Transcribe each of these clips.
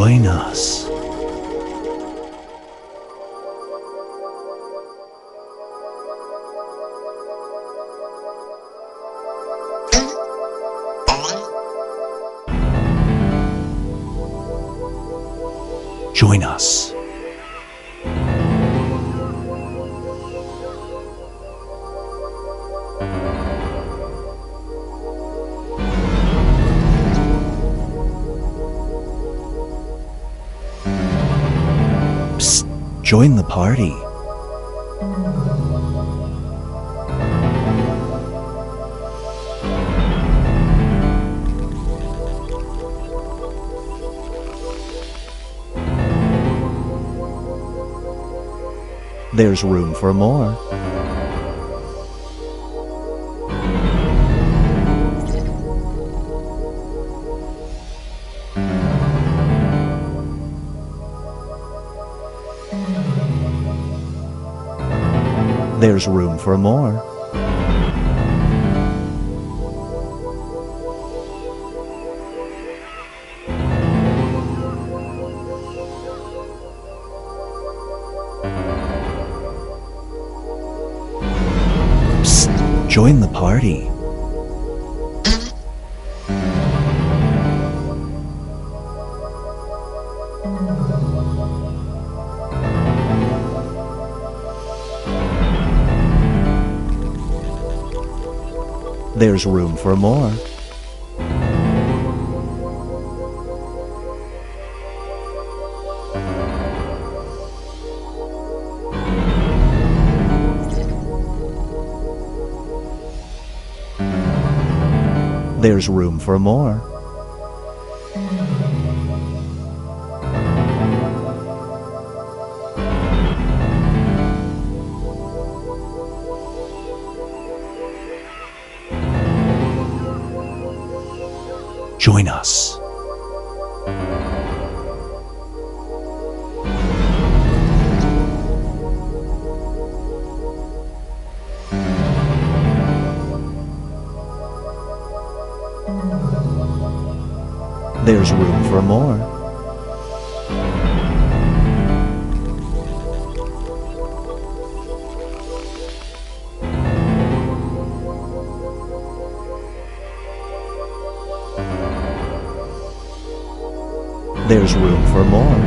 Join us. Join us. Psst, join the party. There's room for more. There's room for more. Psst, join the party. There's room for more. There's room for more. Join us. There's room for more. There's room for more.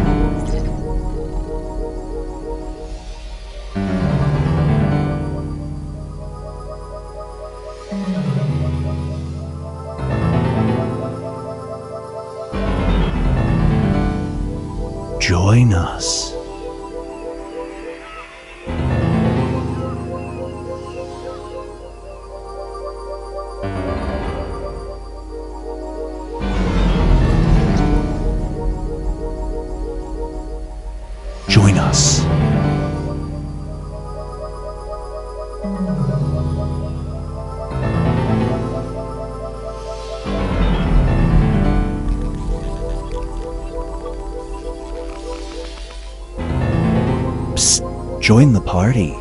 Join us. Join us. Psst, join the party.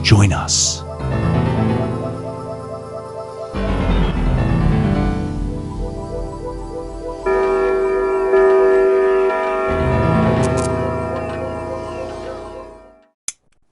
Join us.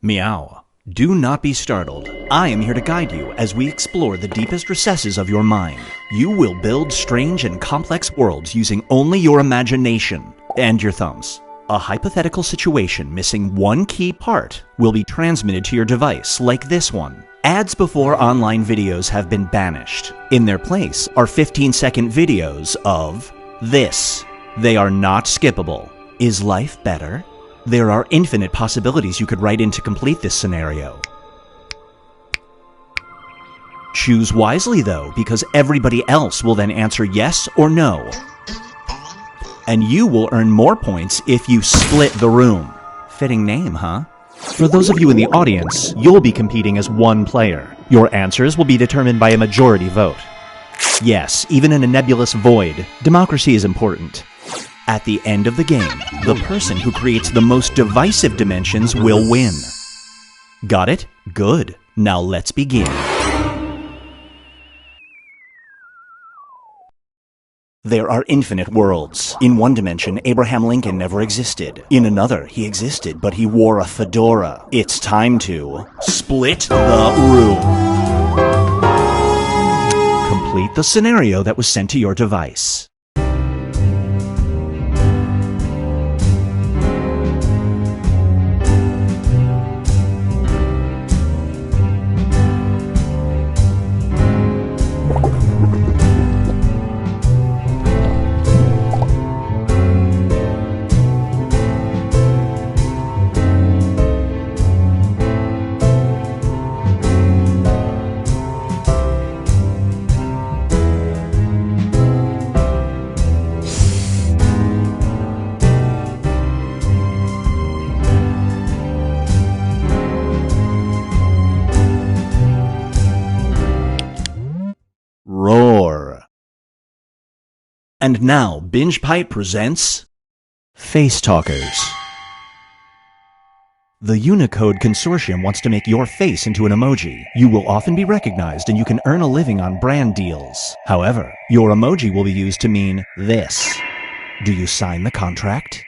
Meow. Do not be startled. I am here to guide you as we explore the deepest recesses of your mind. You will build strange and complex worlds using only your imagination and your thumbs. A hypothetical situation missing one key part will be transmitted to your device, like this one. Ads before online videos have been banished. In their place are 15-second videos of this. They are not skippable. Is life better? There are infinite possibilities you could write in to complete this scenario. Choose wisely, though, because everybody else will then answer yes or no. And you will earn more points if you split the room. Fitting name, huh? For those of you in the audience, you'll be competing as one player. Your answers will be determined by a majority vote. Yes, even in a nebulous void, democracy is important. At the end of the game, the person who creates the most divisive dimensions will win. Got it? Good. Now let's begin. There are infinite worlds. In one dimension, Abraham Lincoln never existed. In another, he existed, but he wore a fedora. It's time to split the room. Complete the scenario that was sent to your device. Roar. And now, Binge Pipe presents Face Talkers. The Unicode Consortium wants to make your face into an emoji. You will often be recognized and you can earn a living on brand deals. However, your emoji will be used to mean this. Do you sign the contract?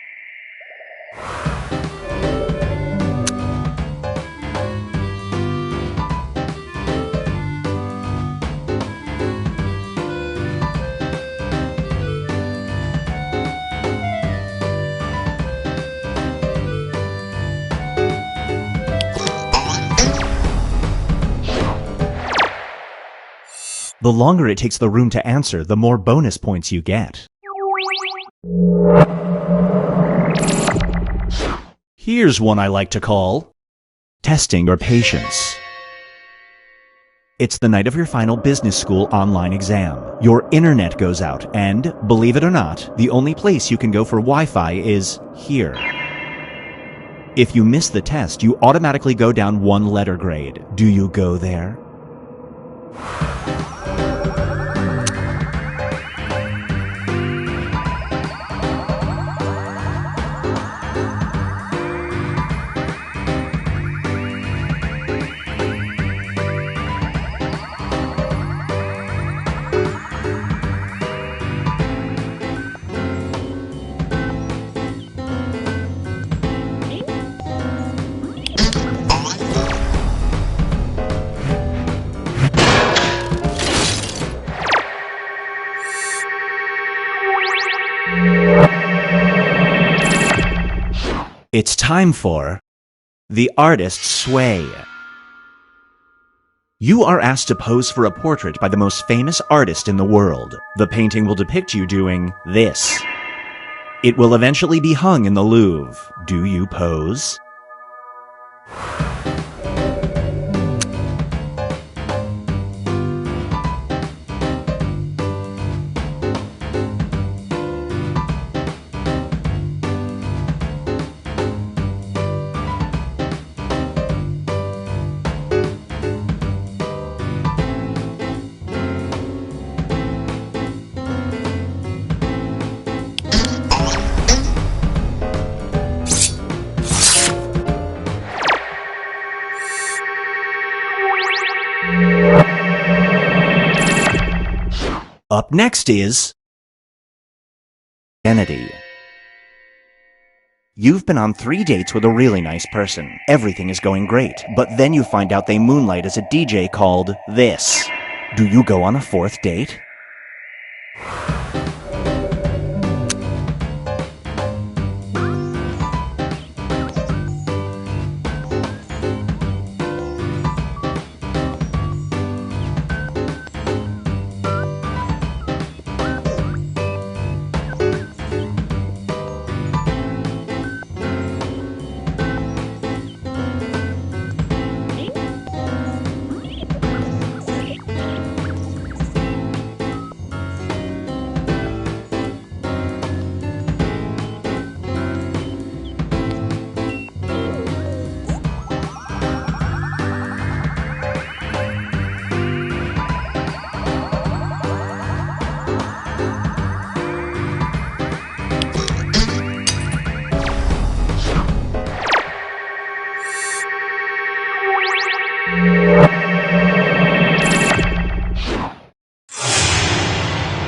The longer it takes the room to answer, the more bonus points you get. Here's one I like to call testing your patience. It's the night of your final business school online exam. Your internet goes out, and, believe it or not, the only place you can go for Wi-Fi is here. If you miss the test, you automatically go down one letter grade. Do you go there? It's time for the artist's sway. You are asked to pose for a portrait by the most famous artist in the world. The painting will depict you doing this. It will eventually be hung in the Louvre. Do you pose? Up next is identity. You've been on 3 dates with a really nice person. Everything is going great, but then you find out they moonlight as a DJ called this. Do you go on a 4th date?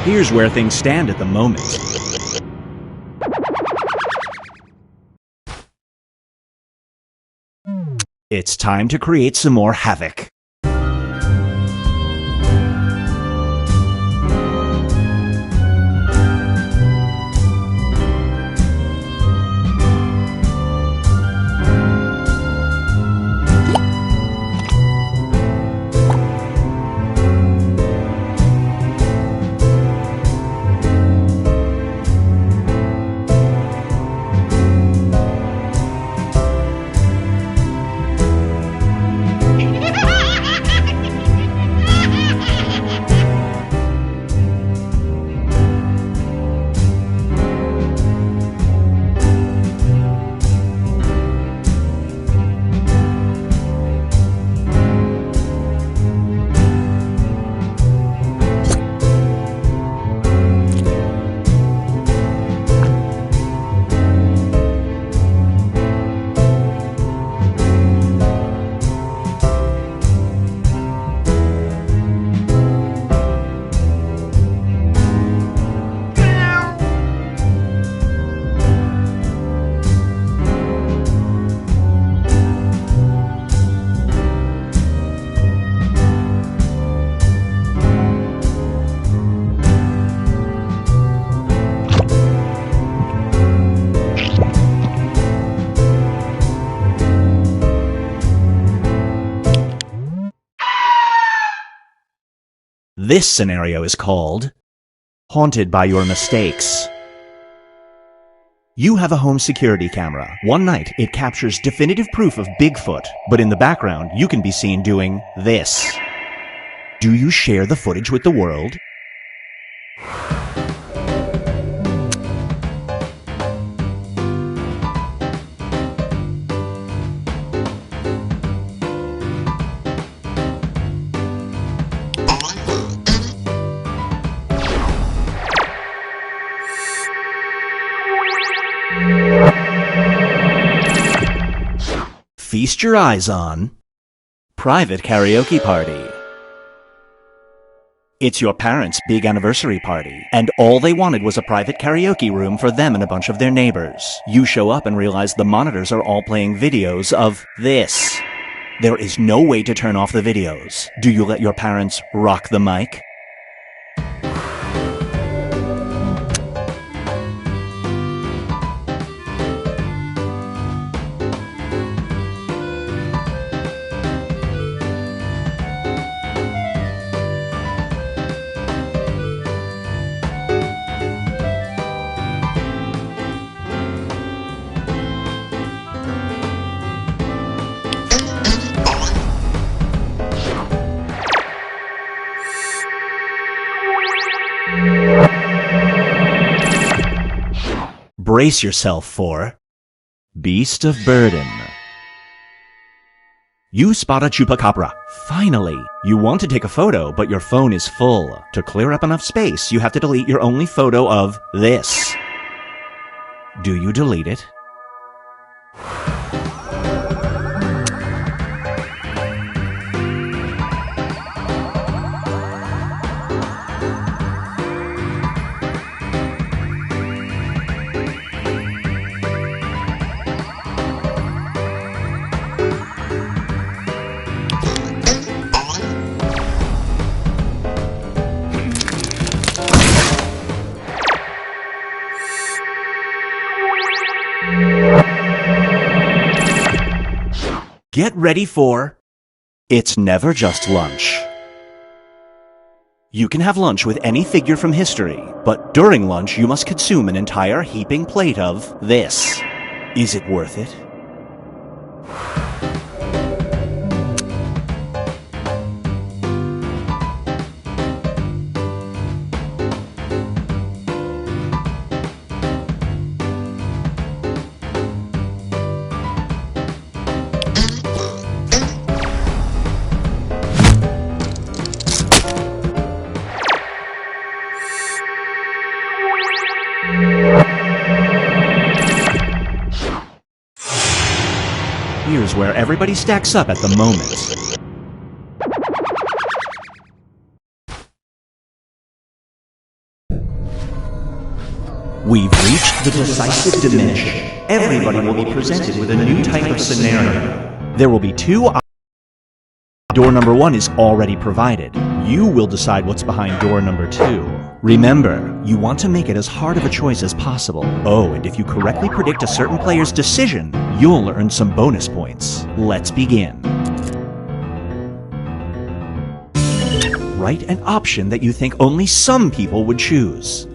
Here's where things stand at the moment. It's time to create some more havoc. This scenario is called Haunted by Your Mistakes. You have a home security camera. One night, it captures definitive proof of Bigfoot, but in the background, you can be seen doing this. Do you share the footage with the world? Feast your eyes on Private Karaoke Party. It's your parents' big anniversary party, and all they wanted was a private karaoke room for them and a bunch of their neighbors. You show up and realize the monitors are all playing videos of this. There is no way to turn off the videos. Do you let your parents rock the mic? Brace yourself for Beast of Burden. You spot a chupacabra. Finally! You want to take a photo, but your phone is full. To clear up enough space, you have to delete your only photo of this. Do you delete it? Get ready for It's Never Just Lunch. You can have lunch with any figure from history, but during lunch you must consume an entire heaping plate of this. Is it worth it? Here's where everybody stacks up at the moment. We've reached the decisive dimension. Everybody will be presented with a new type of scenario. There will be two options. Door number 1 is already provided. You will decide what's behind door number 2. Remember, you want to make it as hard of a choice as possible. Oh, and if you correctly predict a certain player's decision, you'll earn some bonus points. Let's begin. Write an option that you think only some people would choose.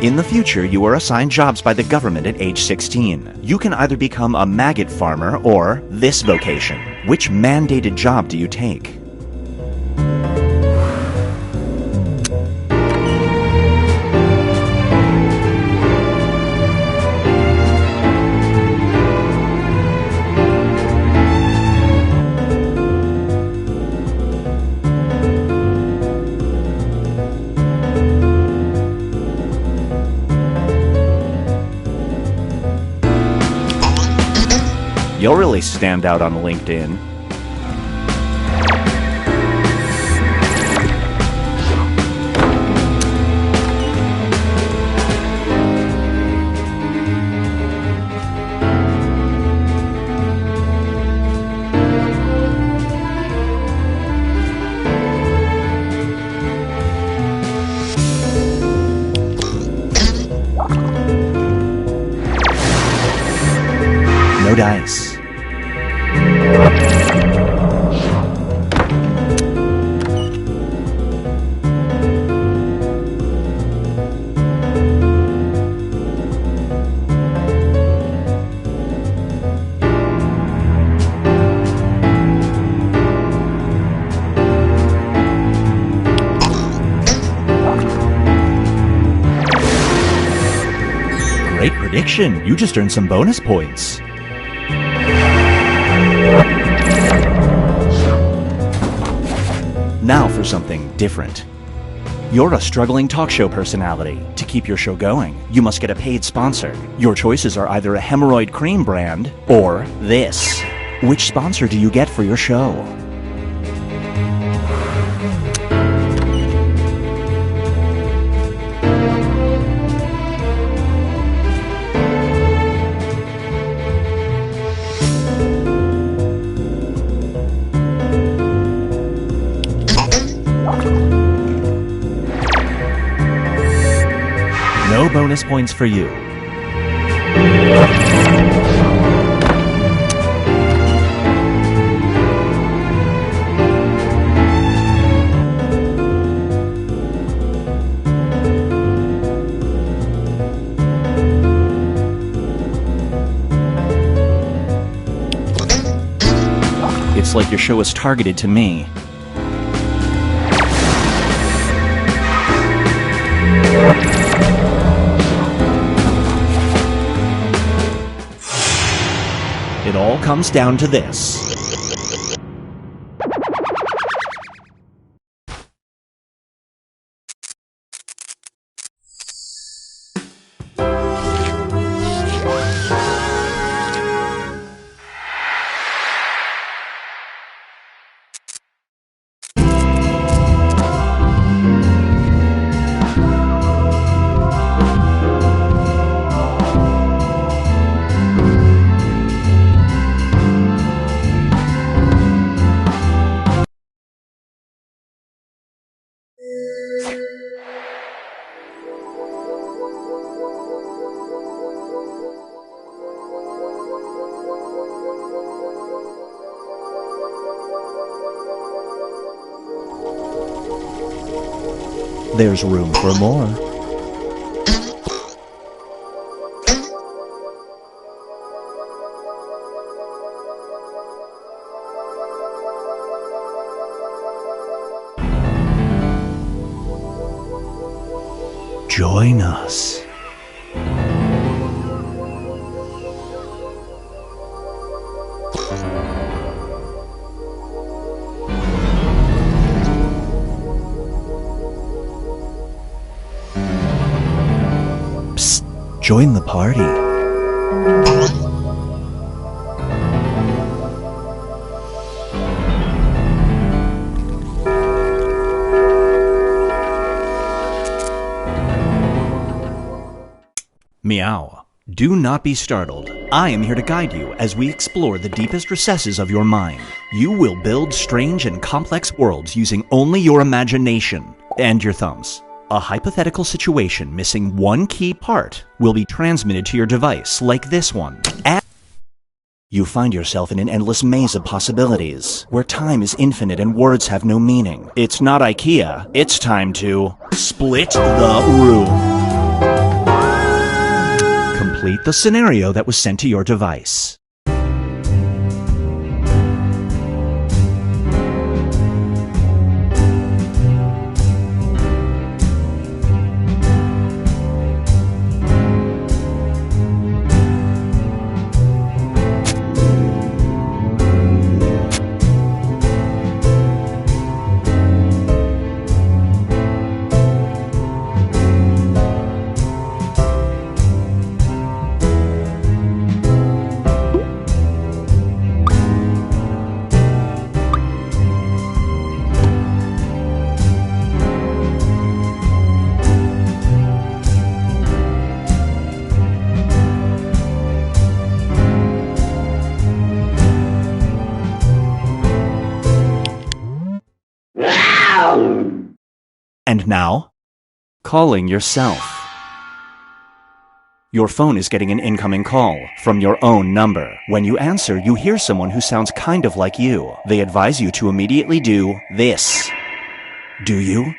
In the future, you are assigned jobs by the government at age 16. You can either become a maggot farmer or this vocation. Which mandated job do you take? You'll really stand out on LinkedIn. No dice. Great prediction. You just earned some bonus points. Now for something different. You're a struggling talk show personality. To keep your show going, you must get a paid sponsor. Your choices are either a hemorrhoid cream brand or this. Which sponsor do you get for your show? No bonus points for you. It's like your show is targeted to me. It all comes down to this. There's room for more. Join us. Psst, join the party. Meow. Do not be startled. I am here to guide you as we explore the deepest recesses of your mind. You will build strange and complex worlds using only your imagination and your thumbs. A hypothetical situation missing one key part will be transmitted to your device, like this one. You find yourself in an endless maze of possibilities, where time is infinite and words have no meaning. It's not IKEA. It's time to split the room. Complete the scenario that was sent to your device. And now, calling yourself. Your phone is getting an incoming call from your own number. When you answer, you hear someone who sounds kind of like you. They advise you to immediately do this. Do you?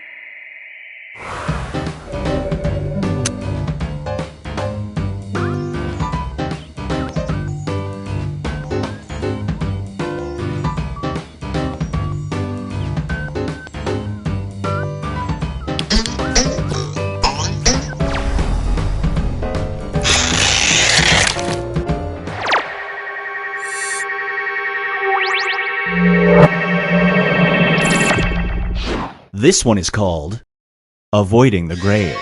This one is called Avoiding the Grave.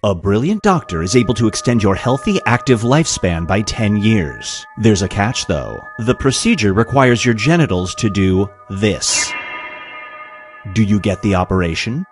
A brilliant doctor is able to extend your healthy, active lifespan by 10 years. There's a catch, though. The procedure requires your genitals to do this. Do you get the operation?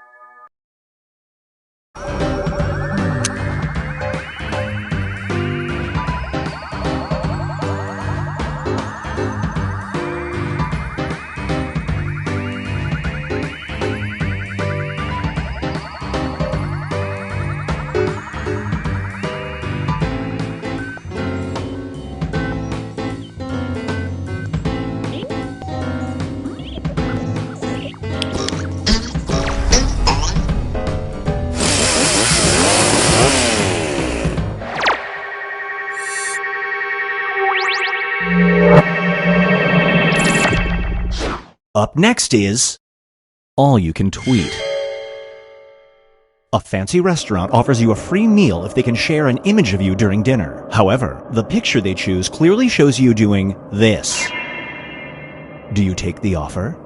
Up next is All You Can Tweet. A fancy restaurant offers you a free meal if they can share an image of you during dinner. However, the picture they choose clearly shows you doing this. Do you take the offer?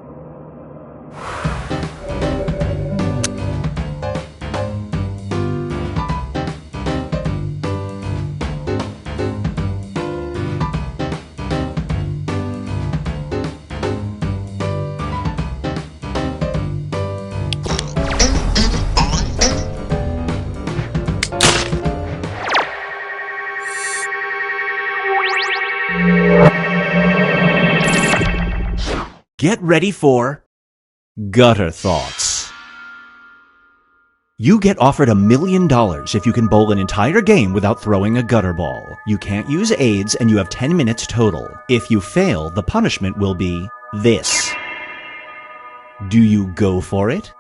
Get ready for Gutter Thoughts. You get offered $1 million if you can bowl an entire game without throwing a gutter ball. You can't use aids and you have 10 minutes total. If you fail, the punishment will be this. Do you go for it?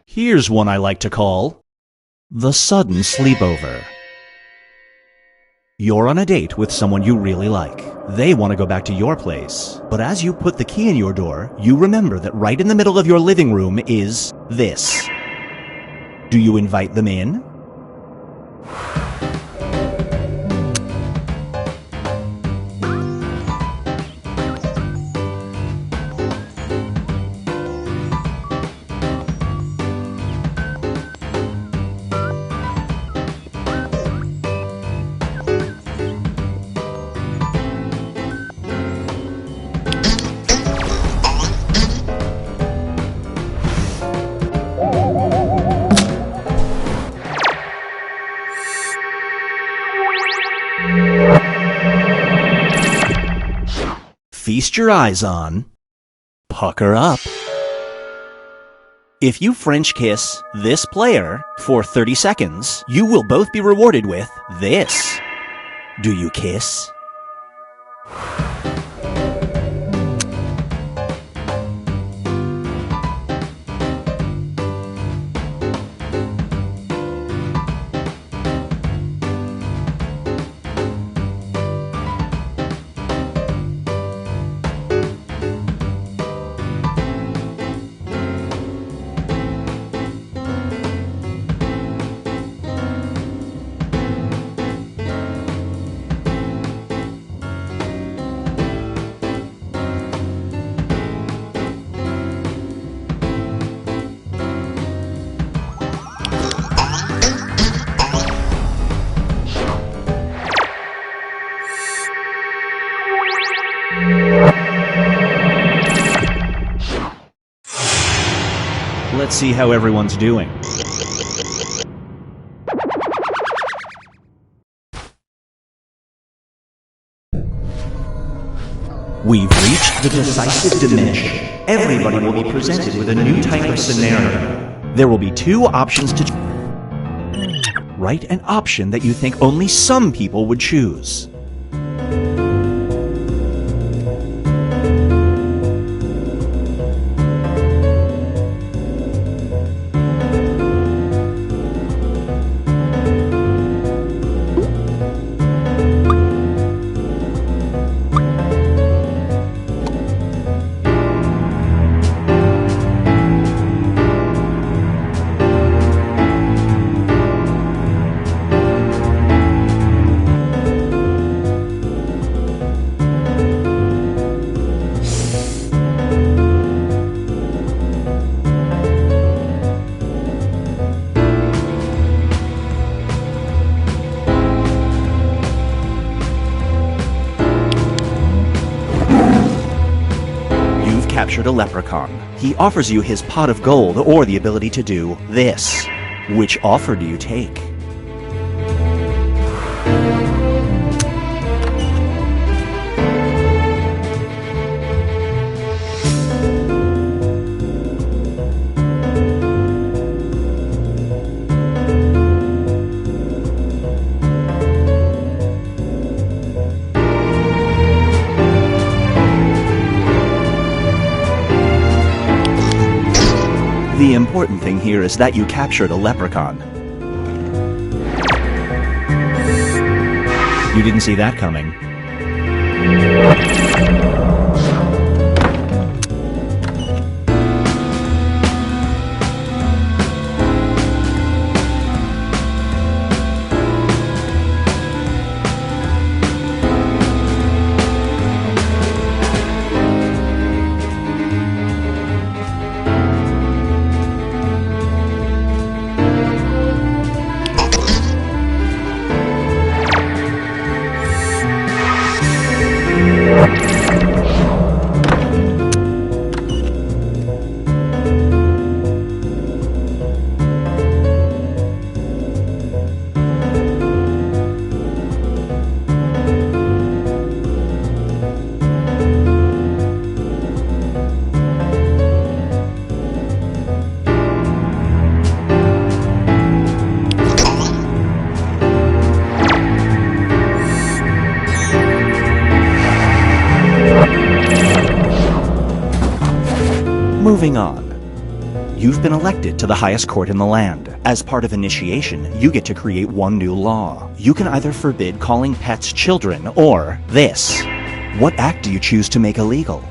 Here's one I like to call the sudden sleepover. You're on a date with someone you really like. They want to go back to your place. But as you put the key in your door, you remember that right in the middle of your living room is this. Do you invite them in? Feast your eyes on Pucker Up. If you French kiss this player for 30 seconds, you will both be rewarded with this. Do you kiss? Let's see how everyone's doing. We've reached the decisive dimension. Everybody will be presented with a new type of scenario. There will be two options to choose. Write an option that you think only some people would choose. Captured a leprechaun. He offers you his pot of gold or the ability to do this. Which offer do you take? The important thing here is that you captured a leprechaun. You didn't see that coming. Moving on. You've been elected to the highest court in the land. As part of initiation, you get to create one new law. You can either forbid calling pets children or this. What act do you choose to make illegal?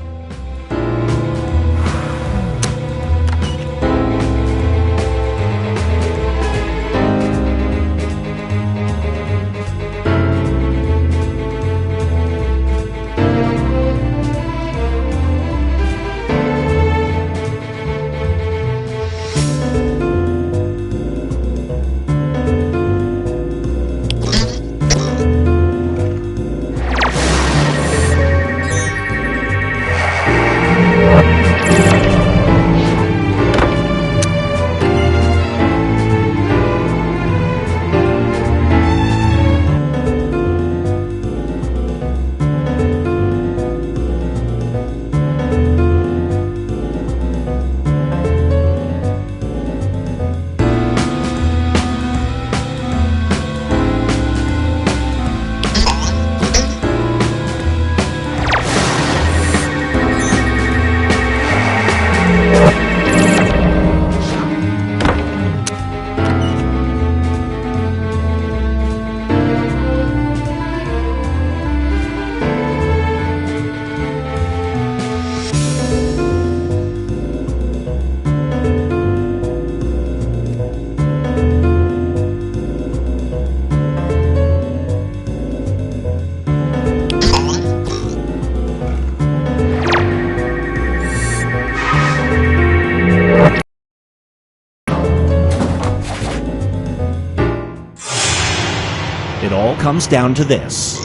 It all comes down to this.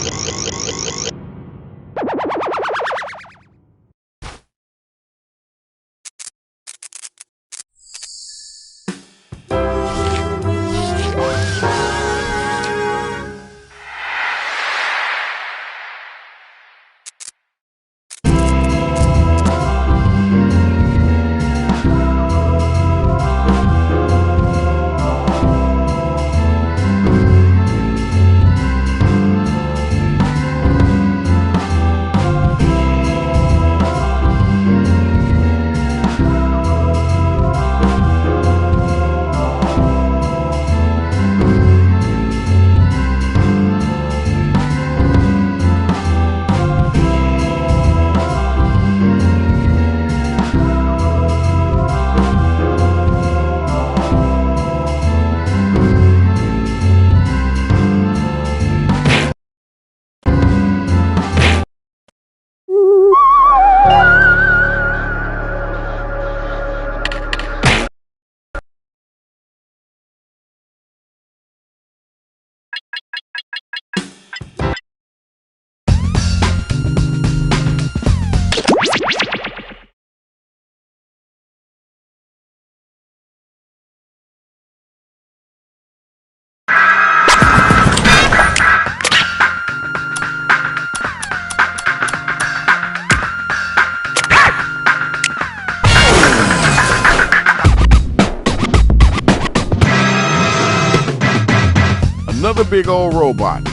Another big old robot.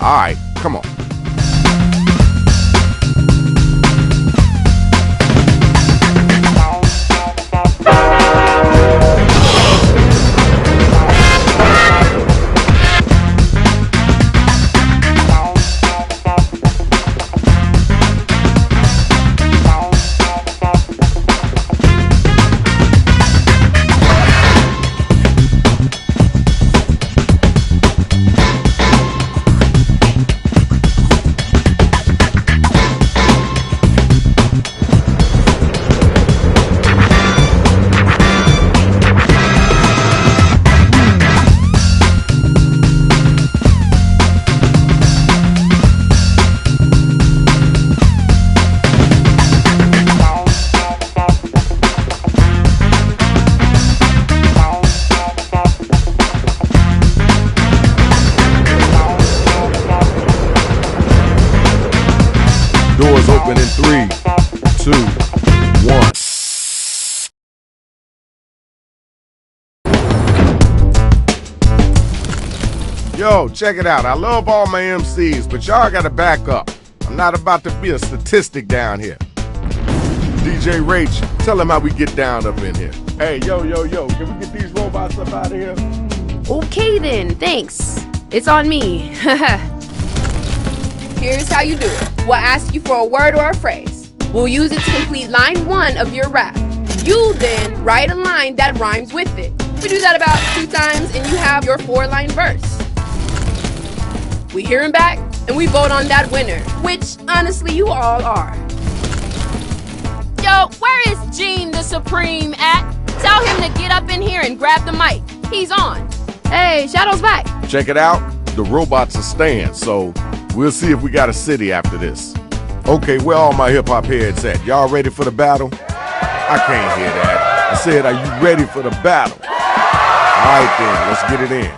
All right, come on. Doors open in 3, 2, 1. Yo, check it out. I love all my MCs, but y'all gotta back up. I'm not about to be a statistic down here. DJ Rach, tell him how we get down up in here. Hey, yo, can we get these robots up out of here? Okay then, thanks. It's on me. Here's how you do it. We'll ask you for a word or a phrase. We'll use it to complete line 1 of your rap. You then write a line that rhymes with it. We do that about 2 times and you have your 4-line verse. We hear him back and we vote on that winner, which honestly you all are. Yo, where is Gene the Supreme at? Tell him to get up in here and grab the mic. He's on. Hey, Shadow's back. Check it out. The robots are staying, so we'll see if we got a city after this. Okay, where all my hip-hop heads at? Y'all ready for the battle? I can't hear that. I said, are you ready for the battle? All right then, let's get it in.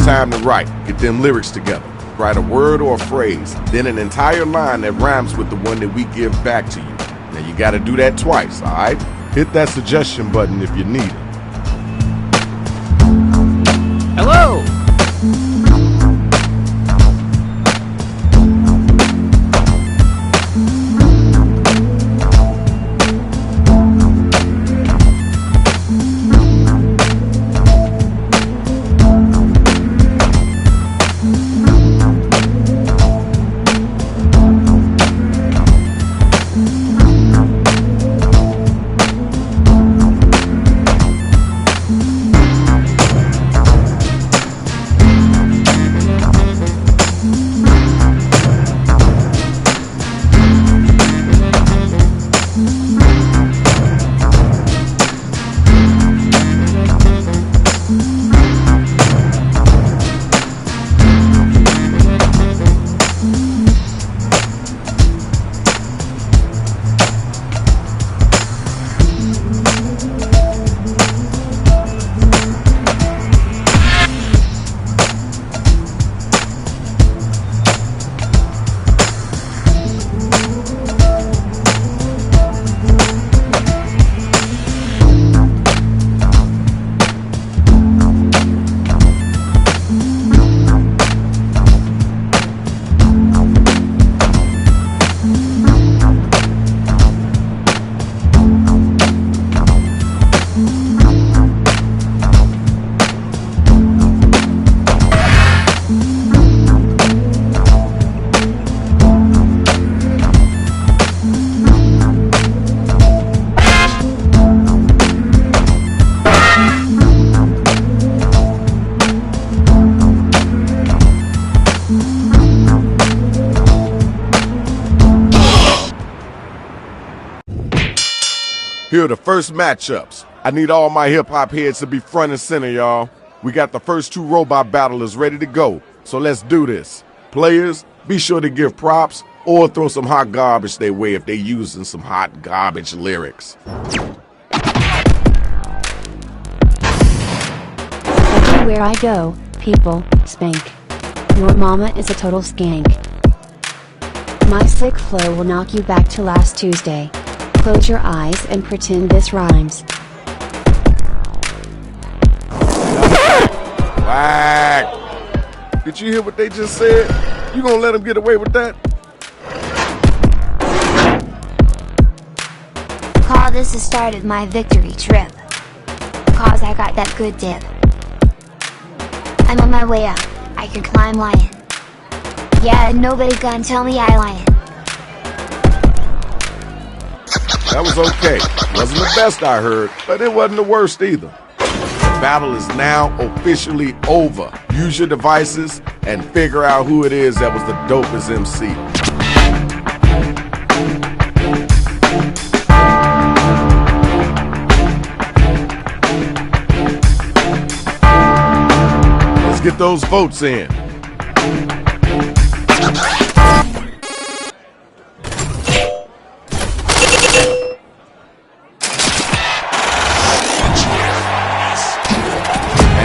Time to write. Get them lyrics together. Write a word or a phrase, then an entire line that rhymes with the one that we give back to you. Now you gotta do that twice, all right? Hit that suggestion button if you need it. Hello! Here are the first matchups. I need all my hip-hop heads to be front and center, y'all. We got the first 2 robot battlers ready to go, so let's do this. Players, be sure to give props or throw some hot garbage their way if they using some hot garbage lyrics. Everywhere I go, people spank. Your mama is a total skank. My sick flow will knock you back to last Tuesday. Close your eyes and pretend this rhymes. Whack! Did you hear what they just said? You gonna let them get away with that? Call this the start of my victory trip. Cause I got that good dip. I'm on my way up, I can climb lion. Yeah, nobody gonna tell me I lying. That was okay. Wasn't the best I heard, but it wasn't the worst either. The battle is now officially over. Use your devices and figure out who it is that was the dopest MC. Let's get those votes in.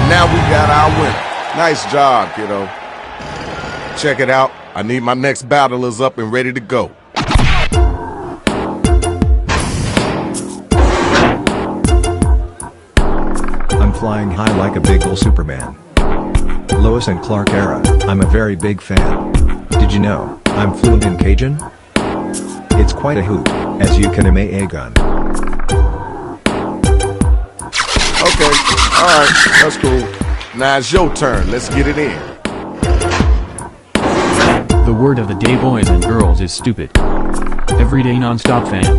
Now we got our winner. Nice job, kiddo. Check it out. I need my next battlers up and ready to go. I'm flying high like a big ol' Superman. Lois and Clark era, I'm a very big fan. Did you know? I'm fluent in Cajun. It's quite a hoot, as you can aim a gun. Okay, alright, that's cool. Now it's your turn, let's get it in. The word of the day, boys and girls, is stupid. Everyday non-stop fan.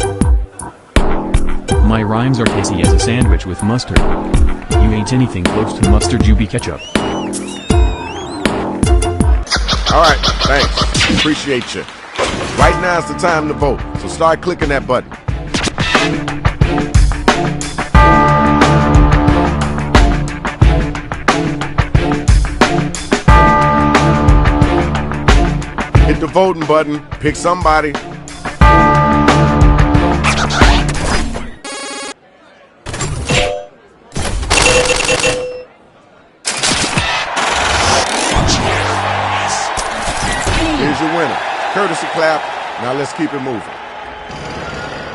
My rhymes are tasty as a sandwich with mustard. You ain't anything close to mustard, you be ketchup. Alright, thanks. Appreciate you. Right now is the time to vote, so start clicking that button. Hit the voting button, pick somebody. Here's your winner. Courtesy clap. Now let's keep it moving.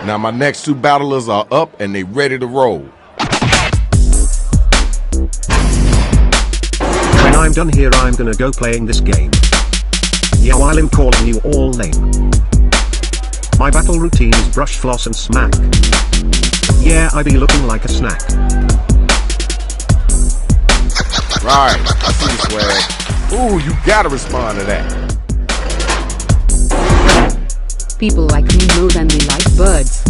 Now my next two battlers are up and they ready to roll. When I'm done here, I'm gonna go playing this game. Yeah, while I'm calling you all lame. My battle routine is brush, floss, and smack. Yeah, I be looking like a snack. Right, I see you, Swag. Ooh, you gotta respond to that. People like me more than they like birds.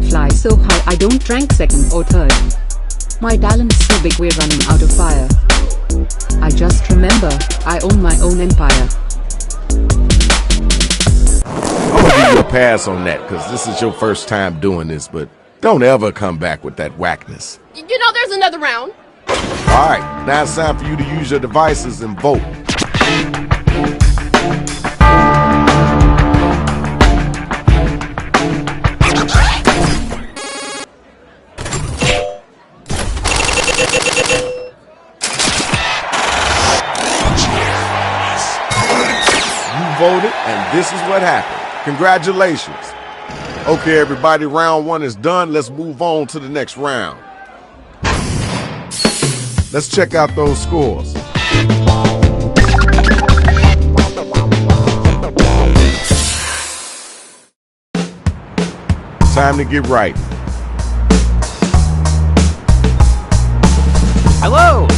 Fly so high I don't rank second or third. My talent's so big we're running out of fire. I just remember, I own my own empire. I'm gonna give you a pass on that, because this is your first time doing this, but don't ever come back with that whackness. You know, there's another round. Alright, now it's time for you to use your devices and vote. Voted, and this is what happened. Congratulations. Okay, everybody, round one is done. Let's move on to the next round. Let's check out those scores. Time to get right. Hello!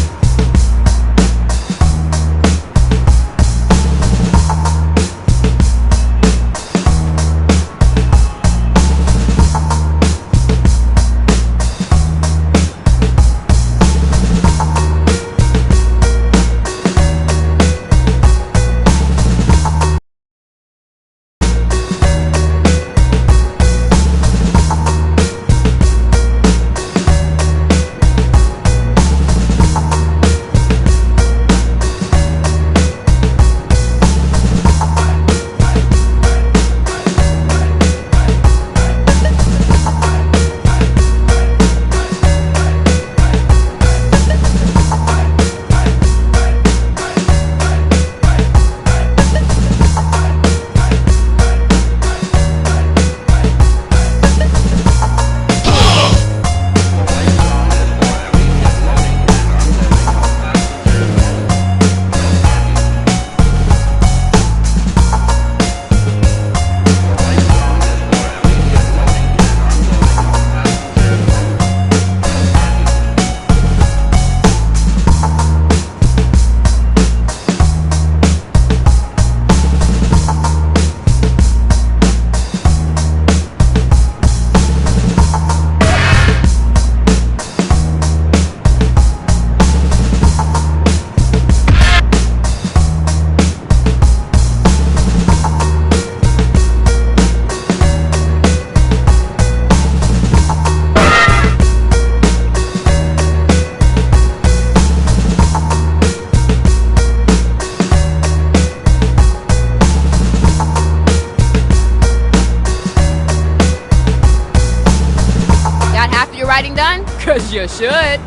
writing done? Cause you should.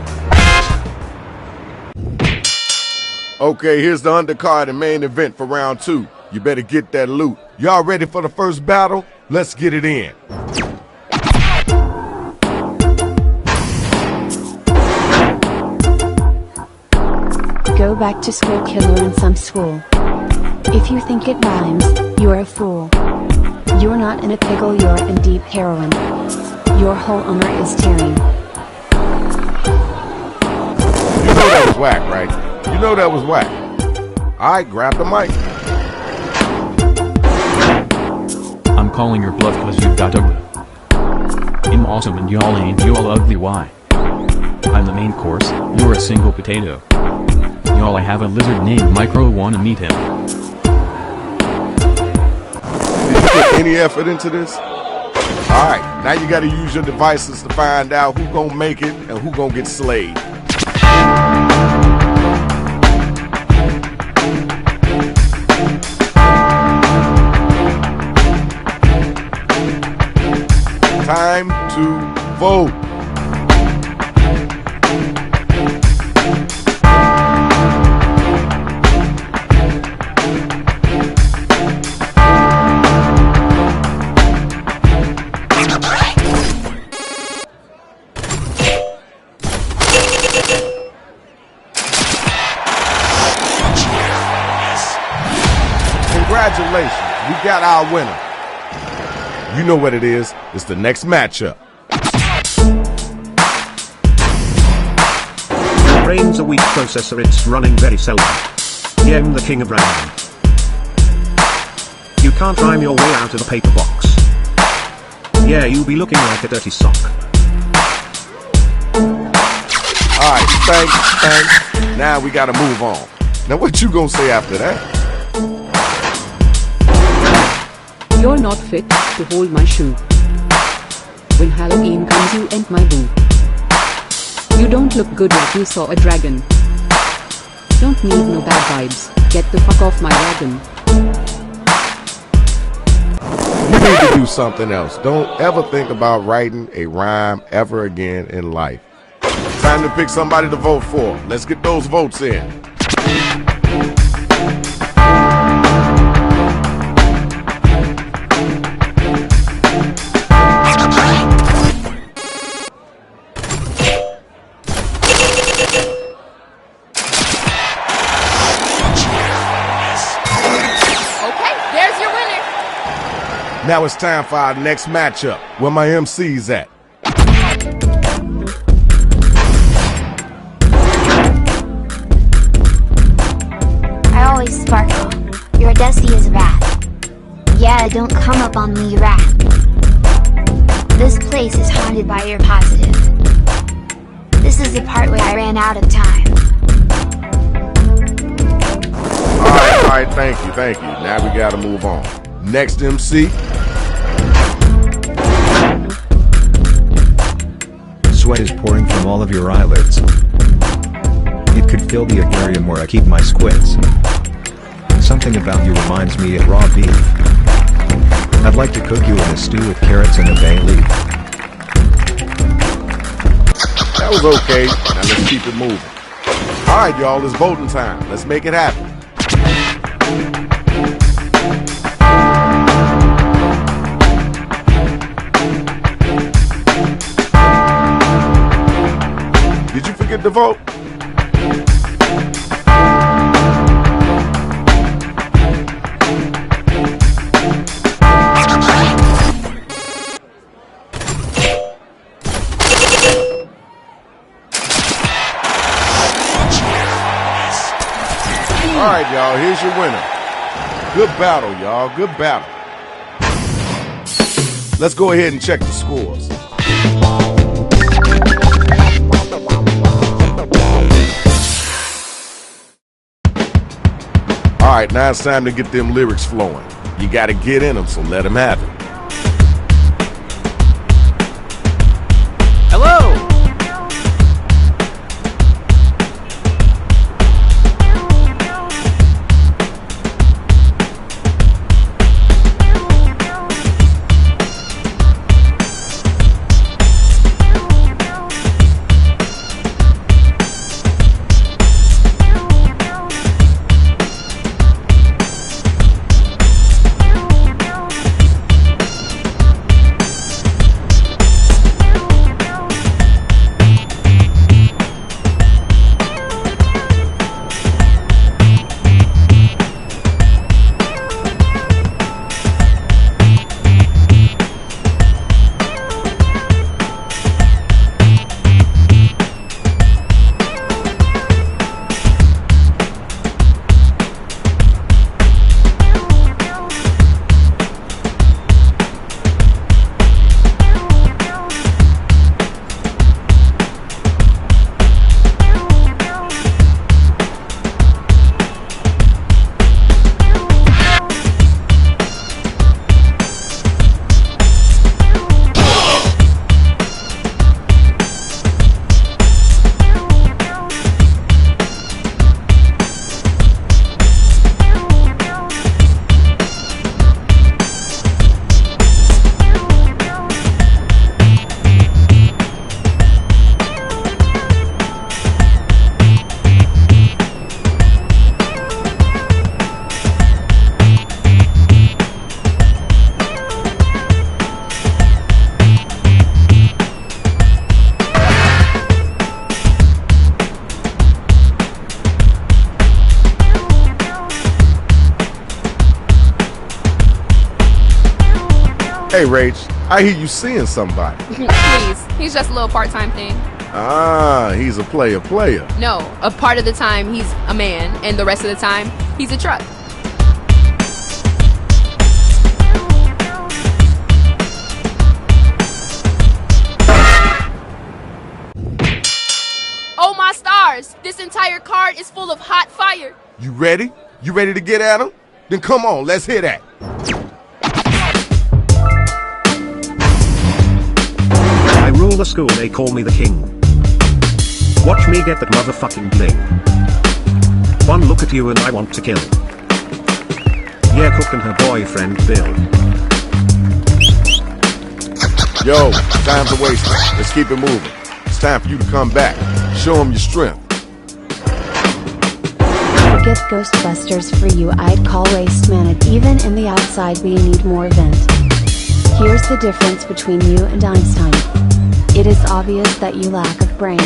Okay, here's the undercard and main event for round 2. You better get that loot. Y'all ready for the first battle? Let's get it in. Go back to school, killer, and some school. If you think it rhymes, you're a fool. You're not in a pickle, you're in deep heroin. Your whole owner is tearing. You know that was whack, right? You know that was whack. Alright, grab the mic. I'm calling your bluff cause you've got ugly. I'm awesome and y'all ain't you all ugly, why? I'm the main course, you're a single potato. Y'all, I have a lizard named Micro, wanna meet him? Did you put any effort into this? Alright, now you gotta use your devices to find out who gonna make it and who gonna get slayed. Time to vote. Congratulations, we got our winner. You know what it is. It's the next matchup. Your brain's a weak processor, it's running very seldom. Yeah, I'm the king of rhyming. You can't rhyme your way out of a paper box. Yeah, you'll be looking like a dirty sock. Alright, thanks. Now we gotta move on. Now what you gonna say after that? You're not fit to hold my shoe. When Halloween comes, you ain't my boo. You don't look good like you saw a dragon. Don't need no bad vibes, get the fuck off my wagon. You need to do something else. Don't ever think about writing a rhyme ever again in life. Time to pick somebody to vote for. Let's get those votes in. Now it's time for our next matchup. Where my MC's at? I always sparkle. You're dusty as a rat. Yeah, don't come up on me, you rat. This place is haunted by your positive. This is the part where I ran out of time. Alright, thank you. Now we gotta move on. Next MC. Sweat is pouring from all of your eyelids. It could fill the aquarium where I keep my squids. Something about you reminds me of raw beef. I'd like to cook you in a stew with carrots and a bay leaf. That was okay. Now let's keep it moving. Alright, y'all, it's voting time. Let's make it happen. Did you forget to vote? Alright, y'all, here's your winner. Good battle, y'all. Good battle. Let's go ahead and check the scores. Alright, now it's time to get them lyrics flowing. You gotta get in them, so let them have it. Hello! Hey, Rach, I hear you seeing somebody. Please, he's just a little part-time thing. Ah, he's a player. No, a part of the time he's a man, and the rest of the time he's a truck. Oh my stars! This entire card is full of hot fire. You ready? You ready to get at him? Then come on, let's hear that. I rule the school, they call me the king. Watch me get that motherfucking bling. One look at you and I want to kill. Yeah, Cook and her boyfriend Bill. Yo, time's a waste. Let's keep it moving. It's time for you to come back. Show them your strength. Forget Ghostbusters for you, I'd call Waste Man. Even in the outside we need more vent. Here's the difference between you and Einstein. It is obvious that you lack of brain.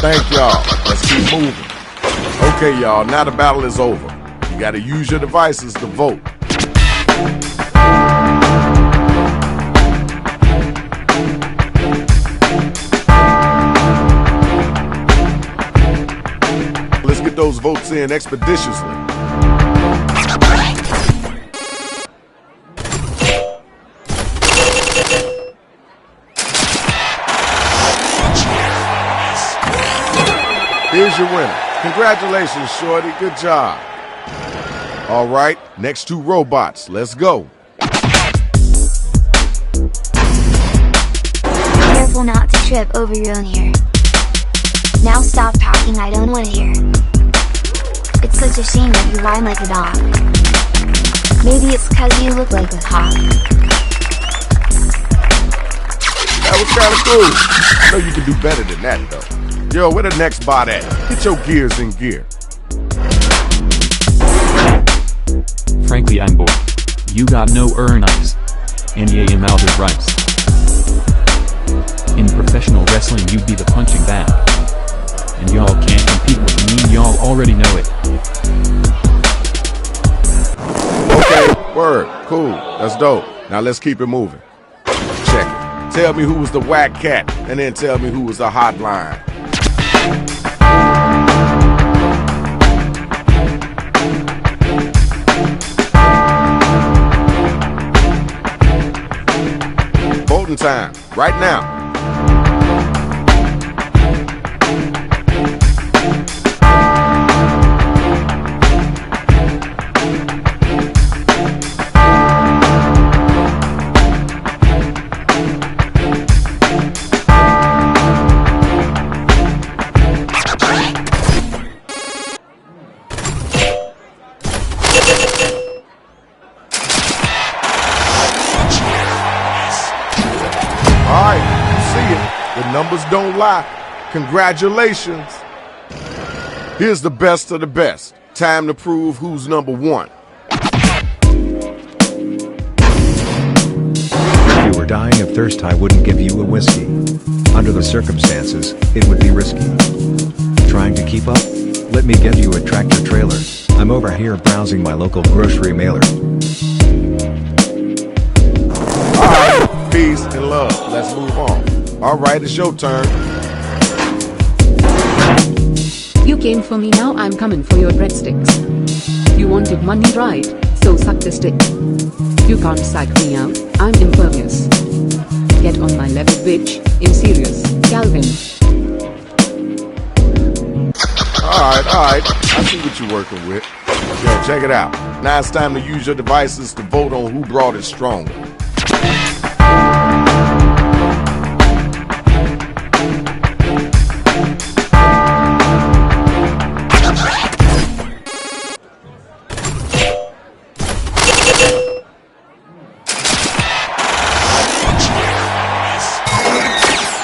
Thank y'all. Let's keep moving. Okay, y'all, now the battle is over. You gotta use your devices to vote. Let's get those votes in expeditiously. Here's your winner. Congratulations, Shorty. Good job. All right, next two robots. Let's go. Careful not to trip over your own hair. Now stop talking, I don't want to hear. It's such a shame that you rhyme like a dog. Maybe it's cause you look like a hawk. That was kinda cool. I know you can do better than that, though. Yo, where the next bot at? Get your gears in gear. Frankly, I'm bored. You got no earnings. And yeah, I'm out of rights. In professional wrestling, you'd be the punching bag. And y'all can't compete with me, y'all already know it. Okay, word, cool, that's dope. Now let's keep it moving. Check it. Tell me who was the whack cat, and then tell me who was the hotline. Voting time, right now. Alright, you see it. The numbers don't lie. Congratulations. Here's the best of the best. Time to prove who's number one. If you were dying of thirst, I wouldn't give you a whiskey. Under the circumstances, it would be risky. Trying to keep up? Let me get you a tractor trailer. I'm over here browsing my local grocery mailer. Alright, peace and love. Let's move on. Alright, it's your turn. You came for me, now I'm coming for your breadsticks. You wanted money, right? So suck the stick. You can't psych me out, I'm impervious. Get on my level, bitch. I'm serious, Calvin. Alright, I see what you're working with. Yo, check it out. Now it's time to use your devices to vote on who brought it stronger.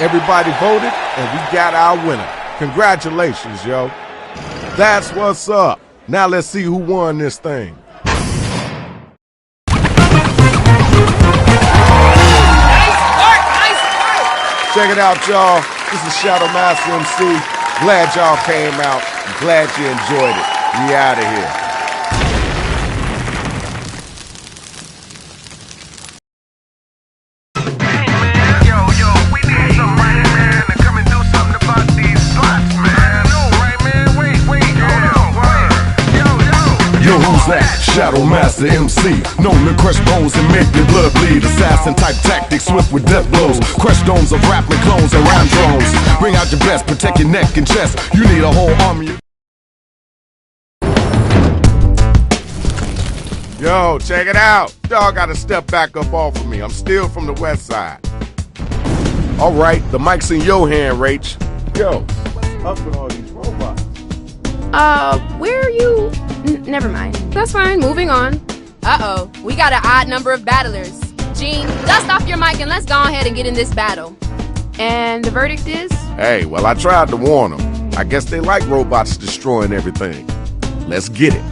Everybody voted, and we got our winner. Congratulations, yo. That's what's up. Now let's see who won this thing. Check it out, y'all. This is Shadow Master MC. Glad y'all came out. Glad you enjoyed it. We out of here. that? Shadow Master MC, known to crush bones and make your blood bleed. Assassin type tactics, swift with death blows. Crush domes of rapping clones and rhyme drones. Bring out your best, protect your neck and chest. You need a whole army. Yo, check it out. Y'all gotta step back up off of me. I'm still from the west side. Alright, the mic's in your hand, Rach. Yo, what's up with all these robots? Where are you? Never mind. That's fine, moving on. Uh-oh, we got an odd number of battlers. Gene, dust off your mic and let's go ahead and get in this battle. And the verdict is? Hey, well, I tried to warn them. I guess they like robots destroying everything. Let's get it.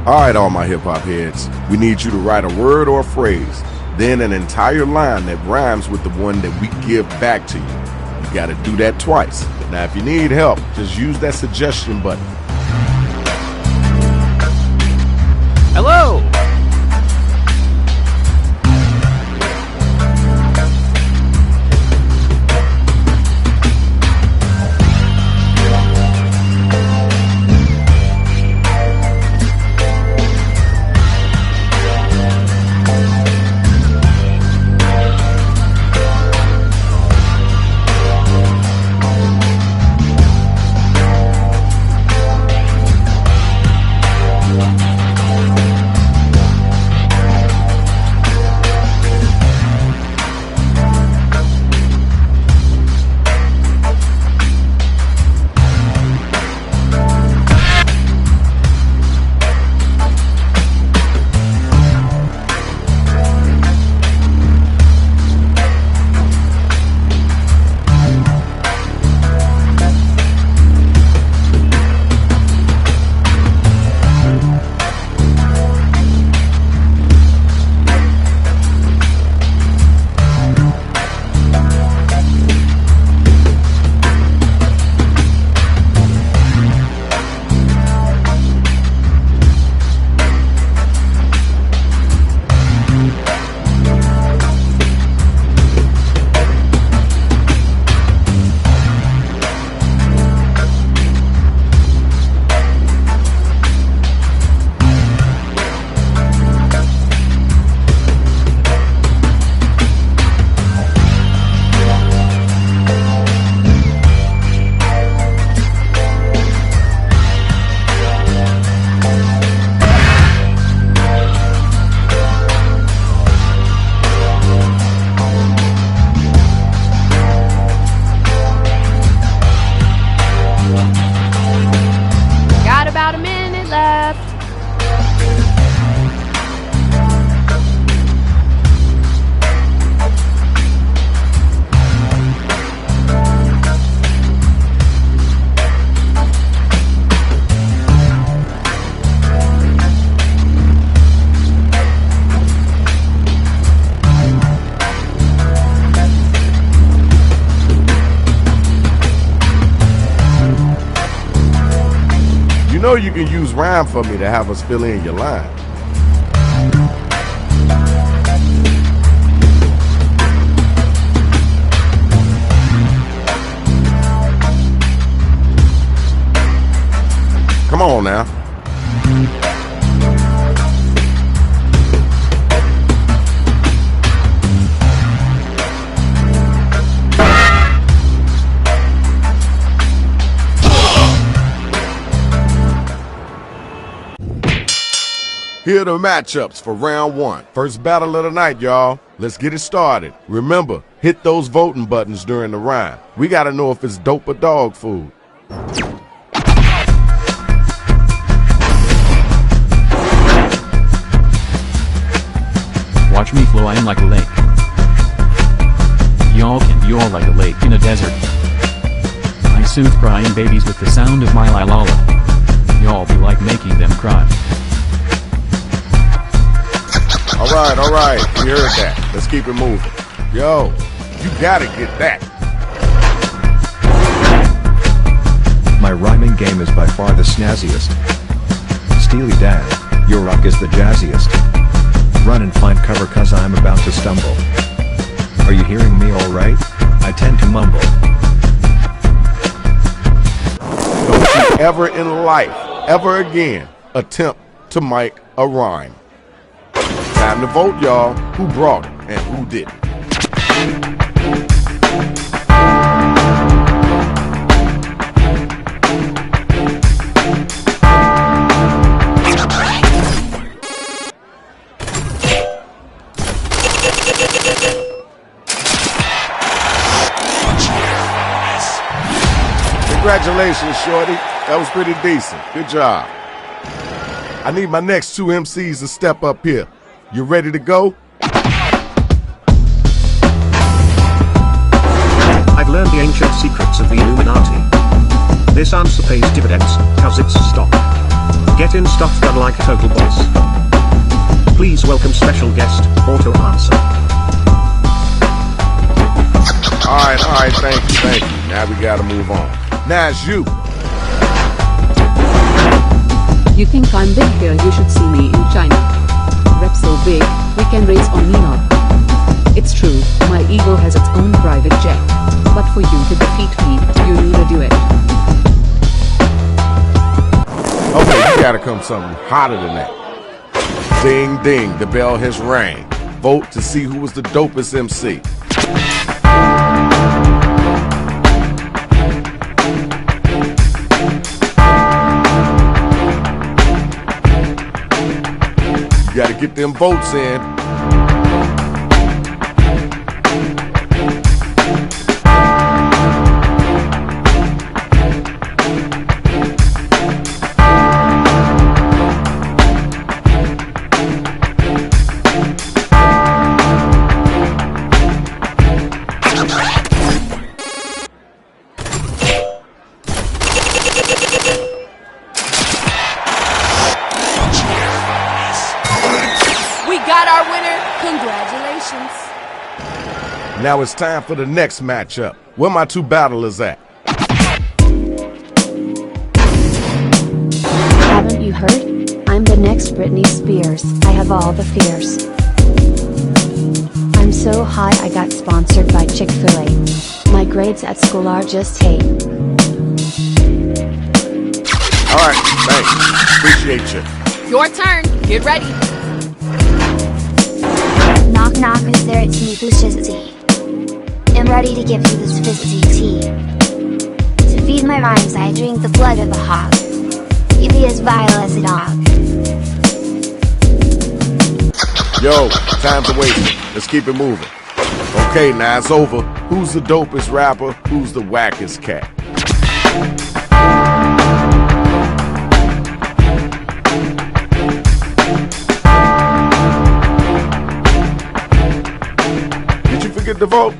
Alright, all my hip-hop heads, we need you to write a word or a phrase, then an entire line that rhymes with the one that we give back to you. You gotta do that twice. Now, if you need help, just use that suggestion button. Hello! You know you can use rhyme for me to have us fill in your line. Come on now. Here are the matchups for round one. First battle of the night, y'all. Let's get it started. Remember, hit those voting buttons during the rhyme. We gotta know if it's dope or dog food. Watch me flow, I am like a lake. Y'all can yaw like a lake in a desert. I soothe crying babies with the sound of my la-la-la. Y'all be like making them cry. Alright, we heard that. Let's keep it moving. Yo, you gotta get that. My rhyming game is by far the snazziest. Steely Dan, your rock is the jazziest. Run and find cover cause I'm about to stumble. Are you hearing me alright? I tend to mumble. Don't you ever in life, ever again, attempt to mic a rhyme. Time to vote, y'all. Who brought it and who didn't? Congratulations, Shorty. That was pretty decent. Good job. I need my next two MCs to step up here. You ready to go? I've learned the ancient secrets of the Illuminati. This answer pays dividends, cause it's stock. Getting stuff done like a total boss. Please welcome special guest, Auto Answer. Alright, thank you. Now we gotta move on. Now it's you. You think I'm big here, you should see me in China. Rep so big, we can race on New York. It's true, my ego has its own private jet. But for you to defeat me, you need a duet. Okay, you gotta come something hotter than that. Ding ding, the bell has rang. Vote to see who was the dopest MC. You gotta get them votes in. Now it's time for the next matchup. Where my two battlers at? Haven't you heard? I'm the next Britney Spears. I have all the fears. I'm so high I got sponsored by Chick-fil-A. My grades at school are just hate. Alright, thanks. Appreciate you. Your turn. Get ready. Knock knock, is there? It's me, Bushizzy. I'm ready to give you this fizzy tea. To feed my rhymes I drink the blood of a hog. You be as vile as a dog. Yo, time's a wasting. Let's keep it moving. Okay, now it's over. Who's the dopest rapper? Who's the wackest cat? Did you forget to vote?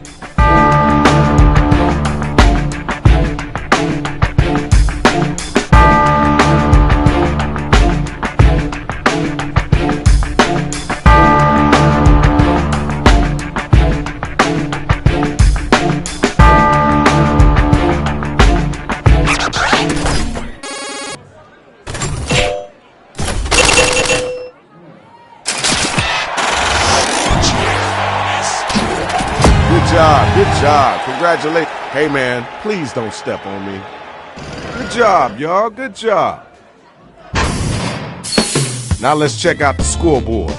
Good job. Congratulations. Hey, man, please don't step on me. Good job, y'all. Good job. Now let's check out the scoreboard.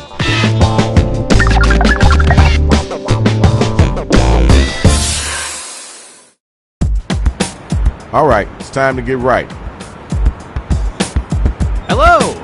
All right, it's time to get right. Hello!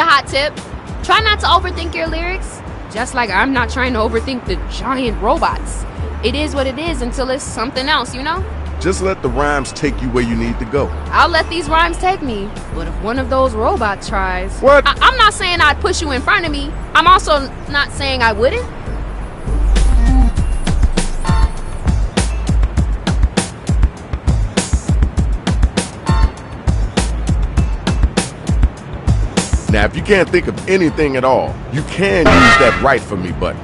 a hot tip. Try not to overthink your lyrics, just like I'm not trying to overthink the giant robots. It is what it is until it's something else, you know? Just let the rhymes take you where you need to go. I'll let these rhymes take me, but if one of those robots tries... What? I'm not saying I'd push you in front of me. I'm also not saying I wouldn't. Now, if you can't think of anything at all, you can use that Write For Me button.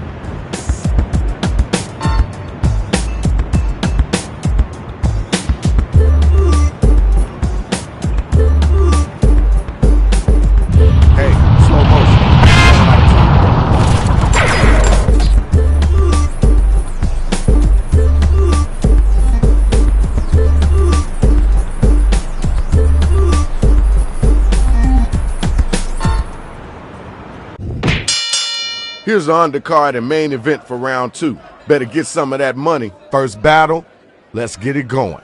Hey, slow motion. Here's the undercard and main event for round 2. Better get some of that money. First battle, let's get it going.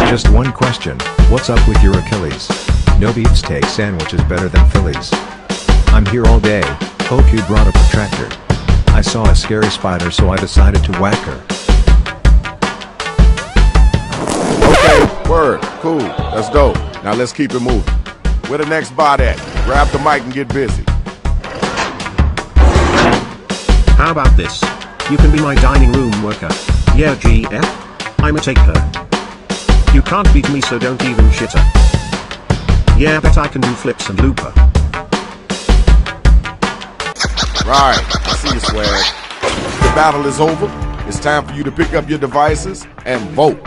Just one question, what's up with your Achilles? No beefsteak sandwich is better than Philly's. I'm here all day, hope you brought a protractor. I saw a scary spider so I decided to whack her. Okay, word, cool, let's go. Now let's keep it moving. Where the next bot at? Grab the mic and get busy. How about this? You can be my dining room worker. Yeah, GF? I'ma take her. You can't beat me, so don't even shit her. Yeah, bet I can do flips and loop her. Right, I see you, swag. The battle is over. It's time for you to pick up your devices and vote.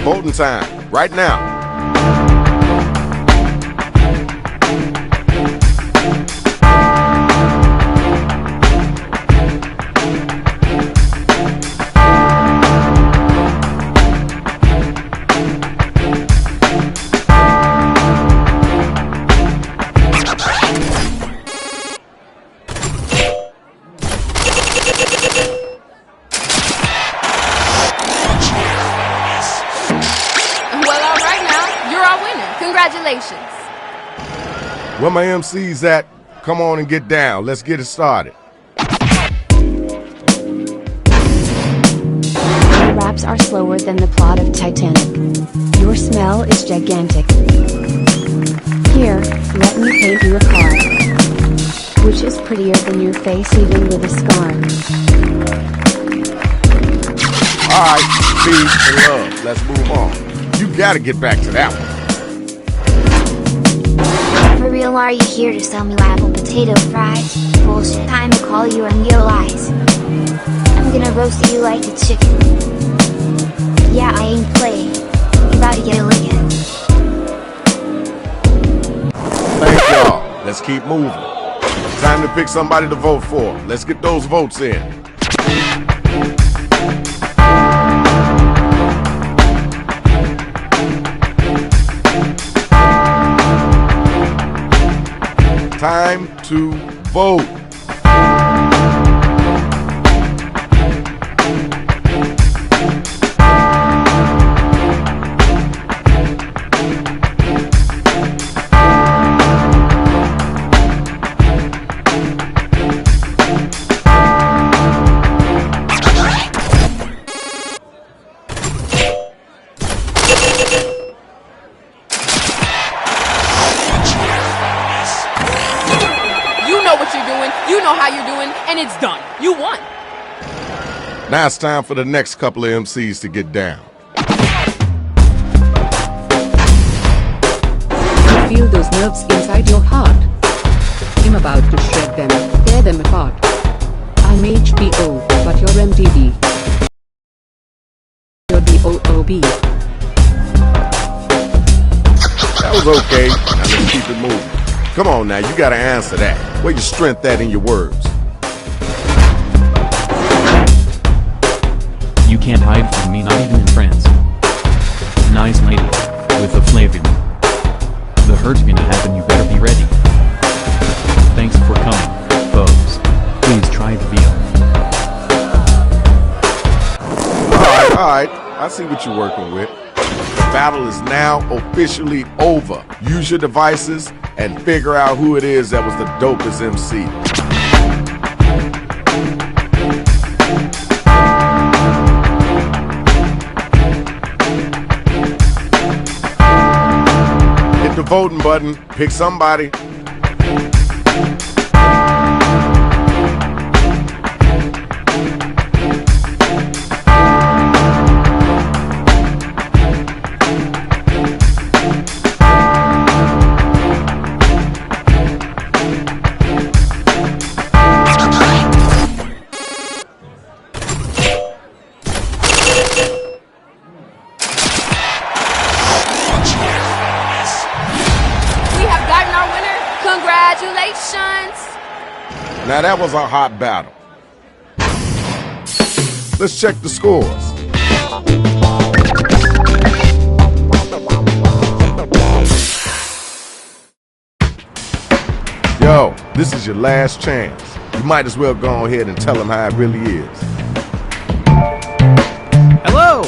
Voting time, right now. Congratulations. Where my MCs at? Come on and get down. Let's get it started. Your raps are slower than the plot of Titanic. Your smell is gigantic. Here, let me paint you a car, which is prettier than your face even with a scar. Alright, peace and love. Let's move on. You gotta get back to that one. For real, are you here to sell me apple potato fries? Bullshit, time to call you and your lies. I'm gonna roast you like a chicken. Yeah, I ain't playing. You about to get a licking. Thank y'all. Let's keep moving. Time to pick somebody to vote for. Let's get those votes in. Time to vote. You know how you're doing, and it's done. You won. Now it's time for the next couple of MCs to get down. You feel those nerves inside your heart. I'm about to shred them, tear them apart. I'm HBO, but you're MTV. You're DOOB. That was okay. Now let's keep it moving. Come on now, you gotta answer that. Where your strength at in your words? You can't hide from me, not even in friends. Nice lady, with a flavor. The hurt's gonna happen, you better be ready. Thanks for coming, folks. Please try the veal. Alright, I see what you're working with. The battle is now officially over. Use your devices and figure out who it is that was the dopest MC. Hit the voting button, pick somebody. Congratulations! Now that was a hot battle. Let's check the scores. Yo, this is your last chance. You might as well go ahead and tell them how it really is. Hello!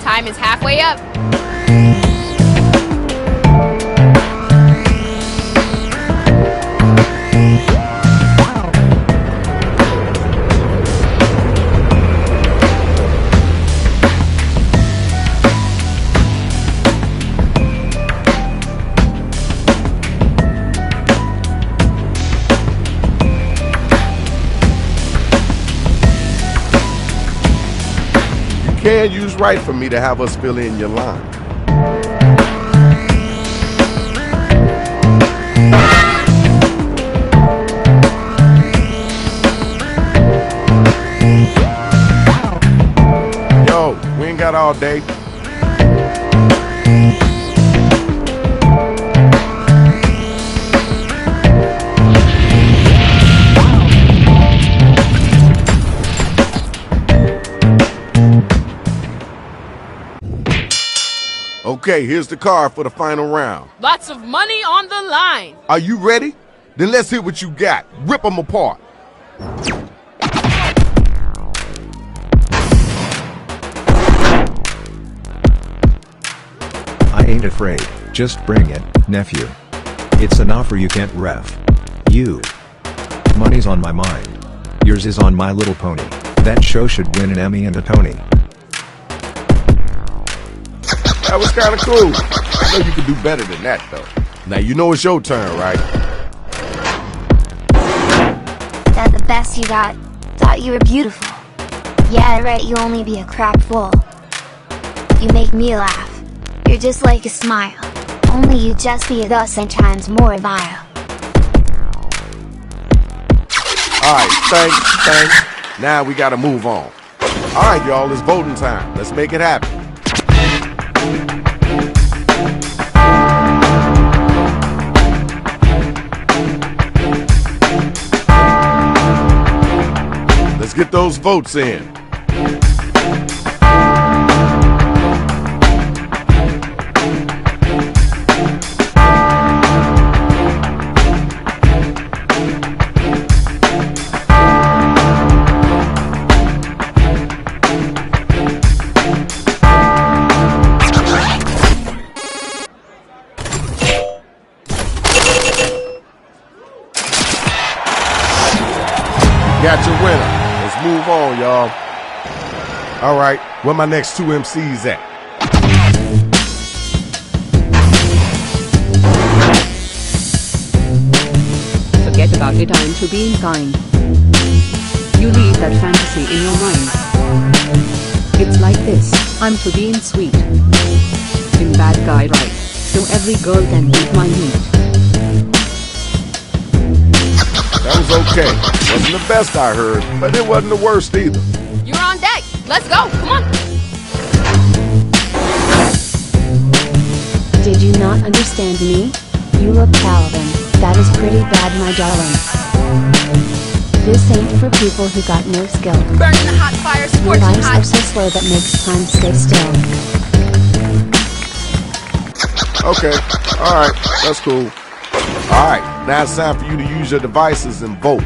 Time is halfway up. Can't use right for me to have us fill in your line. Yo, we ain't got all day. Okay, here's the card for the final round. Lots of money on the line. Are you ready? Then let's hear what you got. Rip them apart. I ain't afraid, just bring it, nephew. It's an offer you can't ref. You. Money's on my mind. Yours is on My Little Pony. That show should win an Emmy and a Tony. That was kind of cool. I know you can do better than that, though. Now you know it's your turn, right? That guess you thought you were beautiful. Yeah, right, you only be a crap fool. You make me laugh. You're just like a smile. Only you just be a dozen times more vile. Alright, thanks. Now we gotta move on. Alright, y'all, it's voting time. Let's make it happen. Let's get those votes in. Got your winner. Let's move on, y'all. All right, where my next two MCs at? Forget about it, I'm to being kind. You leave that fantasy in your mind. It's like this, I'm to being sweet. In bad guy right, so every girl can eat my meat. That was okay. Wasn't the best I heard, but it wasn't the worst either. You're on deck. Let's go. Come on. Did you not understand me? You look Calvin, that is pretty bad my darling. This ain't for people who got no skill. Burning the hot fire, Your scorching lives hot. are so slow that makes time stay still. Okay, all right, that's cool. All right, now it's time for you to use your devices and vote.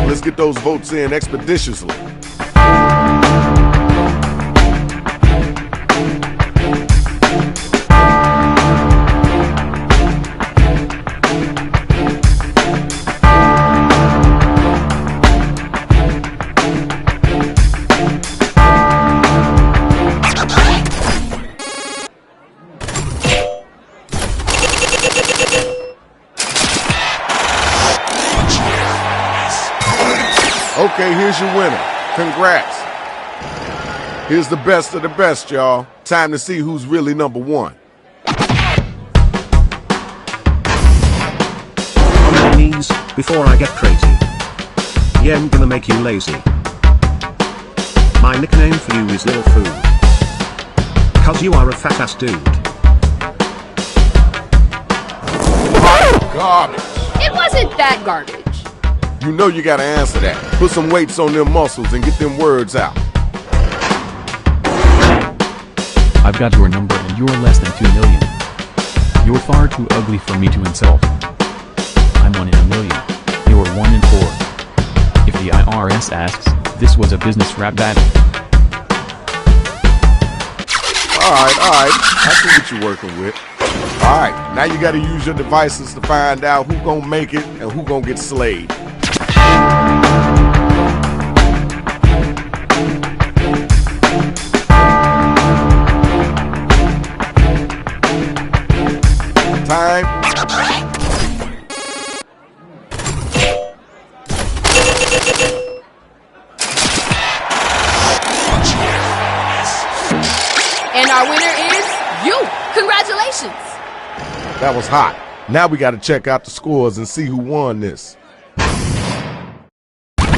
Let's get those votes in expeditiously. Okay, here's your winner. Congrats. Here's the best of the best, y'all. Time to see who's really number one. On your knees, before I get crazy. Yeah, I'm gonna make you lazy. My nickname for you is Little Food. Cause you are a fat ass dude. Garbage. It wasn't that garbage. You know you gotta answer that. Put some weights on them muscles and get them words out. I've got your number and you're less than 2 million. You're far too ugly for me to insult. I'm 1 in a million. You're 1 in 4. If the IRS asks, this was a business rap battle. Alright, I see what you're working with. Alright, now you gotta use your devices to find out who gonna make it and who gonna get slayed. Time. And our winner is you. Congratulations. That was hot. Now we gotta check out the scores and see who won this. Thank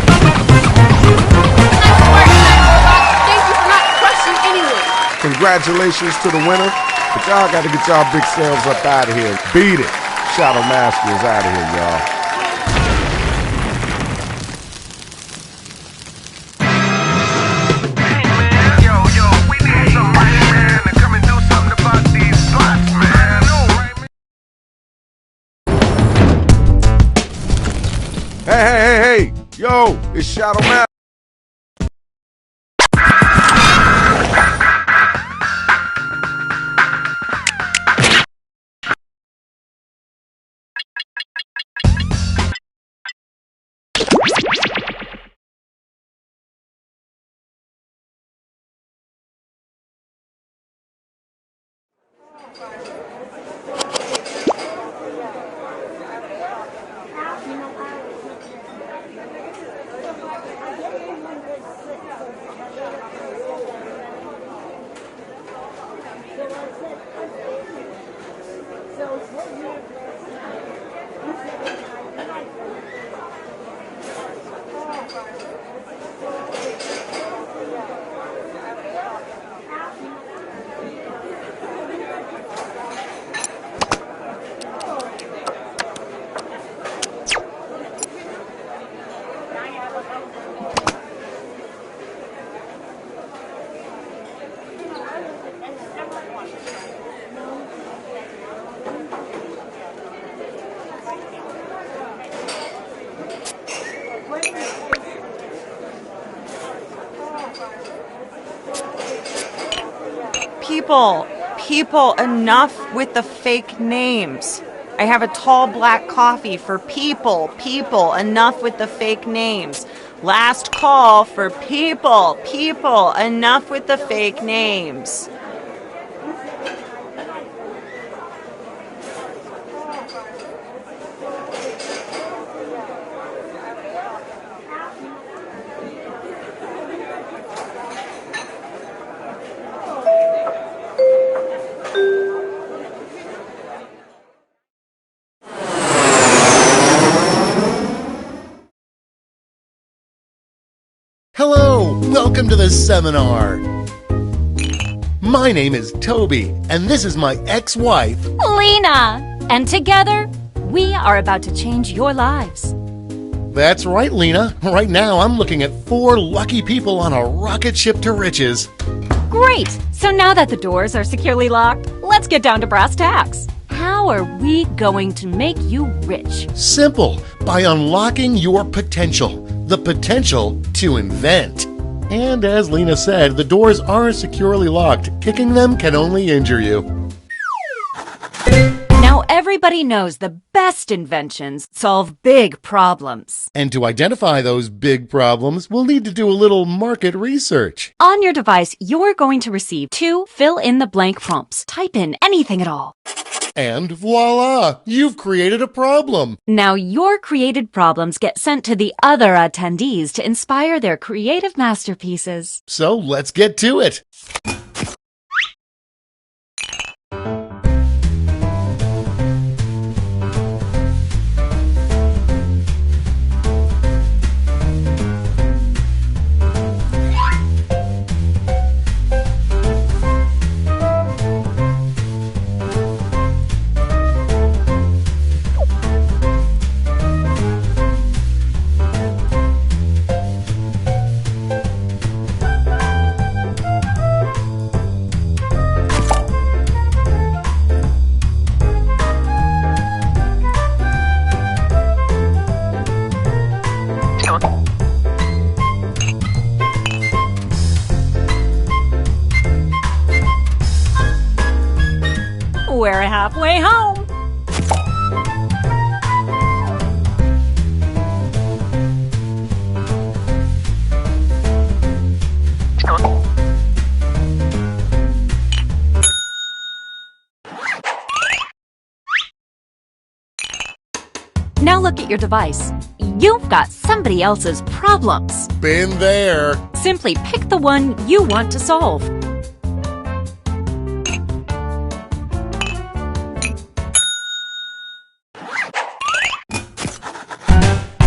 you for not crushing anyone. Congratulations to the winner, but y'all gotta get y'all big selves up out of here. Beat it. Shadow Master is out of here, y'all. Hey, yo, it's Shadow Master. People, enough with the fake names. I have a tall black coffee for people, enough with the fake names. Last call for people, enough with the fake names. Hello, welcome to the seminar. My name is Toby, and this is my ex-wife, Lena. And together, we are about to change your lives. That's right, Lena. Right now, I'm looking at 4 lucky people on a rocket ship to riches. Great! So now that the doors are securely locked, let's get down to brass tacks. How are we going to make you rich? Simple, by unlocking your potential. The potential to invent. And as Lena said, the doors are securely locked. Kicking them can only injure you. Now everybody knows the best inventions solve big problems. And to identify those big problems, we'll need to do a little market research. On your device, you're going to receive 2 fill-in-the-blank prompts. Type in anything at all. And voila! You've created a problem! Now your created problems get sent to the other attendees to inspire their creative masterpieces. So let's get to it! We're halfway home. Now look at your device. You've got somebody else's problems. Been there. Simply pick the one you want to solve.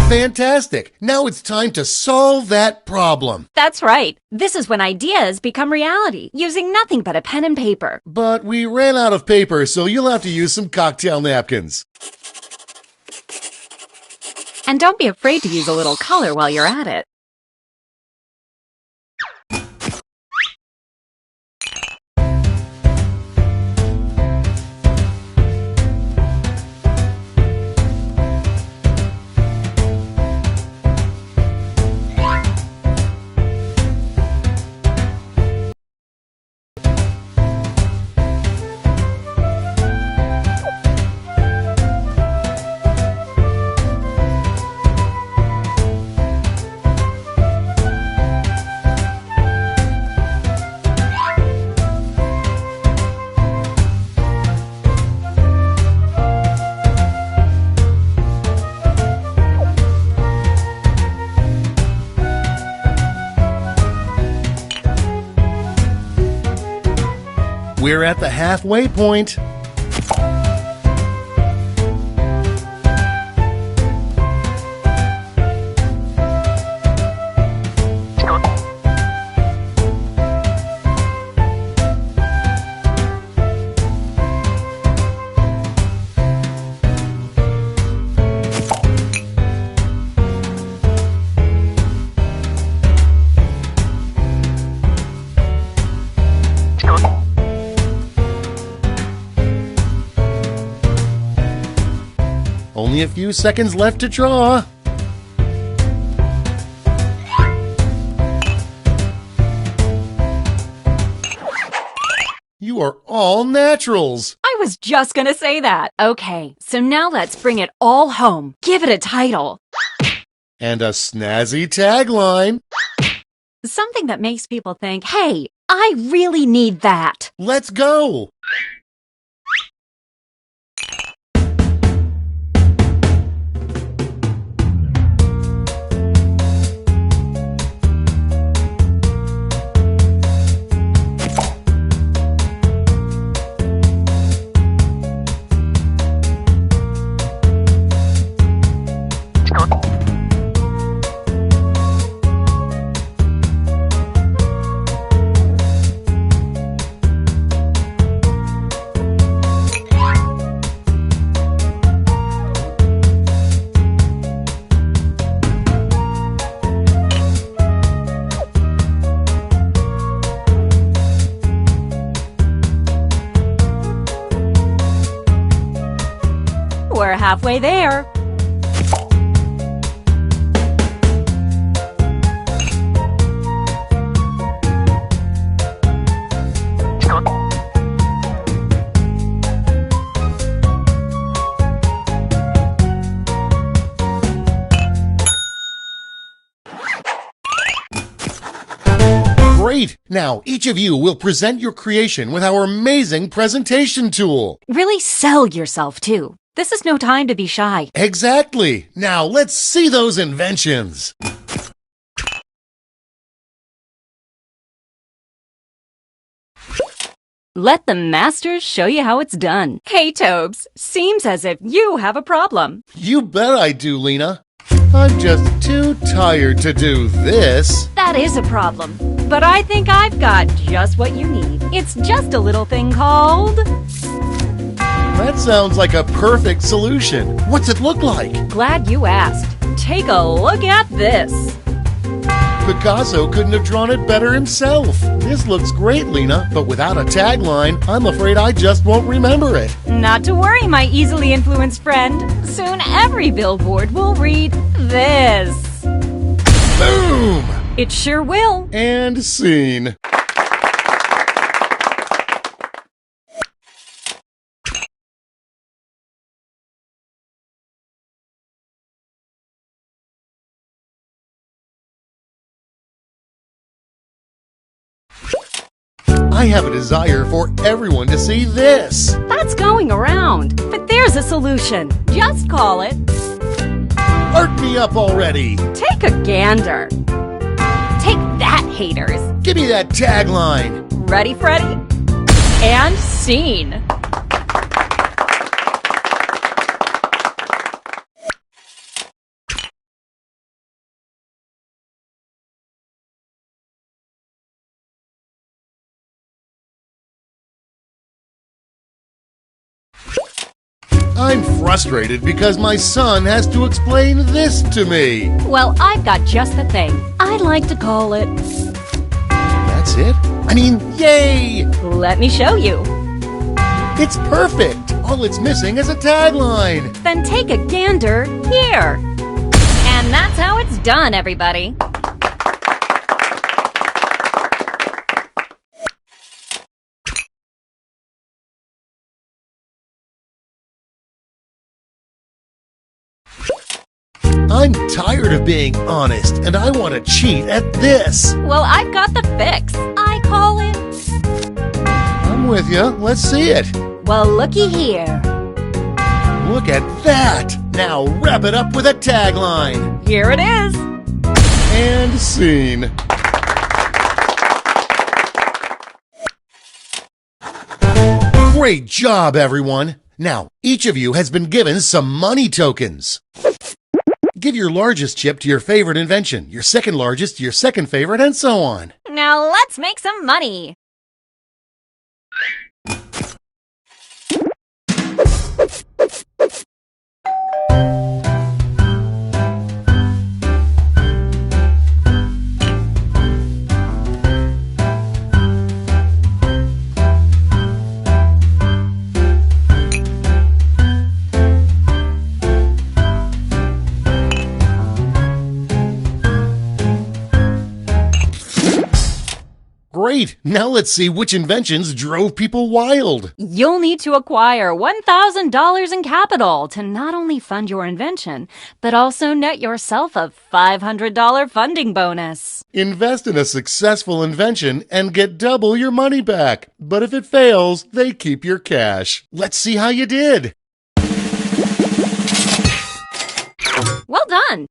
Fantastic! Now it's time to solve that problem. That's right. This is when ideas become reality, using nothing but a pen and paper. But we ran out of paper, so you'll have to use some cocktail napkins. And don't be afraid to use a little color while you're at it. We're at the halfway point. Only a few seconds left to draw. You are all naturals. I was just gonna say that. Okay, so now let's bring it all home. Give it a title. And a snazzy tagline. Something that makes people think, hey, I really need that. Let's go. We're halfway there. Great! Now, each of you will present your creation with our amazing presentation tool. Really sell yourself, too. This is no time to be shy. Exactly! Now, let's see those inventions. Let the masters show you how it's done. Hey, Tobes, seems as if you have a problem. You bet I do, Lena. I'm just too tired to do this. That is a problem, but I think I've got just what you need. It's just a little thing called... That sounds like a perfect solution. What's it look like? Glad you asked. Take a look at this. Picasso couldn't have drawn it better himself. This looks great, Lena, but without a tagline, I'm afraid I just won't remember it. Not to worry, my easily influenced friend. Soon every billboard will read this. Boom! It sure will. And scene. I have a desire for everyone to see this. That's going around. But there's a solution. Just call it... Art me up already. Take a gander. Take that, haters. Give me that tagline. Ready, Freddy? And scene. I'm frustrated because my son has to explain this to me. Well, I've got just the thing. I'd like to call it... That's it? I mean, yay! Let me show you. It's perfect. All it's missing is a tagline. Then take a gander here. And that's how it's done, everybody. I'm tired of being honest, and I want to cheat at this. Well, I've got the fix. I call it... I'm with you. Let's see it. Well, looky here. Look at that. Now wrap it up with a tagline. Here it is. And scene. Great job, everyone! Now, each of you has been given some money tokens. Give your largest chip to your favorite invention, your second largest to your second favorite, and so on. Now let's make some money. Great! Now let's see which inventions drove people wild. You'll need to acquire $1,000 in capital to not only fund your invention, but also net yourself a $500 funding bonus. Invest in a successful invention and get double your money back. But if it fails, they keep your cash. Let's see how you did. Well done!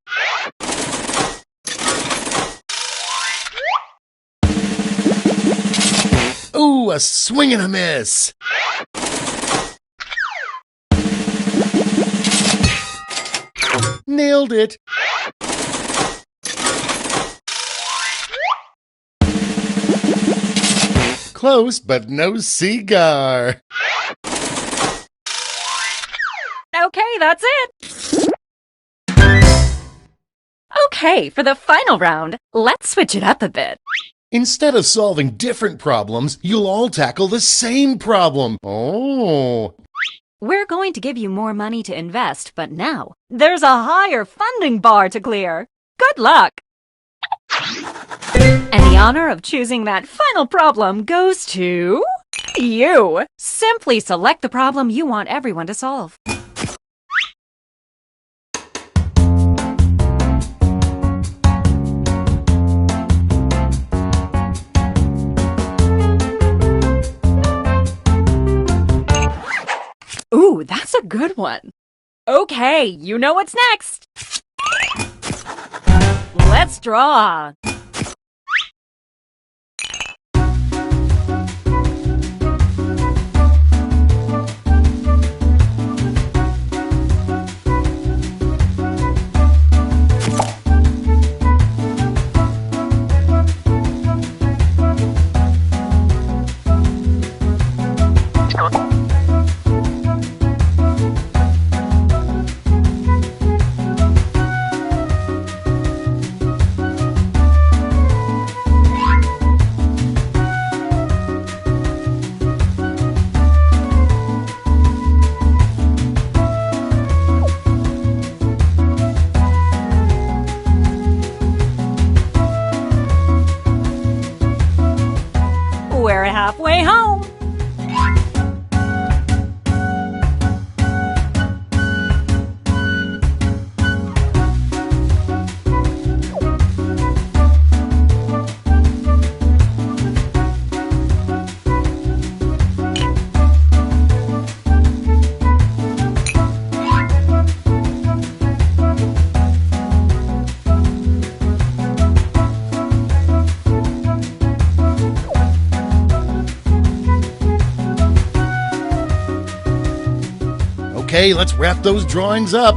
Ooh, a swing and a miss. Nailed it. Close, but no cigar. Okay, that's it. Okay, for the final round, let's switch it up a bit. Instead of solving different problems, you'll all tackle the same problem. Oh. We're going to give you more money to invest, but now there's a higher funding bar to clear. Good luck! And the honor of choosing that final problem goes to you. Simply select the problem you want everyone to solve. Ooh, that's a good one. Okay, you know what's next. Let's draw. We're halfway home. Okay, let's wrap those drawings up.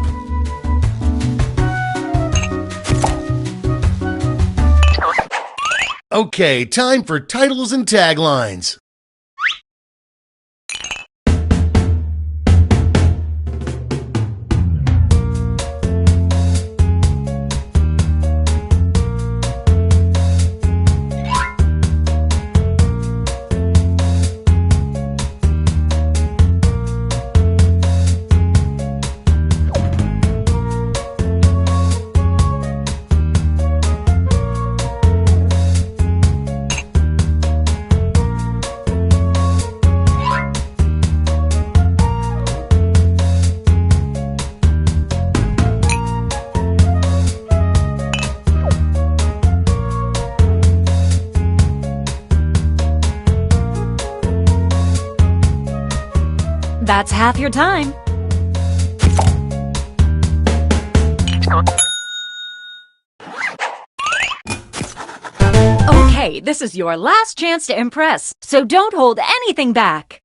Okay, time for titles and taglines. That's half your time. Okay, this is your last chance to impress, so don't hold anything back.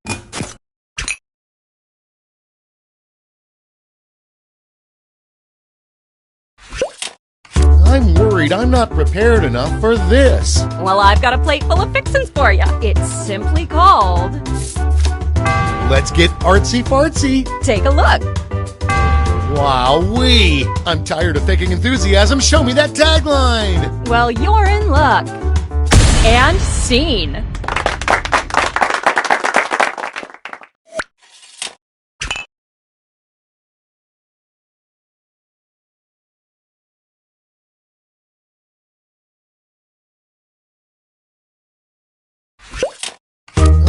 I'm worried I'm not prepared enough for this. Well, I've got a plate full of fixins for you. It's simply called... Let's get artsy-fartsy. Take a look. Wowee! I'm tired of faking enthusiasm. Show me that tagline! Well, you're in luck. And scene.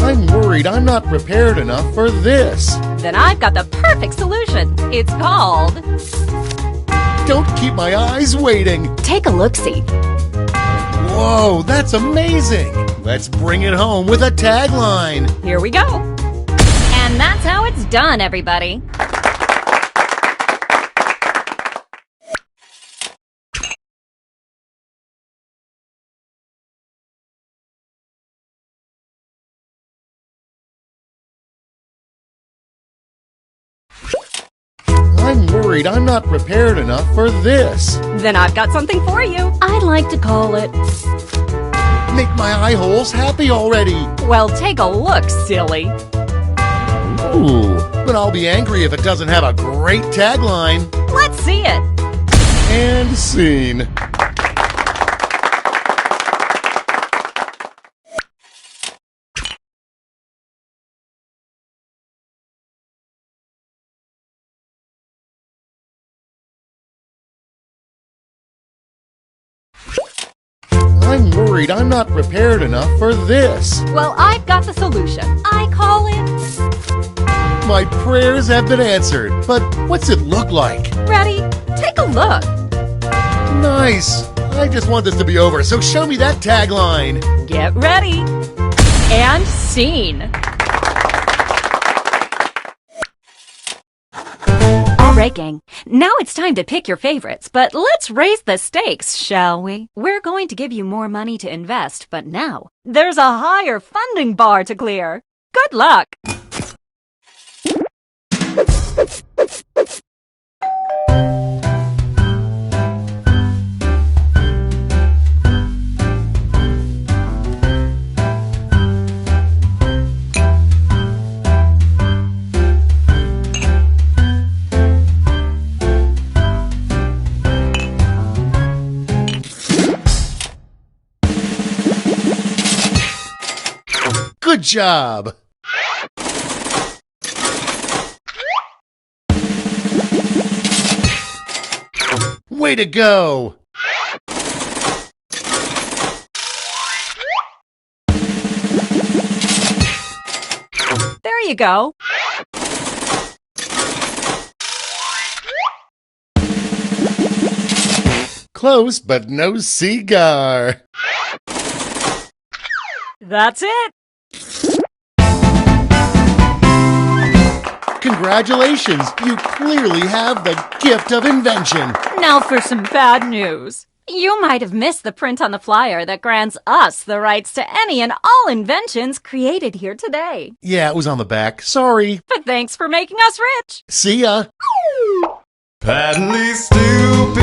I'm worried I'm not prepared enough for this. Then I've got the perfect solution. It's called... Don't keep my eyes waiting. Take a look-see. Whoa, that's amazing. Let's bring it home with a tagline. Here we go. And that's how it's done, everybody. I'm worried I'm not prepared enough for this. Then I've got something for you. I'd like to call it... Make my eye holes happy already. Well, take a look, silly. Ooh, but I'll be angry if it doesn't have a great tagline. Let's see it. And scene. I'm worried I'm not prepared enough for this. Well, I've got the solution. I call it... My prayers have been answered, but what's it look like? Ready? Take a look. Nice. I just want this to be over, so show me that tagline. Get ready. And scene. All right, gang. Now it's time to pick your favorites, but let's raise the stakes, shall we? We're going to give you more money to invest, but now there's a higher funding bar to clear. Good luck. Good job. Way to go. There you go. Close, but no cigar. That's it. Congratulations, you clearly have the gift of invention. Now for some bad news. You might have missed the print on the flyer that grants us the rights to any and all inventions created here today. Yeah, it was on the back. Sorry. But thanks for making us rich. See ya. Patently stupid,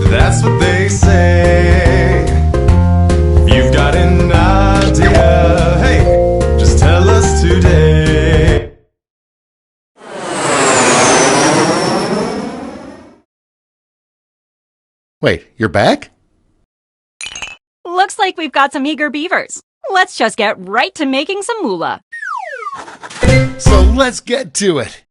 that's what they say. If you've got an idea, hey, just tell us today. Wait, you're back? Looks like we've got some eager beavers. Let's just get right to making some moolah. So let's get to it.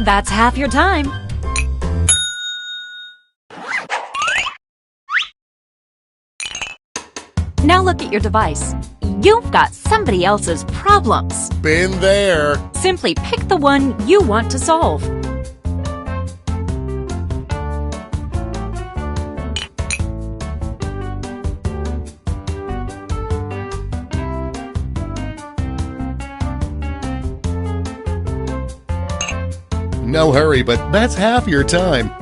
That's half your time. Now look at your device. You've got somebody else's problems. Been there. Simply pick the one you want to solve. No hurry, but that's half your time.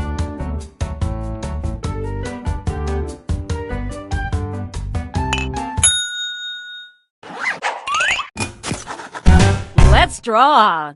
Let's draw.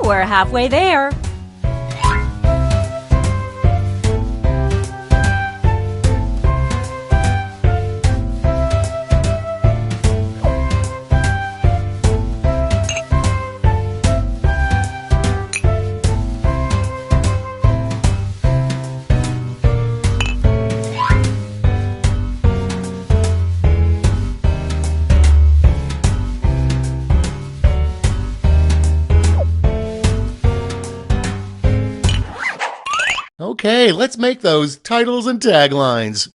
We're halfway there. Okay, let's make those titles and taglines.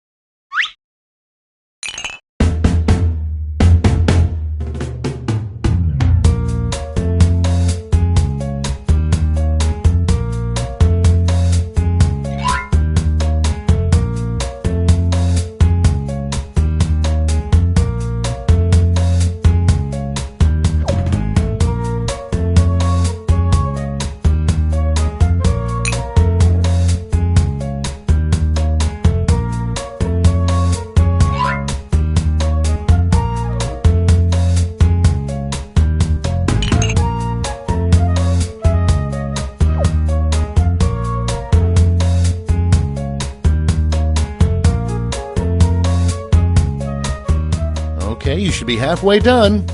Okay, you should be halfway done.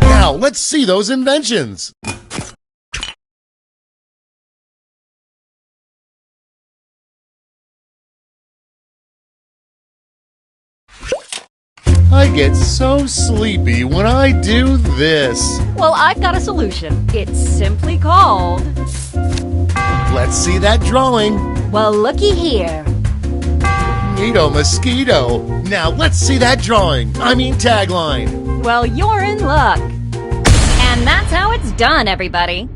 Now, let's see those inventions. I get so sleepy when I do this. Well, I've got a solution. It's simply called... Let's see that drawing. Well, looky here. Neato mosquito. Now let's see that drawing. I mean tagline. Well, you're in luck. And that's how it's done, everybody.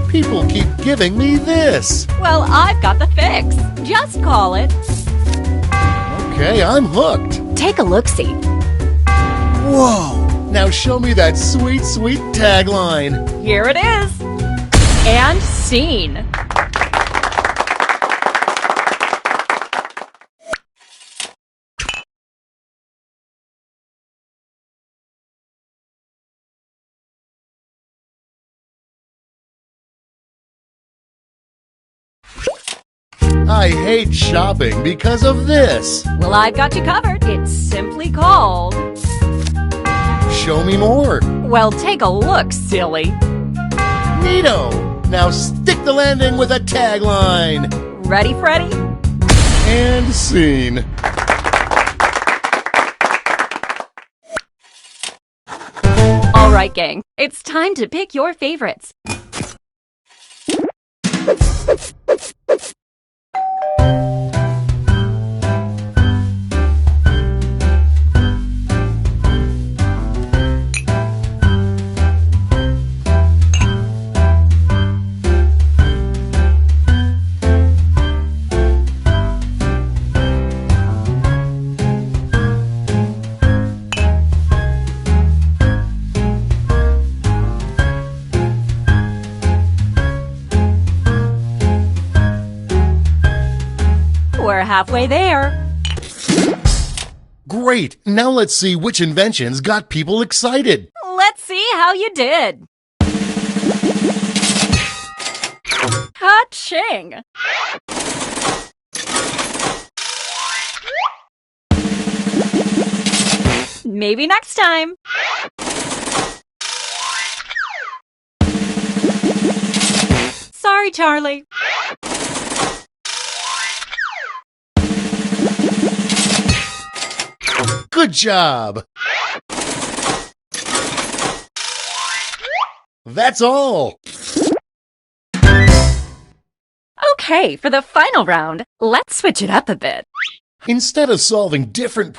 People keep giving me this. Well, I've got the fix. Just call it. Okay, I'm hooked. Take a look-see. Whoa! Now show me that sweet, sweet tagline. Here it is. And scene. I hate shopping because of this. Well, I've got you covered. It's simply called... Show me more. Well, take a look, silly. Neato! Now stick the landing with a tagline. Ready, Freddy? And scene. All right, gang. It's time to pick your favorites. We're halfway there. Great! Now let's see which inventions got people excited. Let's see how you did. Ka-ching! Maybe next time. Sorry, Charlie. Good job! That's all! Okay, for the final round, let's switch it up a bit. Instead of solving different...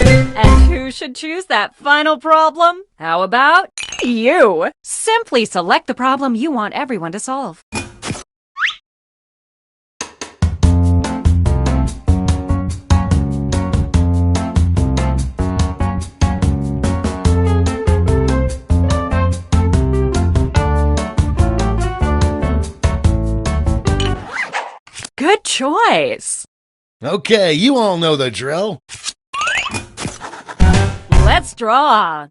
And who should choose that final problem? How about you? Simply select the problem you want everyone to solve. Good choice. Okay, you all know the drill. Let's draw.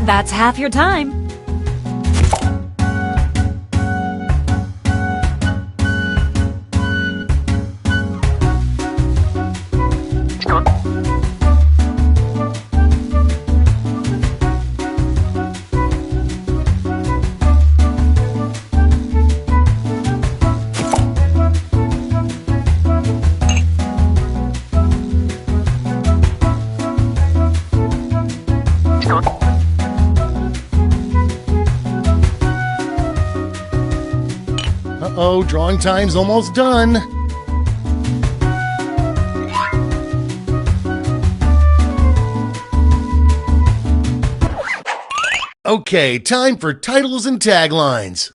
That's half your time. Uh-oh, drawing time's almost done. Okay, time for titles and taglines.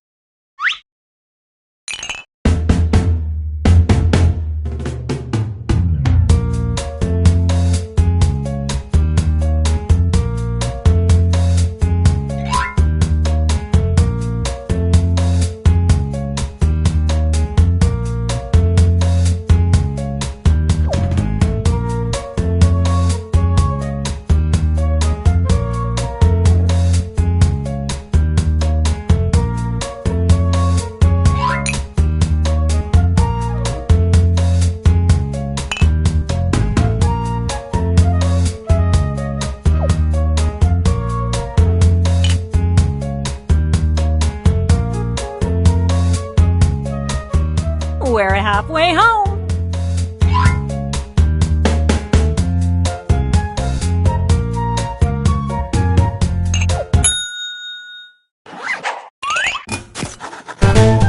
We're halfway home.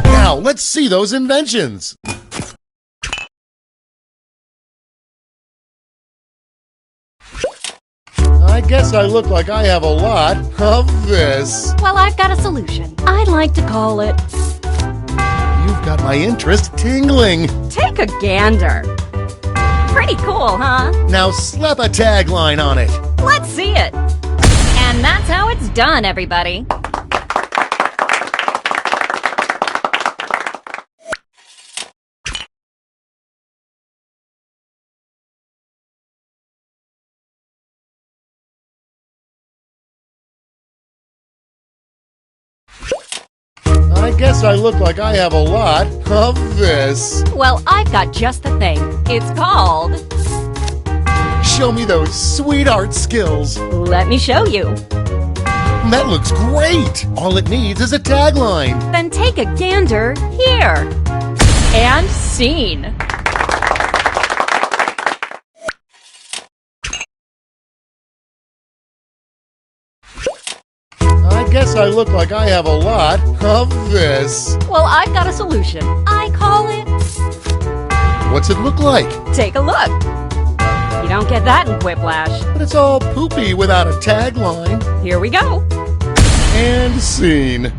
Now, let's see those inventions. guess I look like I have a lot of this. Well, I've got a solution. I'd like to call it... You've got my interest tingling. Take a gander. Pretty cool, huh? Now slap a tagline on it. Let's see it. And that's how it's done, everybody. I guess I look like I have a lot of this. Well, I've got just the thing. It's called... Show me those sweetheart skills. Let me show you. That looks great. All it needs is a tagline. Then take a gander here. And scene. I guess I look like I have a lot of this. Well, I've got a solution. I call it... What's it look like? Take a look. You don't get that in Quiplash. But it's all poopy without a tagline. Here we go. And scene.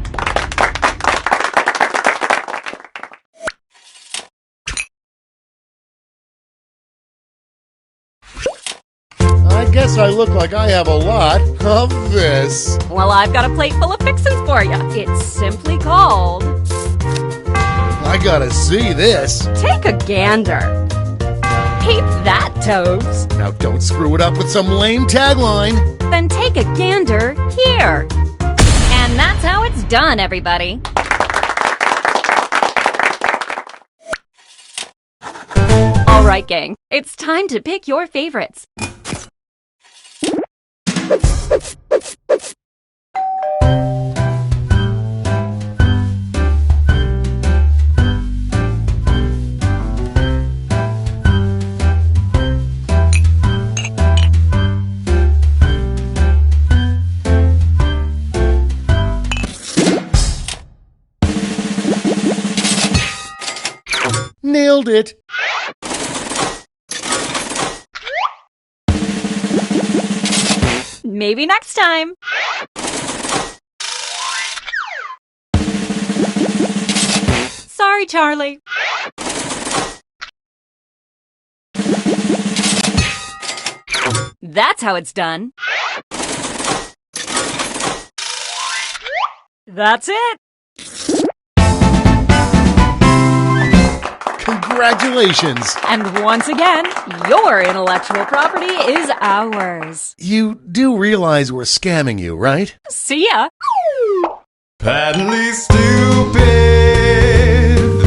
I guess I look like I have a lot of this. Well, I've got a plate full of fixins for you. It's simply called... I gotta see this. Take a gander. Peep that, Toads. Now don't screw it up with some lame tagline. Then take a gander here. And that's how it's done, everybody. All right, gang. It's time to pick your favorites. Nailed it. Maybe next time. Sorry, Charlie. That's how it's done. That's it. Congratulations! And once again, your intellectual property is ours. You do realize we're scamming you, right? See ya! Patently stupid,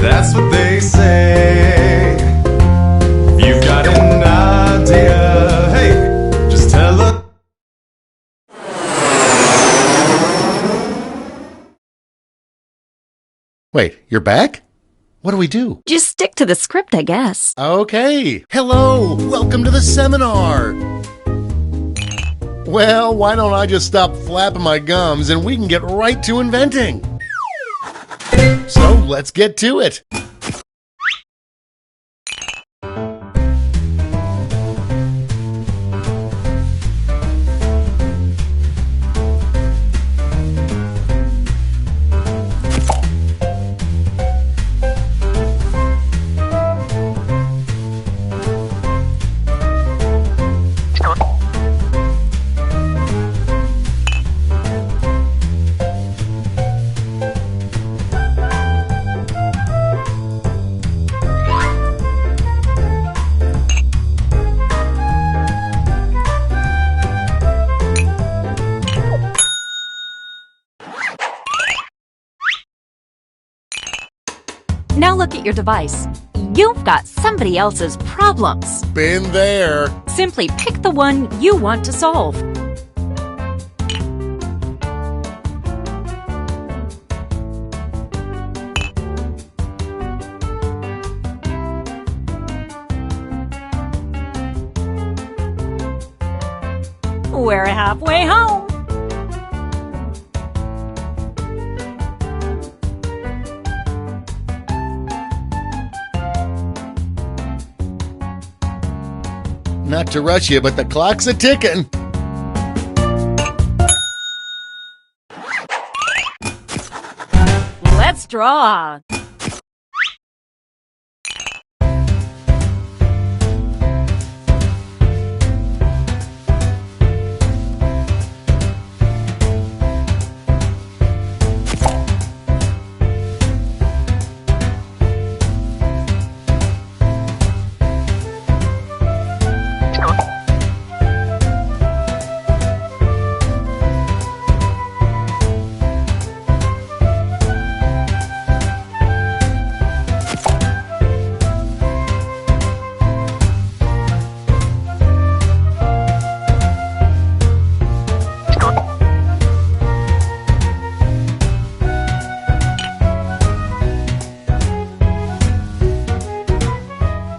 that's what they say. If you've got an idea, hey, just tell us. Wait, you're back? What do we do? Just stick to the script, I guess. Okay. Hello. Welcome to the seminar. Well, why don't I just stop flapping my gums and we can get right to inventing? So let's get to it. Now look at your device. You've got somebody else's problems. Been there. Simply pick the one you want to solve. We're halfway home. Not to rush you, but the clock's a ticking. straw.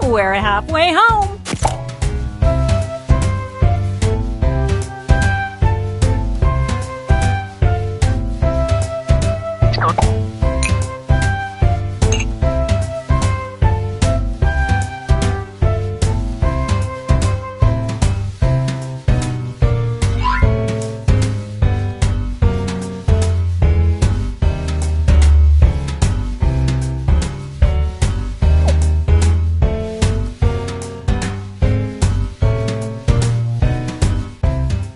We're halfway home.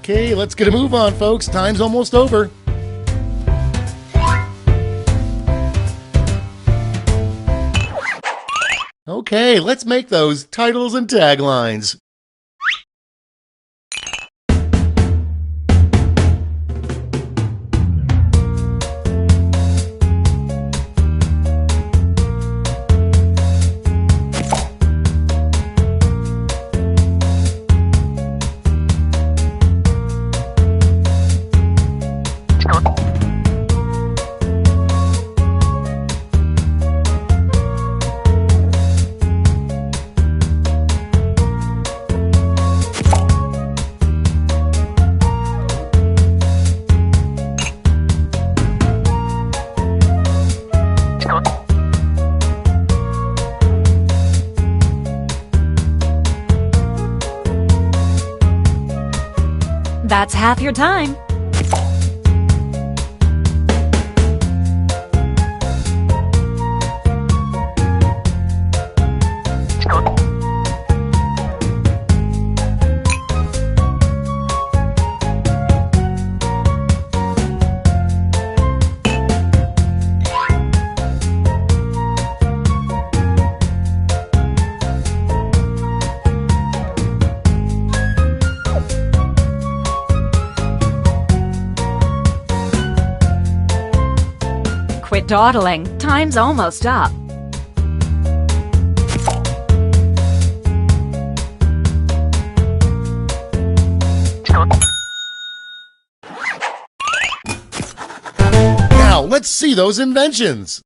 Okay, let's get a move on, folks. Time's almost over. Okay, let's make those titles and taglines. That's half your time. Quit dawdling. Time's almost up. Now, let's see those inventions.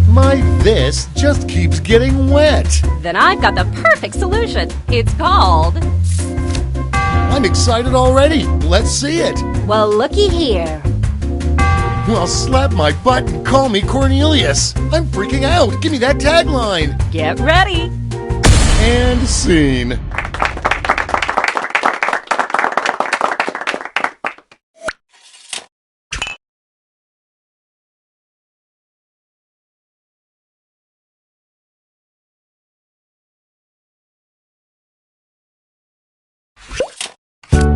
My this just keeps getting wet. Then I've got the perfect solution. It's called... I'm excited already. Let's see it. Well, looky here. Well, slap my butt and call me Cornelius. I'm freaking out. Give me that tagline. Get ready. And scene.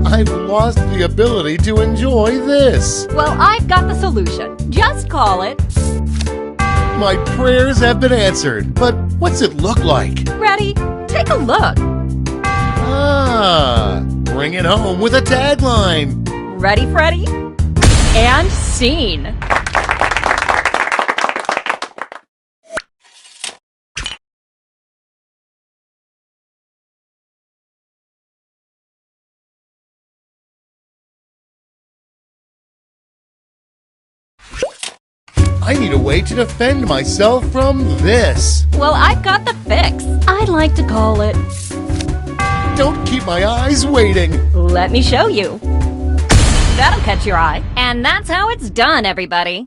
I've lost the ability to enjoy this. Well, I've got the solution. Just call it... My prayers have been answered, but what's it look like? Ready? Take a look. Ah, bring it home with a tagline. Ready, Freddy? And scene. I need a way to defend myself from this. Well, I've got the fix. I'd like to call it... Don't keep my eyes waiting. Let me show you. That'll catch your eye. And that's how it's done, everybody.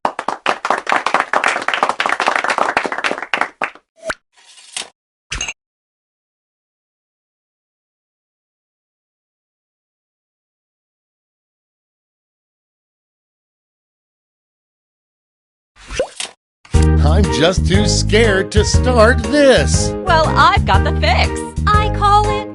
I'm just too scared to start this. Well, I've got the fix. I call it...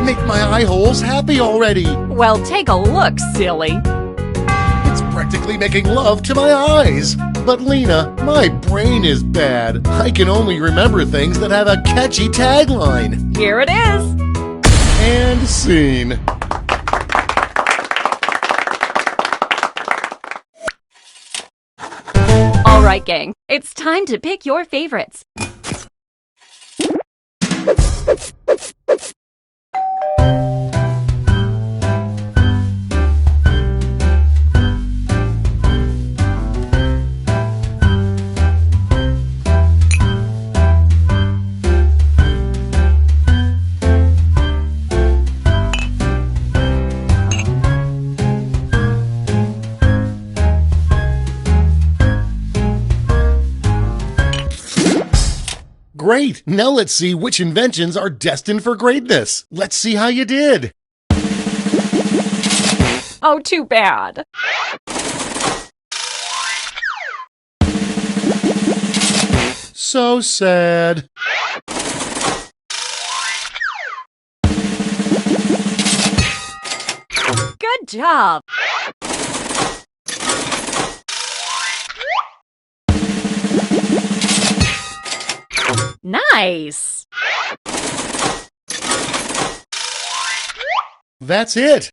Make my eye holes happy already. Well, take a look, silly. It's practically making love to my eyes. But Lena, my brain is bad. I can only remember things that have a catchy tagline. Here it is. And scene. All right, gang. It's time to pick your favorites. Great! Now let's see which inventions are destined for greatness. Let's see how you did. Oh, too bad. So sad. Good job. Nice. That's it.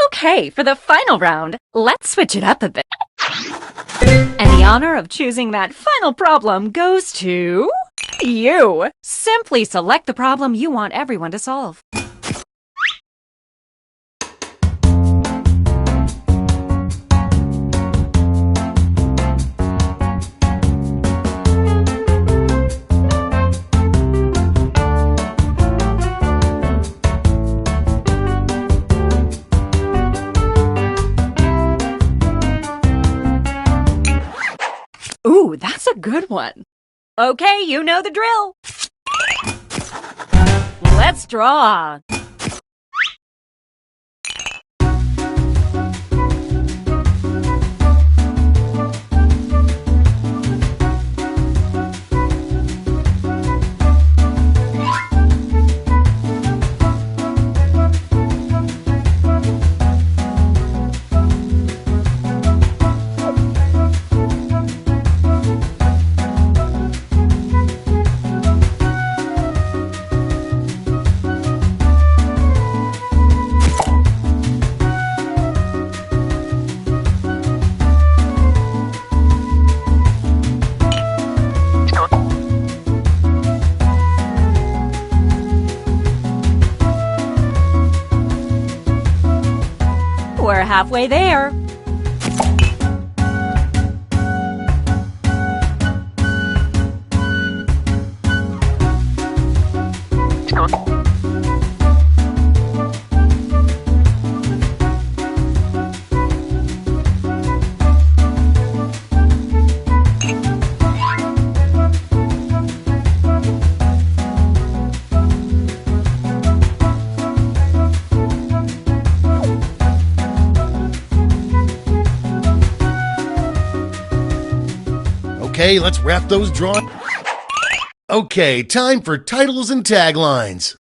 Okay, for the final round, let's switch it up a bit. And the honor of choosing that final problem goes to... you. Simply select the problem you want everyone to solve. Ooh, that's a good one. Okay, you know the drill. Let's draw. We're halfway there. Okay, let's wrap those drawings. Okay, time for titles and taglines.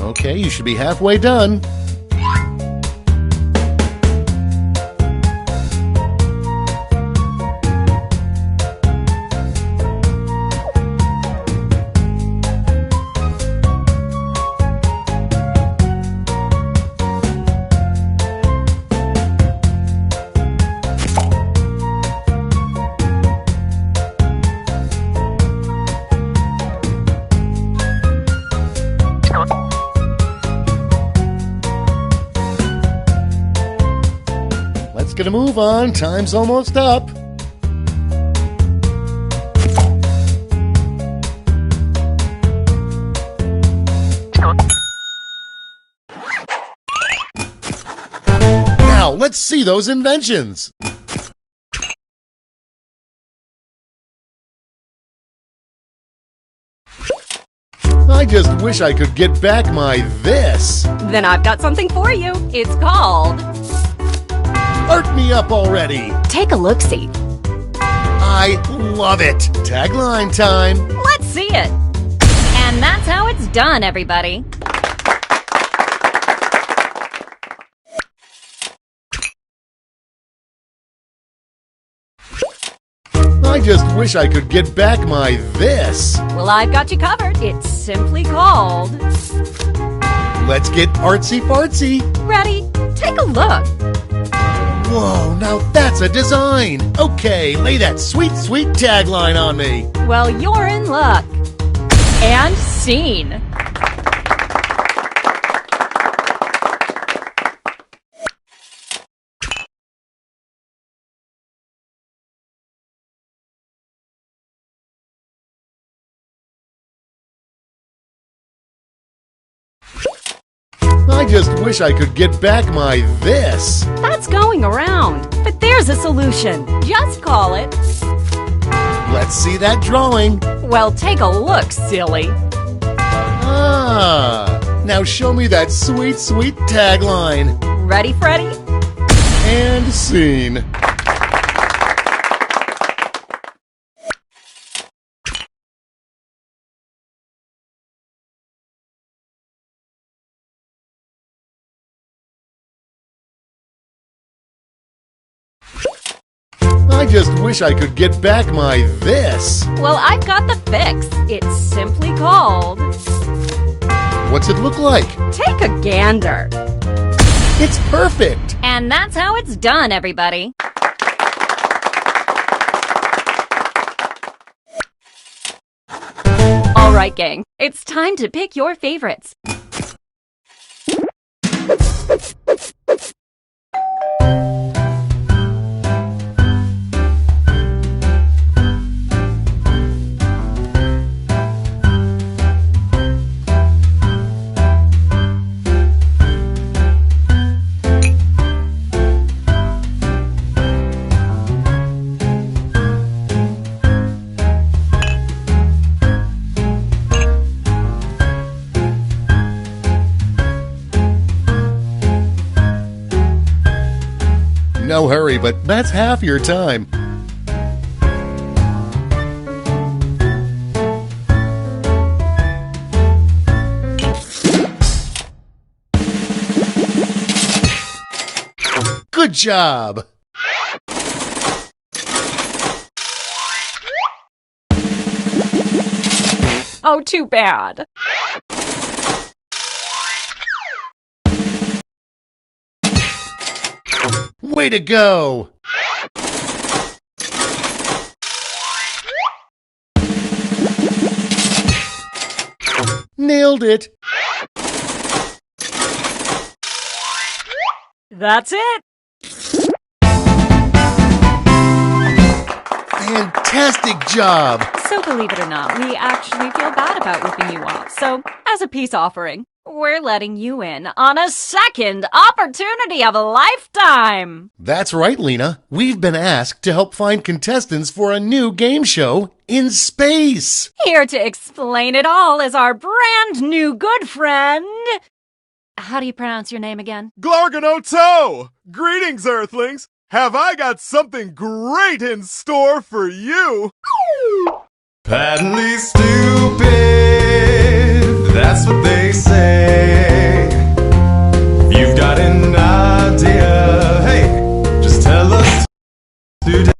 Okay, you should be halfway done. making a move on. Time's almost up. Now, let's see those inventions. I just wish I could get back my this. Then I've got something for you. It's called... Art me up already. Take a look-see. I love it. Tagline time. Let's see it. And that's how it's done, everybody. I just wish I could get back my this. Well, I've got you covered. It's simply called... Let's get artsy fartsy. Ready? Take a look. Whoa, now that's a design. Okay, lay that sweet, sweet tagline on me. Well, you're in luck. And scene. I just wish I could get back my this. That's going around. But there's a solution. Just call it... Let's see that drawing. Well, take a look, silly. Ah, now show me that sweet, sweet tagline. Ready, Freddy? And scene. I just wish I could get back my this. Well, I've got the fix. It's simply called... What's it look like? Take a gander. It's perfect. And that's how it's done, everybody. All right, gang. It's time to pick your favorites. No hurry, but that's half your time. Good job! Oh, too bad. Way to go! Nailed it! That's it. Fantastic job! So believe it or not, we actually feel bad about ripping you off. So, as a peace offering, we're letting you in on a second opportunity of a lifetime. That's right, Lena. We've been asked to help find contestants for a new game show in space. Here to explain it all is our brand new good friend. How do you pronounce your name again? Glargonoto! Greetings, Earthlings! Have I got something great in store for you? Patently stupid, that's what they say. If you've got an idea, hey, just tell us today.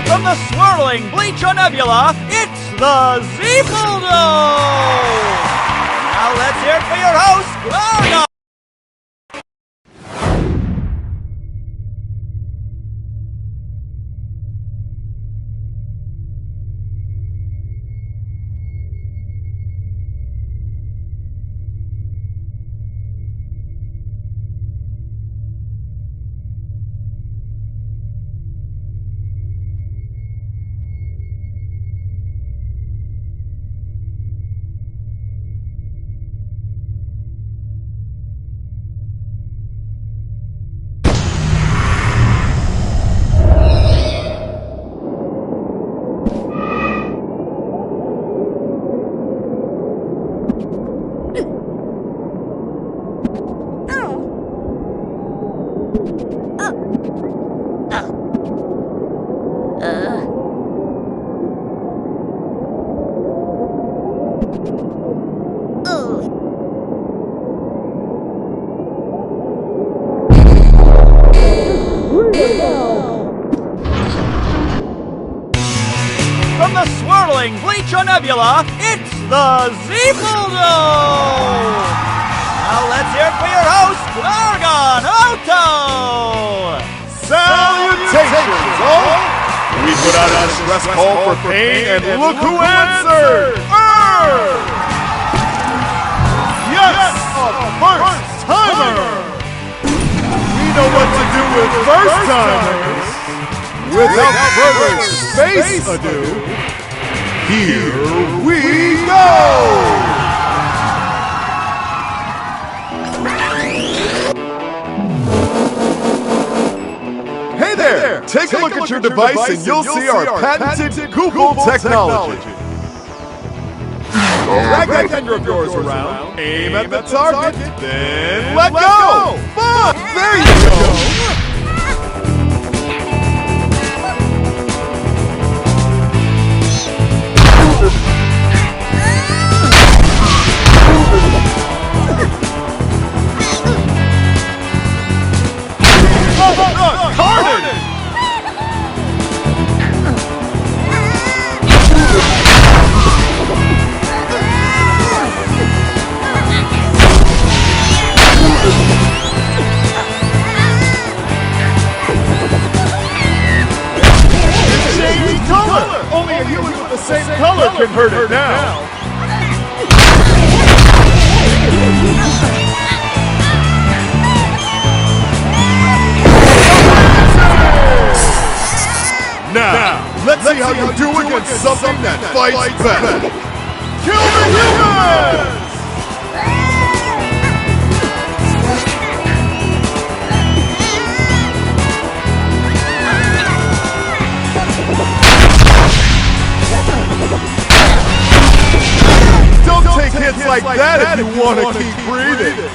From the swirling Bleacher Nebula, it's the Zeefeldo! Now let's hear it for your host, Arno! From the swirling Bleacher Nebula, it's the Zeefeldo! Now let's hear it for your host, Argon Otto! Salutations, all! We put out a distress call for pain, and look who answered! Earth! Yes, a first-timer! We know what to do with first-timers! Without further space ado, here we go! Hey there! Take a look at your device and you'll see our patented Google technology. Drag that finger of yours around, aim at the target, then let go! Fun! There you go! Only a human with the same color can hurt it now. Now, let's see how you do against something that fights back. Kill the humans! Don't take hits like that if you want to keep breathing.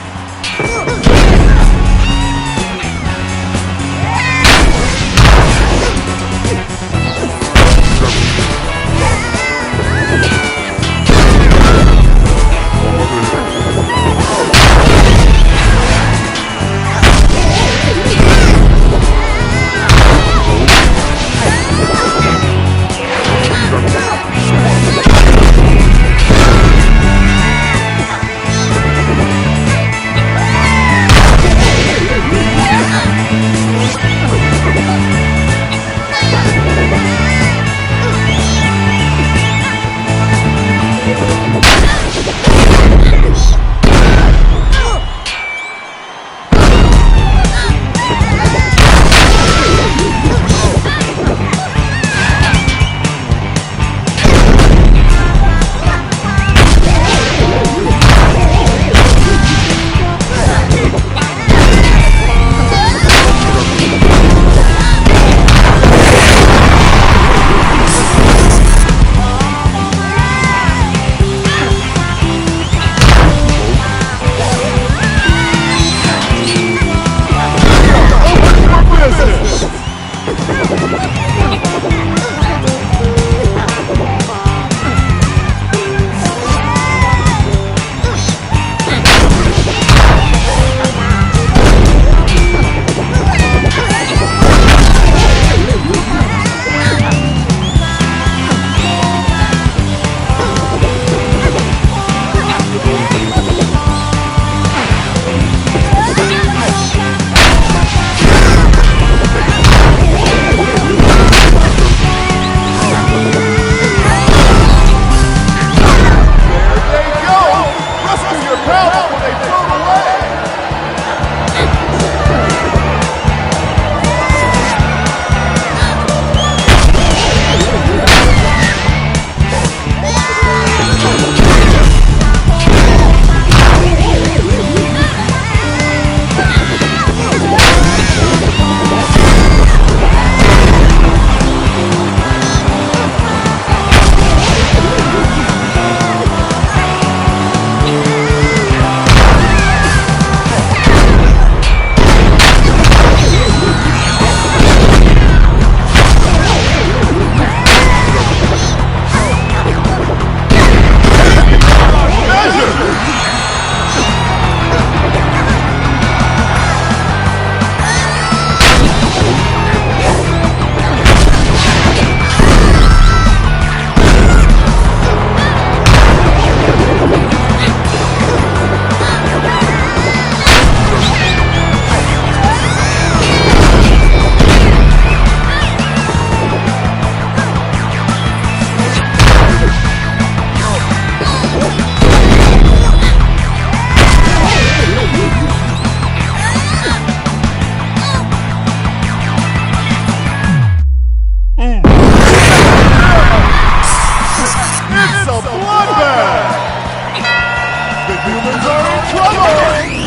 humans are in trouble!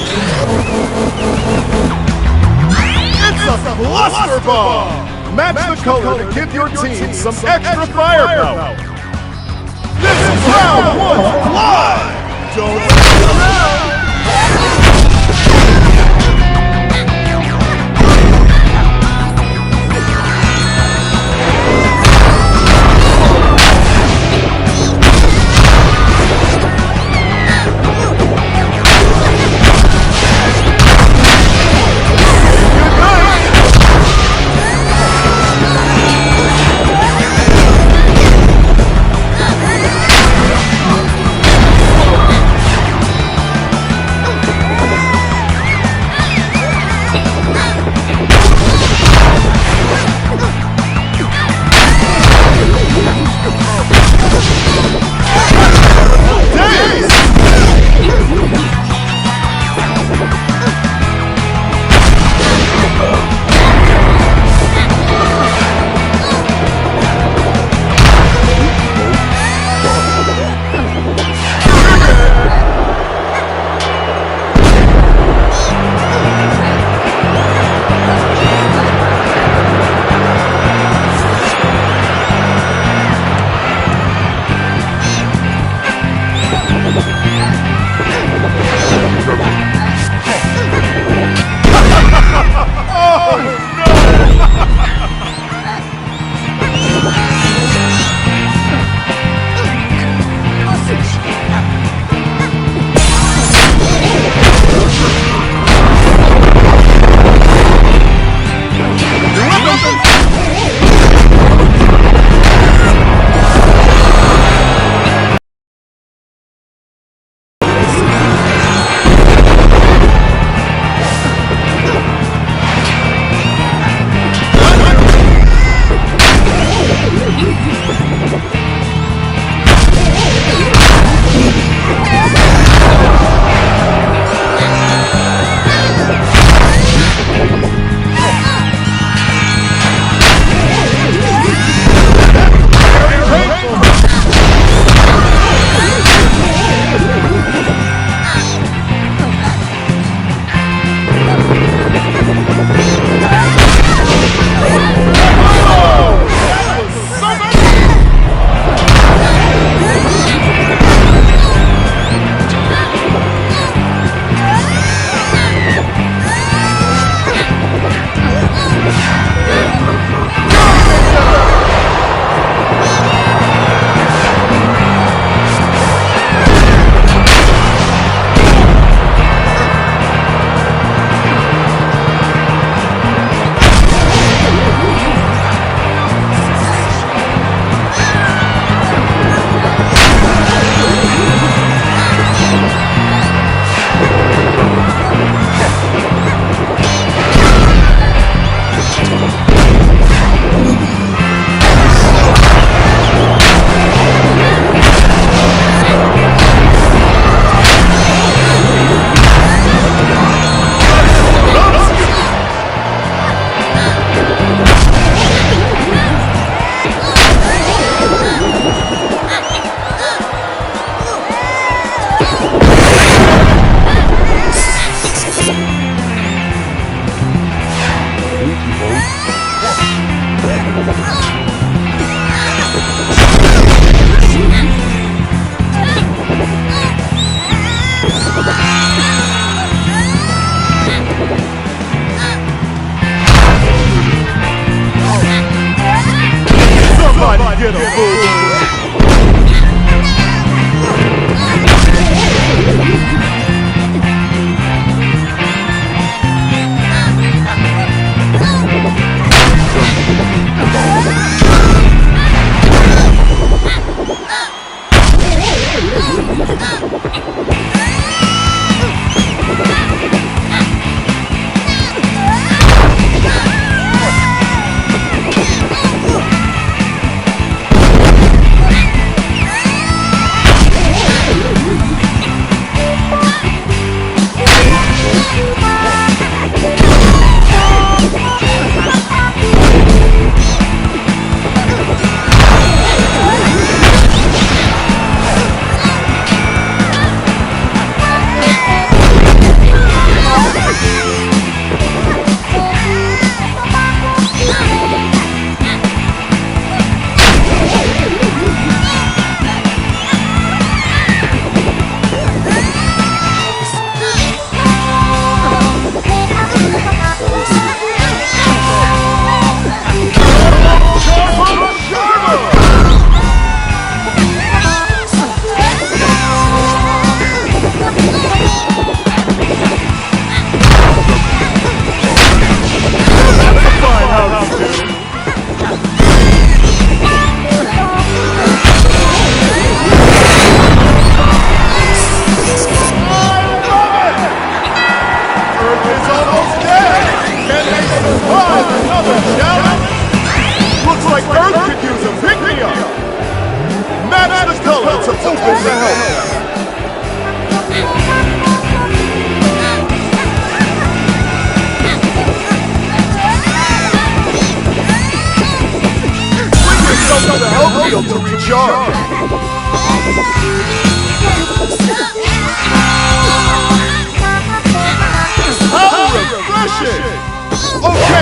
It's a Cluster Bomb! Match the color to give your team some extra firepower! This is round one! Live! Don't mess around!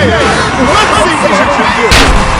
let's see what you can do.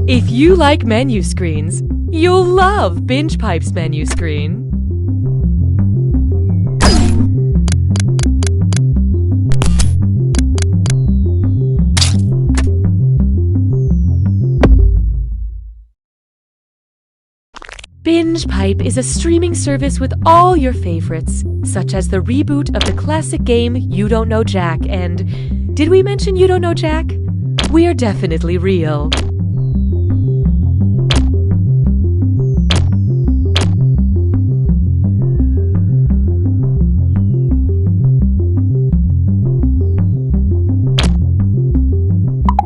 If you like menu screens, you'll love Binge Pipe's menu screen. Binge Pipe is a streaming service with all your favorites, such as the reboot of the classic game You Don't Know Jack and... Did we mention You Don't Know Jack? We're definitely real.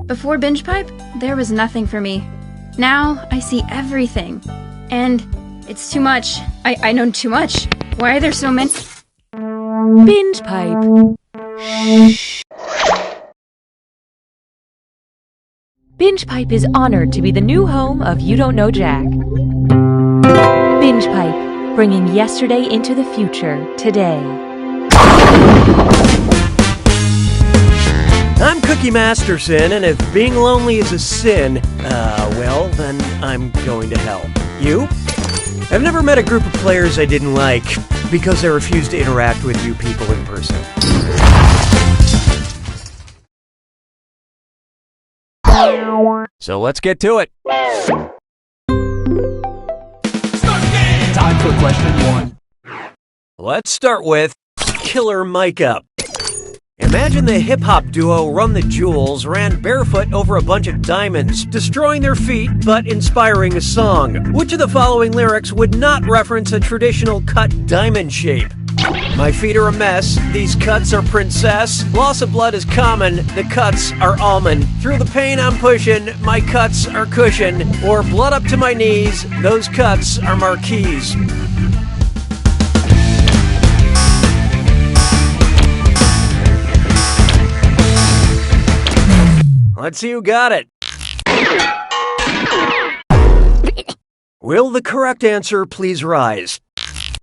Before Binge Pipe, there was nothing for me. Now, I see everything. And it's too much. I know too much. Why are there so many? Binge Pipe. Binge Pipe is honored to be the new home of You Don't Know Jack. Binge Pipe, bringing yesterday into the future today. I'm Cookie Masterson, and if being lonely is a sin, well, then I'm going to hell. You? I've never met a group of players I didn't like, because they refused to interact with you people in person. So let's get to it. Time for question 1. Let's start with Killer Mike Up. Imagine the hip-hop duo Run the Jewels ran barefoot over a bunch of diamonds, destroying their feet but inspiring a song. Which of the following lyrics would not reference a traditional cut diamond shape? My feet are a mess, these cuts are princess, loss of blood is common, the cuts are almond. Through the pain I'm pushing, my cuts are cushion, or blood up to my knees, those cuts are marquees. Let's see who got it. Will the correct answer please rise?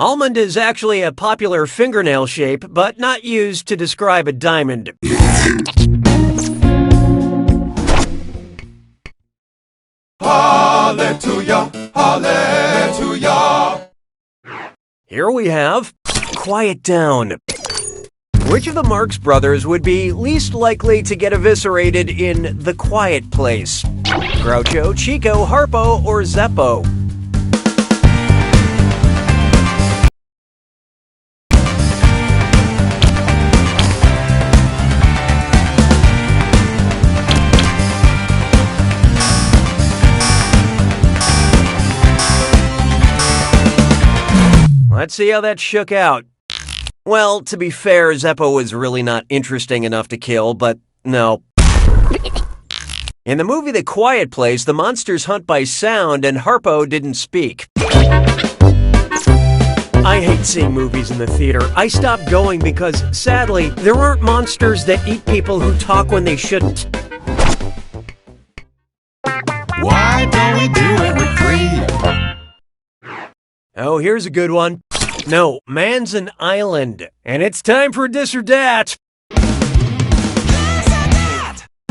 Almond is actually a popular fingernail shape, but not used to describe a diamond. Hallelujah, hallelujah. Here we have Quiet Down. Which of the Marx Brothers would be least likely to get eviscerated in The Quiet Place? Groucho, Chico, Harpo, or Zeppo? Let's see how that shook out. Well, to be fair, Zeppo was really not interesting enough to kill, but no. In the movie The Quiet Place, the monsters hunt by sound and Harpo didn't speak. I hate seeing movies in the theater. I stopped going because, sadly, there aren't monsters that eat people who talk when they shouldn't. Why don't we do it with 3? Oh, here's a good one. No, man's an island, and it's time for this or that.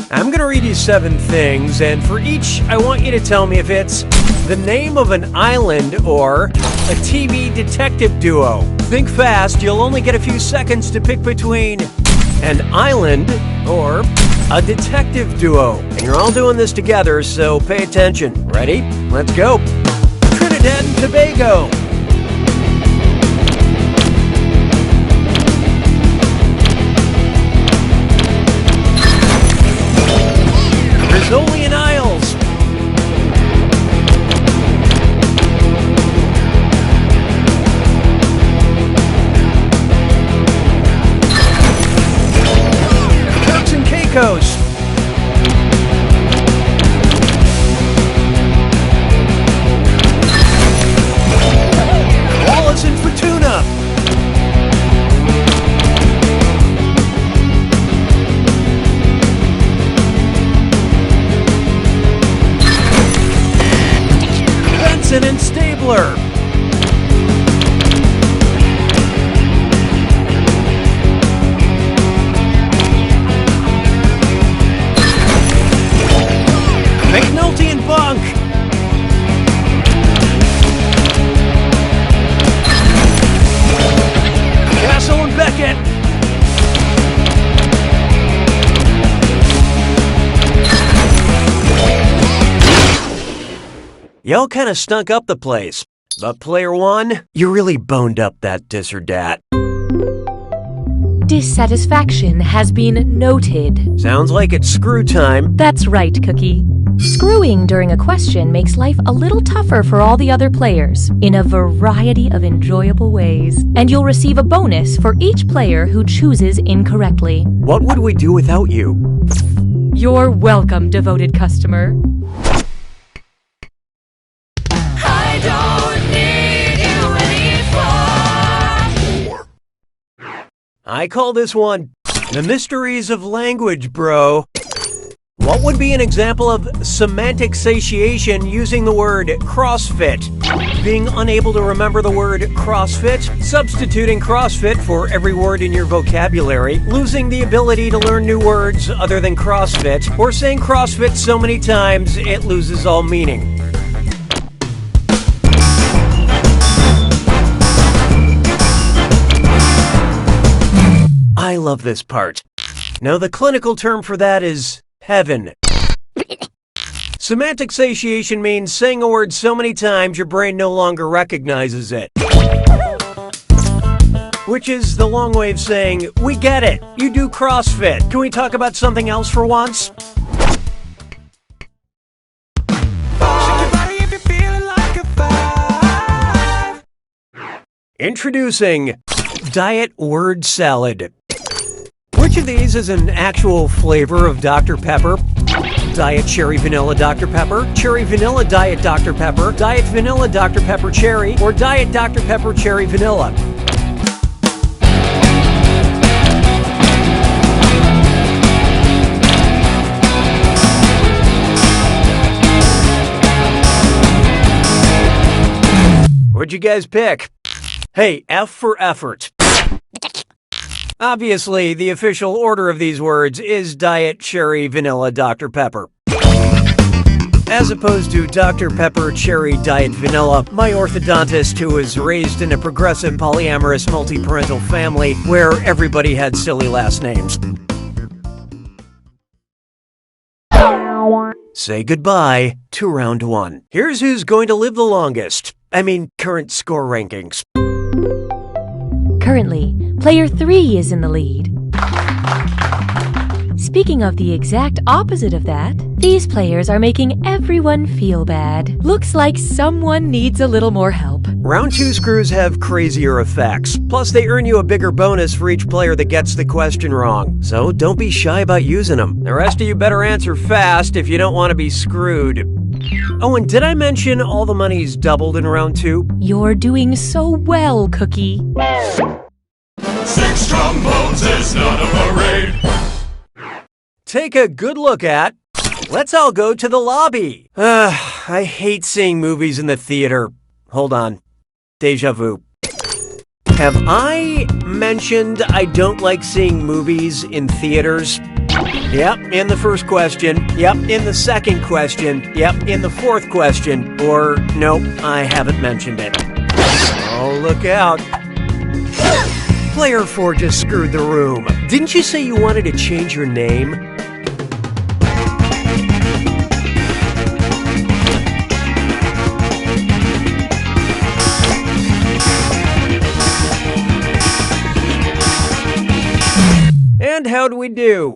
I'm gonna read you 7 things, and for each, I want you to tell me if it's the name of an island or a TV detective duo. Think fast, you'll only get a few seconds to pick between an island or a detective duo. And you're all doing this together, so pay attention. Ready? Let's go. Trinidad and Tobago. Rizzolian Isles. Turks and Caicos. Wallace and Futuna. Benson and Stabler. second. Y'all kinda stunk up the place. But player one, you really boned up that dis or dat. Dissatisfaction has been noted. Sounds like it's screw time. That's right, Cookie. Screwing during a question makes life a little tougher for all the other players, in a variety of enjoyable ways. And you'll receive a bonus for each player who chooses incorrectly. What would we do without you? You're welcome, devoted customer. I don't need you anymore. I call this one the mysteries of language, bro. What would be an example of semantic satiation using the word CrossFit? Being unable to remember the word CrossFit, substituting CrossFit for every word in your vocabulary, losing the ability to learn new words other than CrossFit, or saying CrossFit so many times it loses all meaning. I love this part. Now, the clinical term for that is heaven. Semantic satiation means saying a word so many times your brain no longer recognizes it. Which is the long way of saying, we get it, you do CrossFit. Can we talk about something else for once? Introducing Diet Word Salad. Which of these is an actual flavor of Dr. Pepper? Diet Cherry Vanilla Dr. Pepper, Cherry Vanilla Diet Dr. Pepper, Diet Vanilla Dr. Pepper Cherry, or Diet Dr. Pepper Cherry Vanilla? What'd you guys pick? Hey, F for effort. Obviously, the official order of these words is Diet Cherry Vanilla Dr. Pepper. As opposed to Dr. Pepper Cherry Diet Vanilla, my orthodontist, who was raised in a progressive polyamorous multi-parental family where everybody had silly last names. Say goodbye to round one. Here's who's going to live the longest. I mean, current score rankings. Currently, player 3 is in the lead. Speaking of the exact opposite of that, these players are making everyone feel bad. Looks like someone needs a little more help. Round 2 screws have crazier effects. Plus, they earn you a bigger bonus for each player that gets the question wrong. So don't be shy about using them. The rest of you better answer fast if you don't want to be screwed. Oh, and did I mention all the money's doubled in round 2? You're doing so well, Cookie. 6 trombones is not a parade. Take a good look at. Let's all go to the lobby. I hate seeing movies in the theater. Hold on. Deja vu. Have I mentioned I don't like seeing movies in theaters? Yep, in the first question. Yep, in the second question. Yep, in the fourth question. Or, nope, I haven't mentioned it. Oh, look out. Player 4 just screwed the room. Didn't you say you wanted to change your name? And how'd we do?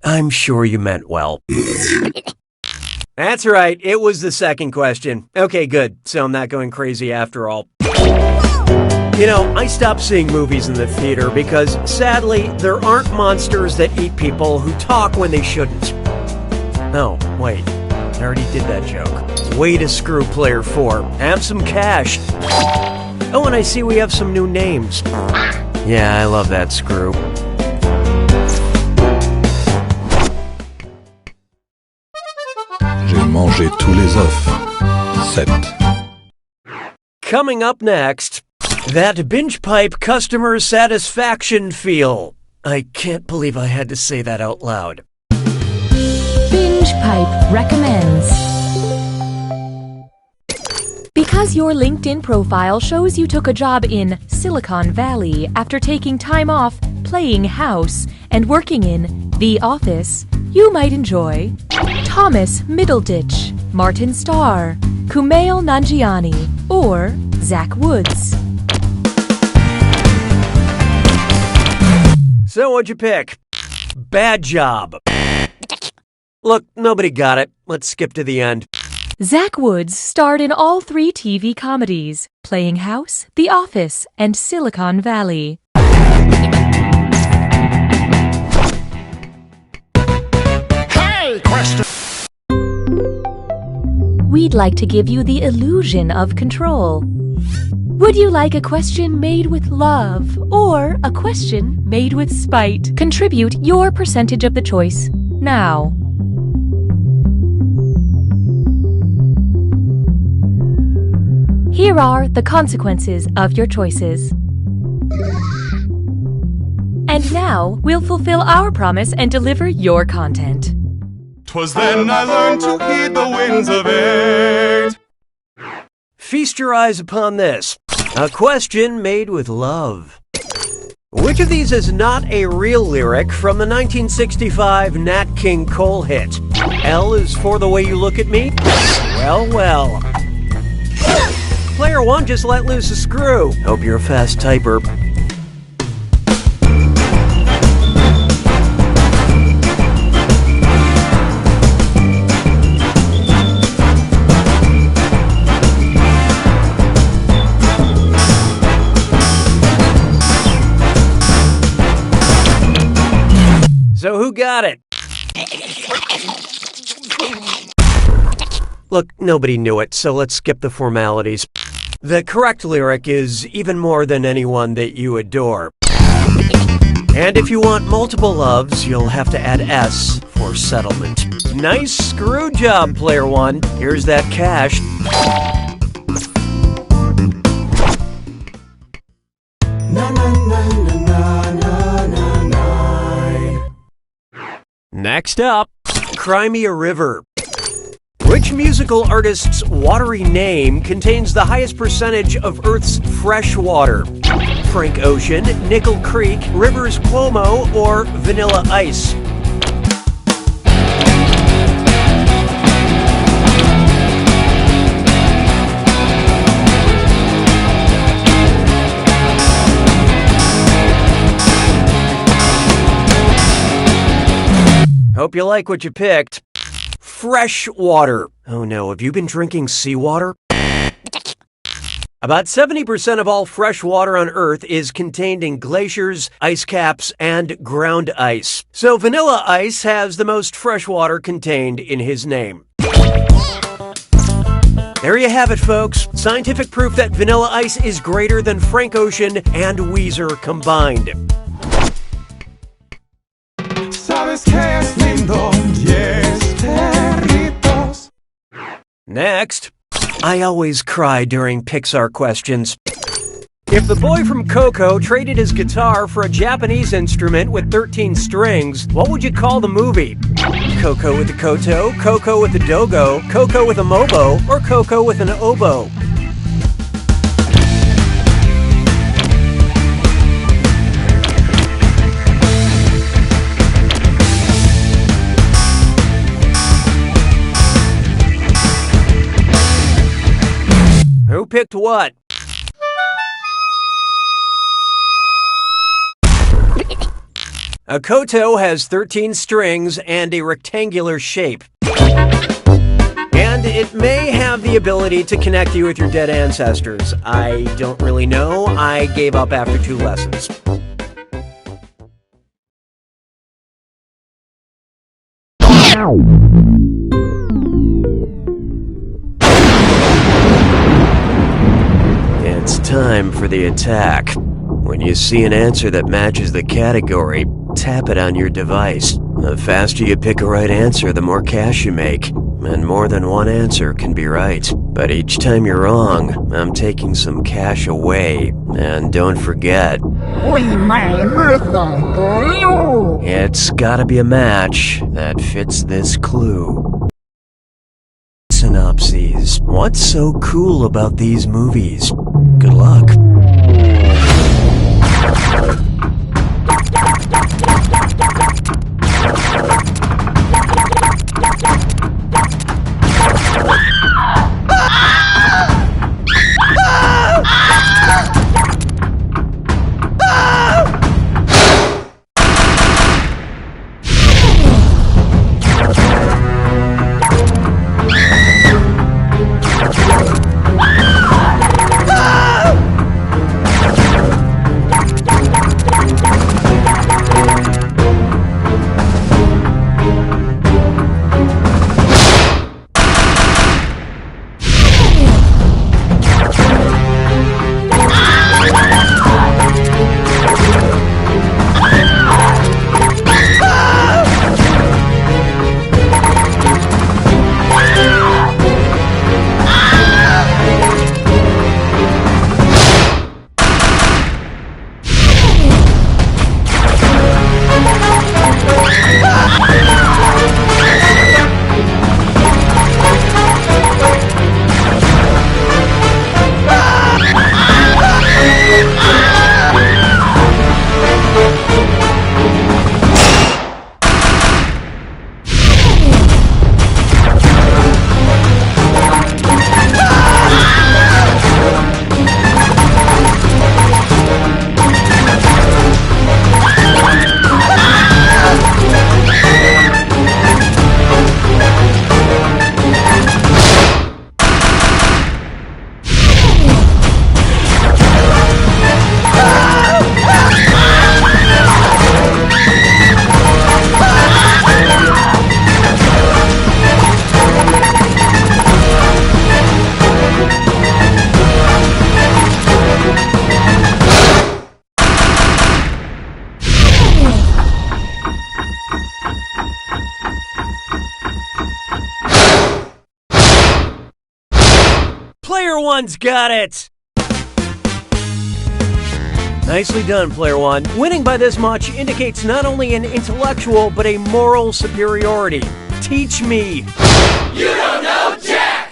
I'm sure you meant well. That's right, it was the second question. Okay, good, so I'm not going crazy after all. You know, I stopped seeing movies in the theater because, sadly, there aren't monsters that eat people who talk when they shouldn't. No, wait, I already did that joke. Way to screw player 4. Have some cash. Oh, and I see we have some new names. Yeah, I love that screw. J'ai mangé tous les œufs. 7. Coming up next, that binge pipe customer satisfaction feel. I can't believe I had to say that out loud. Binge Pipe recommends. Because As your LinkedIn profile shows you took a job in Silicon Valley after taking time off playing house and working in the office, you might enjoy Thomas Middleditch, Martin Starr, Kumail Nanjiani, or Zach Woods. So what'd you pick? Bad job. Look, nobody got it. Let's skip to the end. Zach Woods starred in all 3 TV comedies, Playing House, The Office, and Silicon Valley. Hey, question! We'd like to give you the illusion of control. Would you like a question made with love or a question made with spite? Contribute your percentage of the choice now. Here are the consequences of your choices. And now, we'll fulfill our promise and deliver your content. 'Twas then I learned to heed the winds of eight. Feast your eyes upon this. A question made with love. Which of these is not a real lyric from the 1965 Nat King Cole hit? L is for the way you look at me? Well, well. Player 1 just let loose a screw. Hope you're a fast typer. So who got it? Look, nobody knew it, so let's skip the formalities. The correct lyric is even more than anyone that you adore. And if you want multiple loves, you'll have to add S for settlement. Nice screw job, Player 1. Here's that cash. Next up, Cry Me a River. Which musical artist's watery name contains the highest percentage of Earth's fresh water? Frank Ocean, Nickel Creek, Rivers Cuomo, or Vanilla Ice? Hope you like what you picked. Fresh water. Oh no, have you been drinking seawater? About 70% of all fresh water on Earth is contained in glaciers, ice caps, and ground ice. So Vanilla Ice has the most fresh water contained in his name. There you have it, folks. Scientific proof that Vanilla Ice is greater than Frank Ocean and Weezer combined. Sabes que es lindo, yes, perritos. Next, I always cry during Pixar questions. If the boy from Coco traded his guitar for a Japanese instrument with 13 strings, what would you call the movie? Coco with a koto, Coco with a dogo, Coco with a mobo, or Coco with an oboe? Who picked what? A koto has 13 strings and a rectangular shape. And it may have the ability to connect you with your dead ancestors. I don't really know. I gave up after 2 lessons. It's time for the attack. When you see an answer that matches the category, tap it on your device. The faster you pick a right answer, the more cash you make. And more than one answer can be right. But each time you're wrong, I'm taking some cash away. And don't forget, it's gotta be a match that fits this clue. synopses. What's so cool about these movies? Good luck. Player One's got it! Nicely done, Player One. Winning by this much indicates not only an intellectual, but a moral superiority. Teach me! You don't know Jack!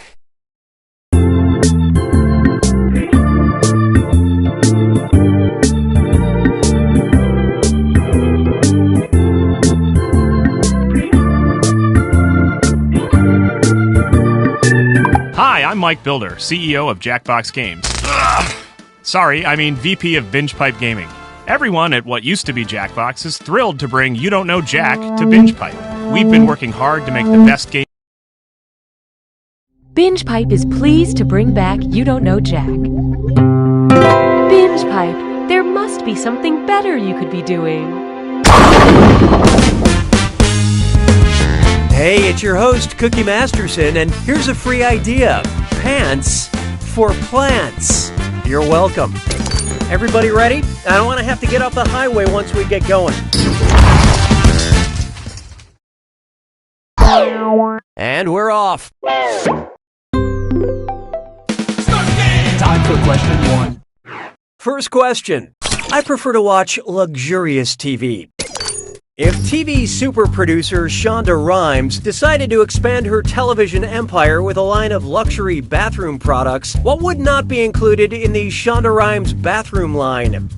Hi, I'm Mike Builder, CEO of Jackbox Games. Sorry, I mean VP of Binge Pipe Gaming. Everyone at what used to be Jackbox is thrilled to bring You Don't Know Jack to Binge Pipe. We've been working hard to make the best game. Binge Pipe is pleased to bring back You Don't Know Jack. Binge Pipe, there must be something better you could be doing. Hey, it's your host, Cookie Masterson, and here's a free idea. Pants for plants. You're welcome. Everybody ready? I don't want to have to get off the highway once we get going. And we're off. Time for question one. First question. I prefer to watch luxurious TV. If TV super producer Shonda Rhimes decided to expand her television empire with a line of luxury bathroom products, what would not be included in the Shonda Rhimes bathroom line?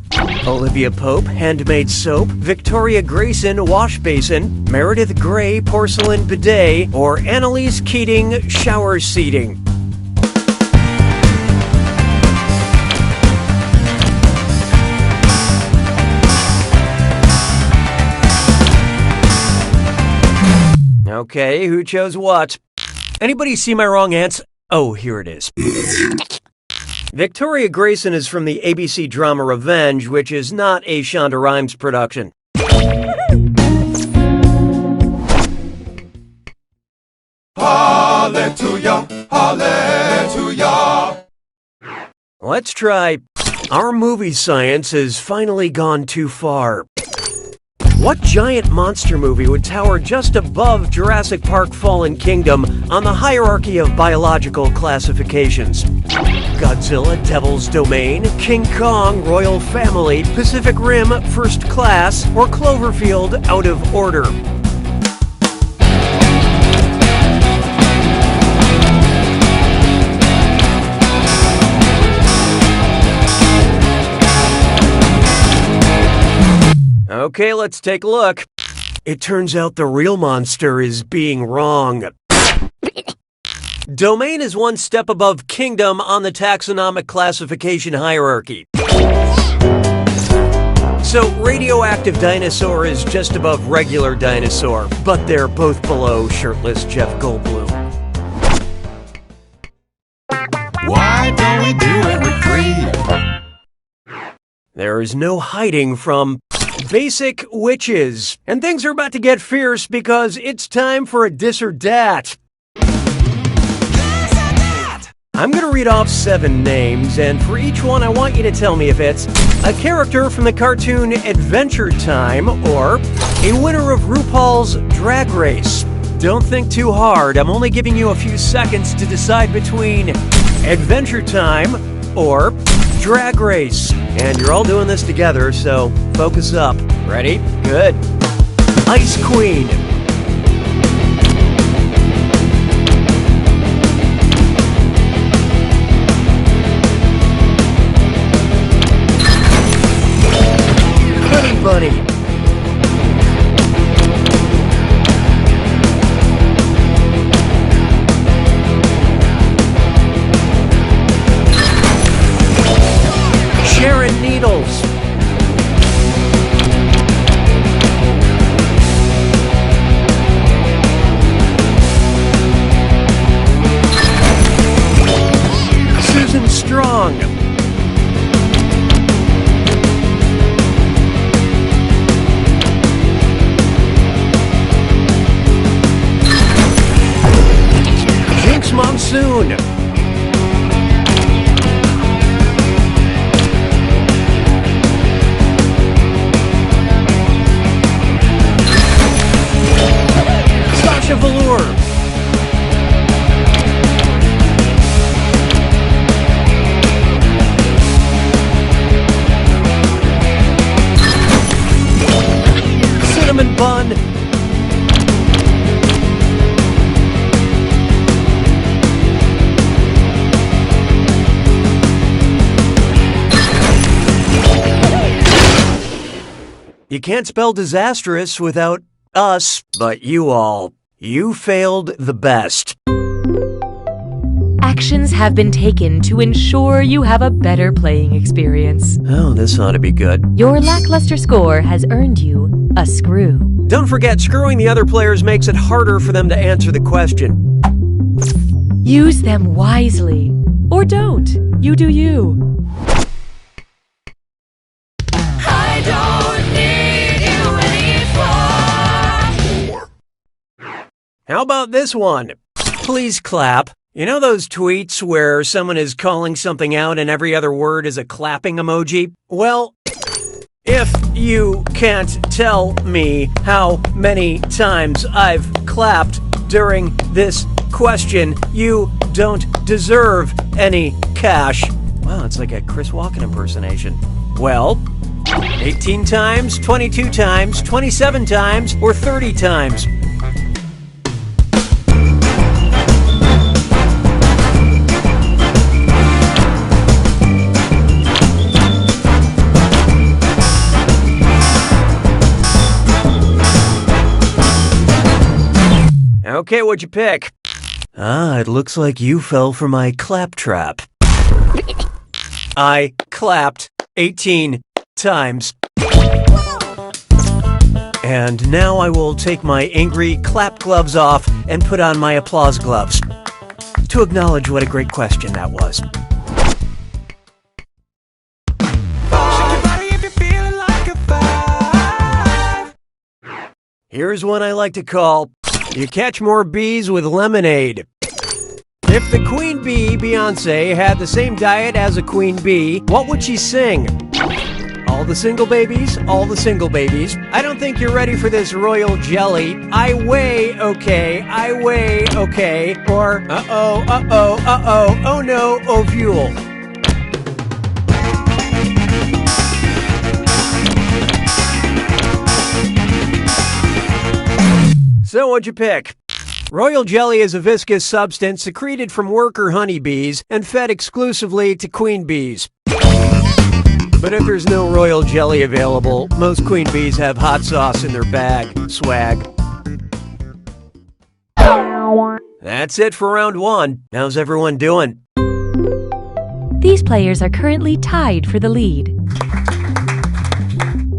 Olivia Pope handmade soap, Victoria Grayson wash basin, Meredith Grey porcelain bidet, or Annalise Keating shower seating? Okay, who chose what? Anybody see my wrong answer? Oh, here it is. Victoria Grayson is from the ABC drama Revenge, which is not a Shonda Rhimes production. Hallelujah, hallelujah. Let's try. Our movie science has finally gone too far. What giant monster movie would tower just above Jurassic Park Fallen Kingdom on the hierarchy of biological classifications? Godzilla, Devil's Domain, King Kong, Royal Family, Pacific Rim, First Class, or Cloverfield, Out of Order? Okay, let's take a look. It turns out the real monster is being wrong. Domain is one step above kingdom on the taxonomic classification hierarchy. So, radioactive dinosaur is just above regular dinosaur, but they're both below shirtless Jeff Goldblum. Why don't we do it with free? There is no hiding from basic witches. And things are about to get fierce because it's time for a dis or dat. I'm going to read off 7 names, and for each one I want you to tell me if it's a character from the cartoon Adventure Time or a winner of RuPaul's Drag Race. Don't think too hard. I'm only giving you a few seconds to decide between Adventure Time or Drag Race. And you're all doing this together, so focus up. Ready? Good. Ice Queen. Honey Bunny. Sharon Needles. Susan Strong. Jinx Monsoon. Sasha Velour. Cinnamon Bun. You can't spell disastrous without us, but you failed the best. Actions have been taken to ensure you have a better playing experience. Oh, this ought to be good. Your lackluster score has earned you a screw. Don't forget, screwing the other players makes it harder for them to answer the question. Use them wisely. Or don't. You do you. I don't need you anymore. How about this one? Please clap. You know those tweets where someone is calling something out and every other word is a clapping emoji? Well, if you can't tell me how many times I've clapped during this question, you don't deserve any cash. Wow, it's like a Chris Walken impersonation. Well, 18 times, 22 times, 27 times, or 30 times. Okay, what'd you pick? Ah, it looks like you fell for my claptrap. I clapped 18 times. And now I will take my angry clap gloves off and put on my applause gloves to acknowledge what a great question that was. Here's one I like to call You Catch More Bees with Lemonade. If the queen bee, Beyonce, had the same diet as a queen bee, what would she sing? All the single babies, all the single babies. I don't think you're ready for this royal jelly. I weigh okay, or oh no, ovule. So what'd you pick? Royal jelly is a viscous substance secreted from worker honeybees and fed exclusively to queen bees. But if there's no royal jelly available, most queen bees have hot sauce in their bag. Swag. That's it for round 1. How's everyone doing? These players are currently tied for the lead.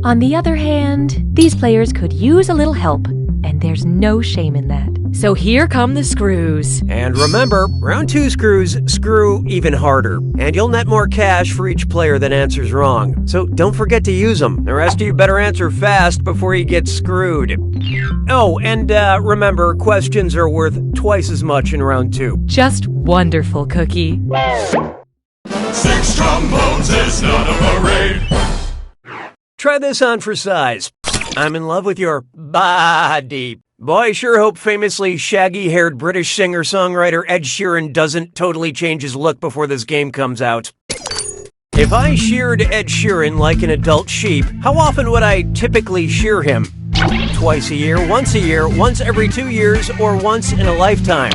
On the other hand, these players could use a little help, and there's no shame in that. So here come the screws. And remember, round 2 screws screw even harder, and you'll net more cash for each player that answers wrong. So don't forget to use them. The rest of you better answer fast before you get screwed. Oh, and remember, questions are worth twice as much in round 2. Just wonderful, Cookie. 6 trombones is not a parade. Try this on for size. I'm in love with your body. Boy, I sure hope famously shaggy-haired British singer-songwriter Ed Sheeran doesn't totally change his look before this game comes out. If I sheared Ed Sheeran like an adult sheep, how often would I typically shear him? Twice a year, once every 2 years, or once in a lifetime?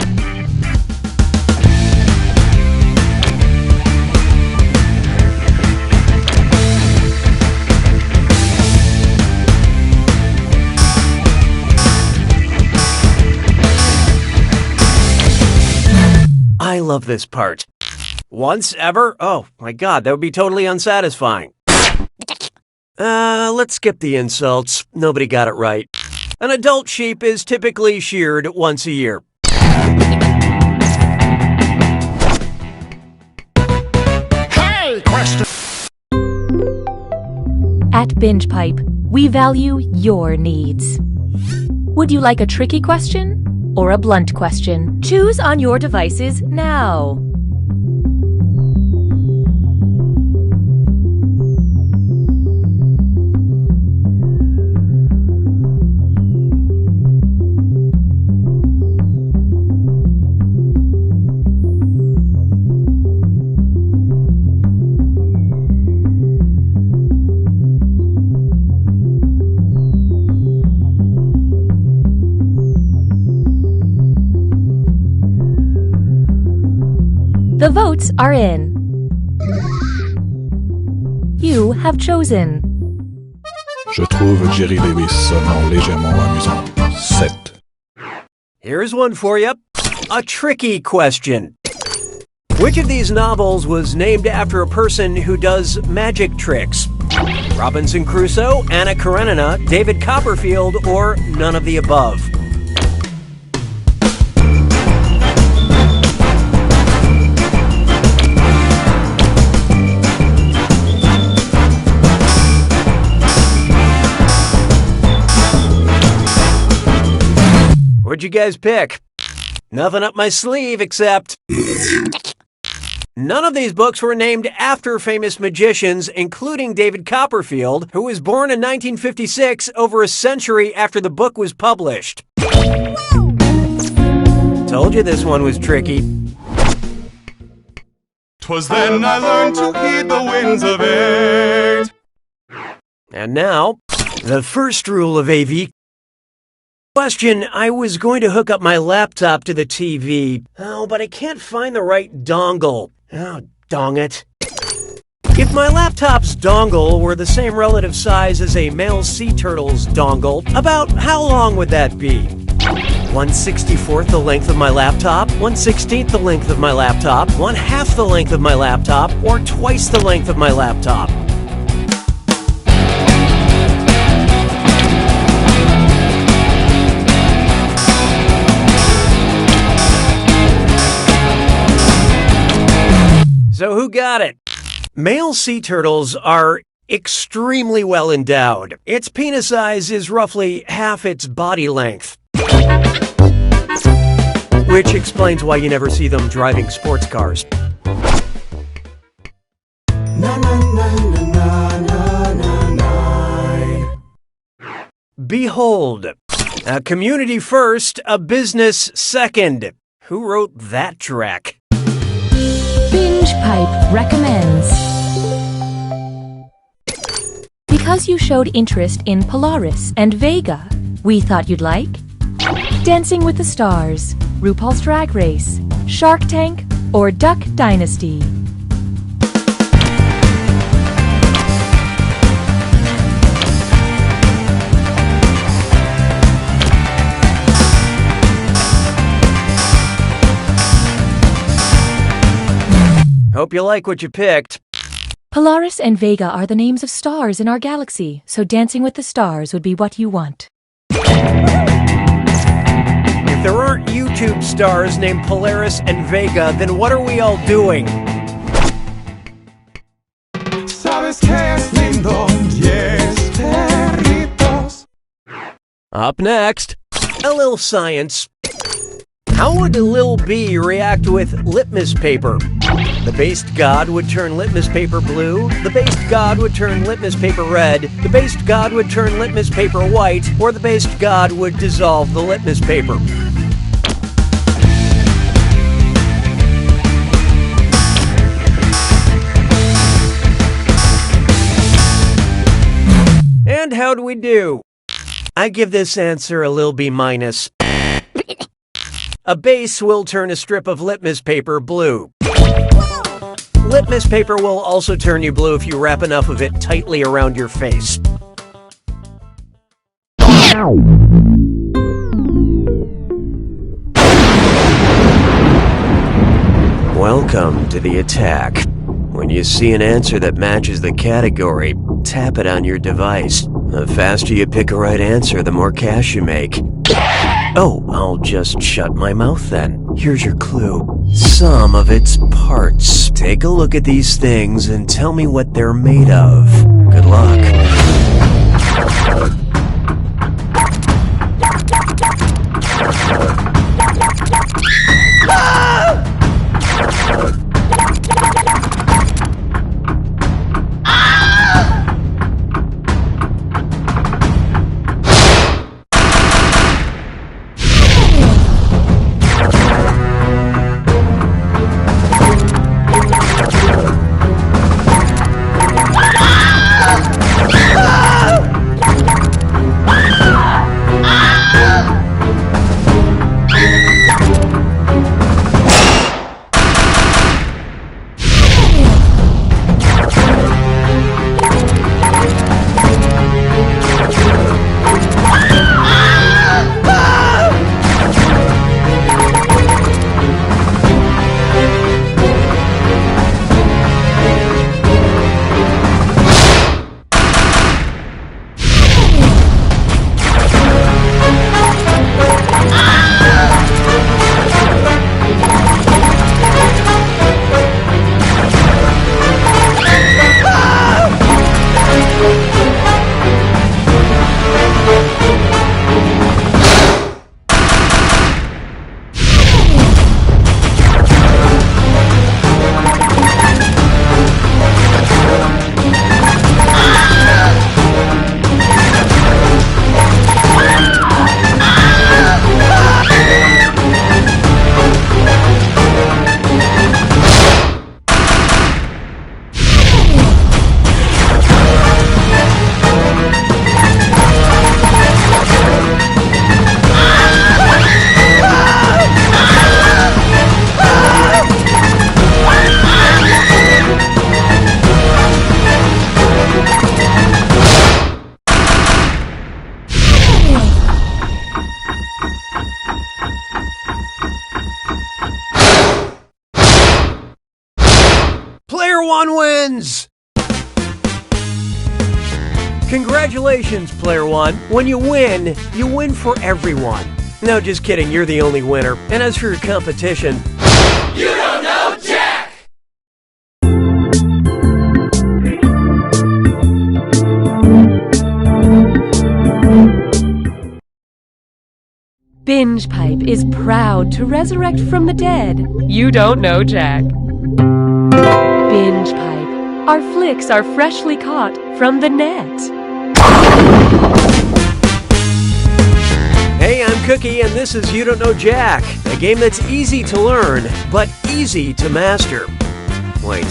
I love this part. Once ever? Oh my god, that would be totally unsatisfying. Let's skip the insults. Nobody got it right. An adult sheep is typically sheared once a year. Hey, question! At Binge Pipe, we value your needs. Would you like a tricky question or a blunt question? Choose on your devices now. The votes are in. You have chosen. Je trouve Jerry Lewis seulement légèrement amusant. 7. Here's one for you. A tricky question. Which of these novels was named after a person who does magic tricks? Robinson Crusoe, Anna Karenina, David Copperfield, or none of the above? What'd you guys pick? Nothing up my sleeve except... None of these books were named after famous magicians, including David Copperfield, who was born in 1956, over a century after the book was published. Told you this one was tricky. 'Twas then I learned to heed the winds of 8. And now, the first rule of AV. Question, I was going to hook up my laptop to the TV. Oh, but I can't find the right dongle. Oh, dong it. If my laptop's dongle were the same relative size as a male sea turtle's dongle, about how long would that be? 1/64th the length of my laptop, 1/16th the length of my laptop, 1/2 the length of my laptop, or twice the length of my laptop? So who got it? Male sea turtles are extremely well endowed. Its penis size is roughly half its body length. Which explains why you never see them driving sports cars. Behold, a community first, a business second. Who wrote that track? Binge Pipe recommends. Because you showed interest in Polaris and Vega, we thought you'd like Dancing with the Stars, RuPaul's Drag Race, Shark Tank, or Duck Dynasty. Hope you like what you picked. Polaris and Vega are the names of stars in our galaxy, so Dancing with the Stars would be what you want. If there aren't YouTube stars named Polaris and Vega, then what are we all doing? Sabes que es lindo, 10 perritos. Up next, a little science. How would a little bee react with litmus paper? The based god would turn litmus paper blue, the based god would turn litmus paper red, the based god would turn litmus paper white, or the based god would dissolve the litmus paper. And how'd we do? I give this answer a little B-. A base will turn a strip of litmus paper blue. Litmus paper will also turn you blue if you wrap enough of it tightly around your face. Welcome to the attack. When you see an answer that matches the category, tap it on your device. The faster you pick a right answer, the more cash you make. Oh, I'll just shut my mouth then. Here's your clue. Some of its parts. Take a look at these things and tell me what they're made of. Good luck. Player one wins! Congratulations, Player One. When you win for everyone. No, just kidding, you're the only winner. And as for your competition, You don't know Jack! Binge Pipe is proud to resurrect from the dead. You don't know Jack. Binge Pipe. Our flicks are freshly caught from the net. Hey, I'm Cookie, and this is You Don't Know Jack, a game that's easy to learn, but easy to master. Wait,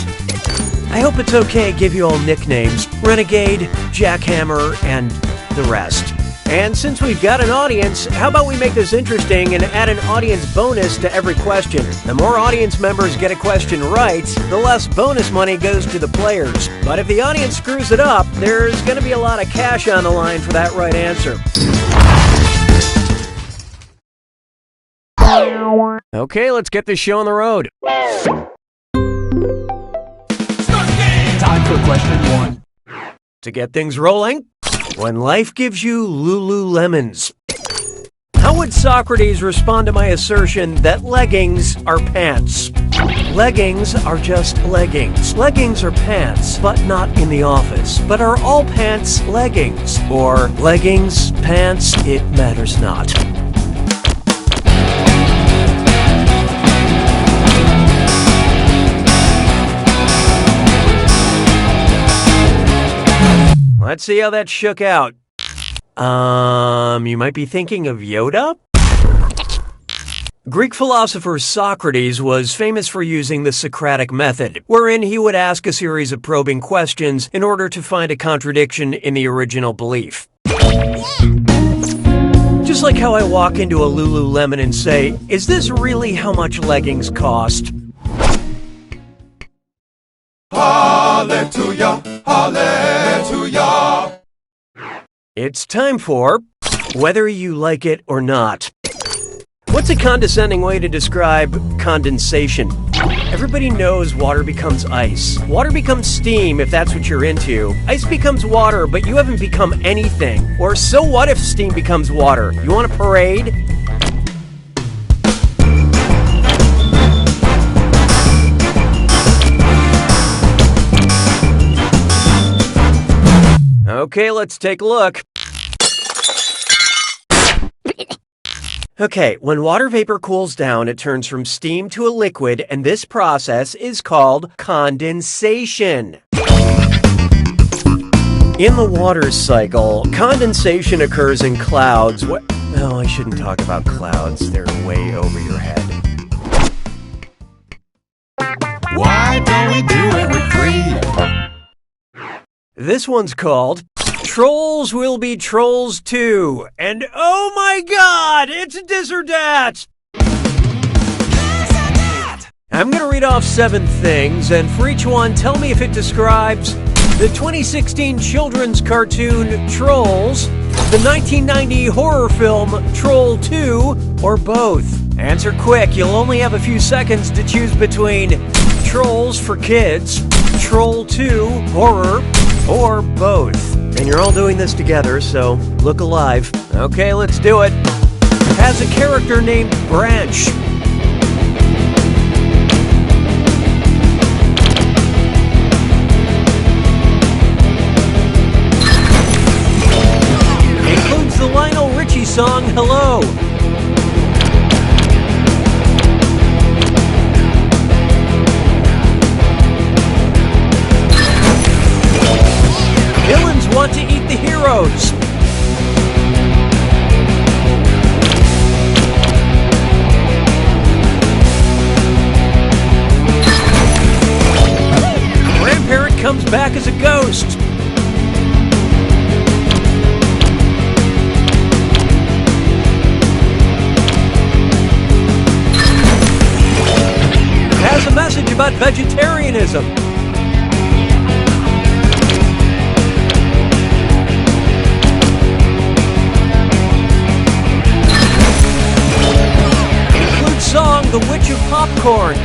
I hope it's okay to give you all nicknames: Renegade, Jackhammer, and the rest. And since we've got an audience, how about we make this interesting and add an audience bonus to every question? The more audience members get a question right, the less bonus money goes to the players. But if the audience screws it up, there's going to be a lot of cash on the line for that right answer. Okay, let's get this show on the road. for question 1. To get things rolling, when life gives you Lululemons, how would Socrates respond to my assertion that leggings are pants? Leggings are just leggings. Leggings are pants, but not in the office. But are all pants leggings? Or leggings, pants, it matters not. Let's see how that shook out. You might be thinking of Yoda? Greek philosopher Socrates was famous for using the Socratic method, wherein he would ask a series of probing questions in order to find a contradiction in the original belief. Just like how I walk into a Lululemon and say, "Is this really how much leggings cost?" Hallelujah, hallelujah. It's time for Whether You Like It or Not. What's a condescending way to describe condensation? Everybody knows water becomes ice. Water becomes steam if that's what you're into. Ice becomes water, but you haven't become anything. Or so what if steam becomes water? You want a parade? Okay, let's take a look. Okay, when water vapor cools down, it turns from steam to a liquid, and this process is called condensation. In the water cycle, condensation occurs in clouds. Oh, I shouldn't talk about clouds. They're way over your head. Why don't we do it with 3? This one's called Trolls Will Be Trolls Too. And oh my god, it's this or that! I'm gonna read off 7 things, and for each one, tell me if it describes the 2016 children's cartoon Trolls, the 1990 horror film Troll 2, or both. Answer quick, you'll only have a few seconds to choose between Trolls for kids, Troll 2, horror, or both. And you're all doing this together, so look alive. Okay, let's do it. Has a character named Branch. Includes the Lionel Richie song, Hello. Villains want to eat the heroes. Grandparent comes back as a ghost. Has a message about vegetarianism. Song The Witch of Popcorn.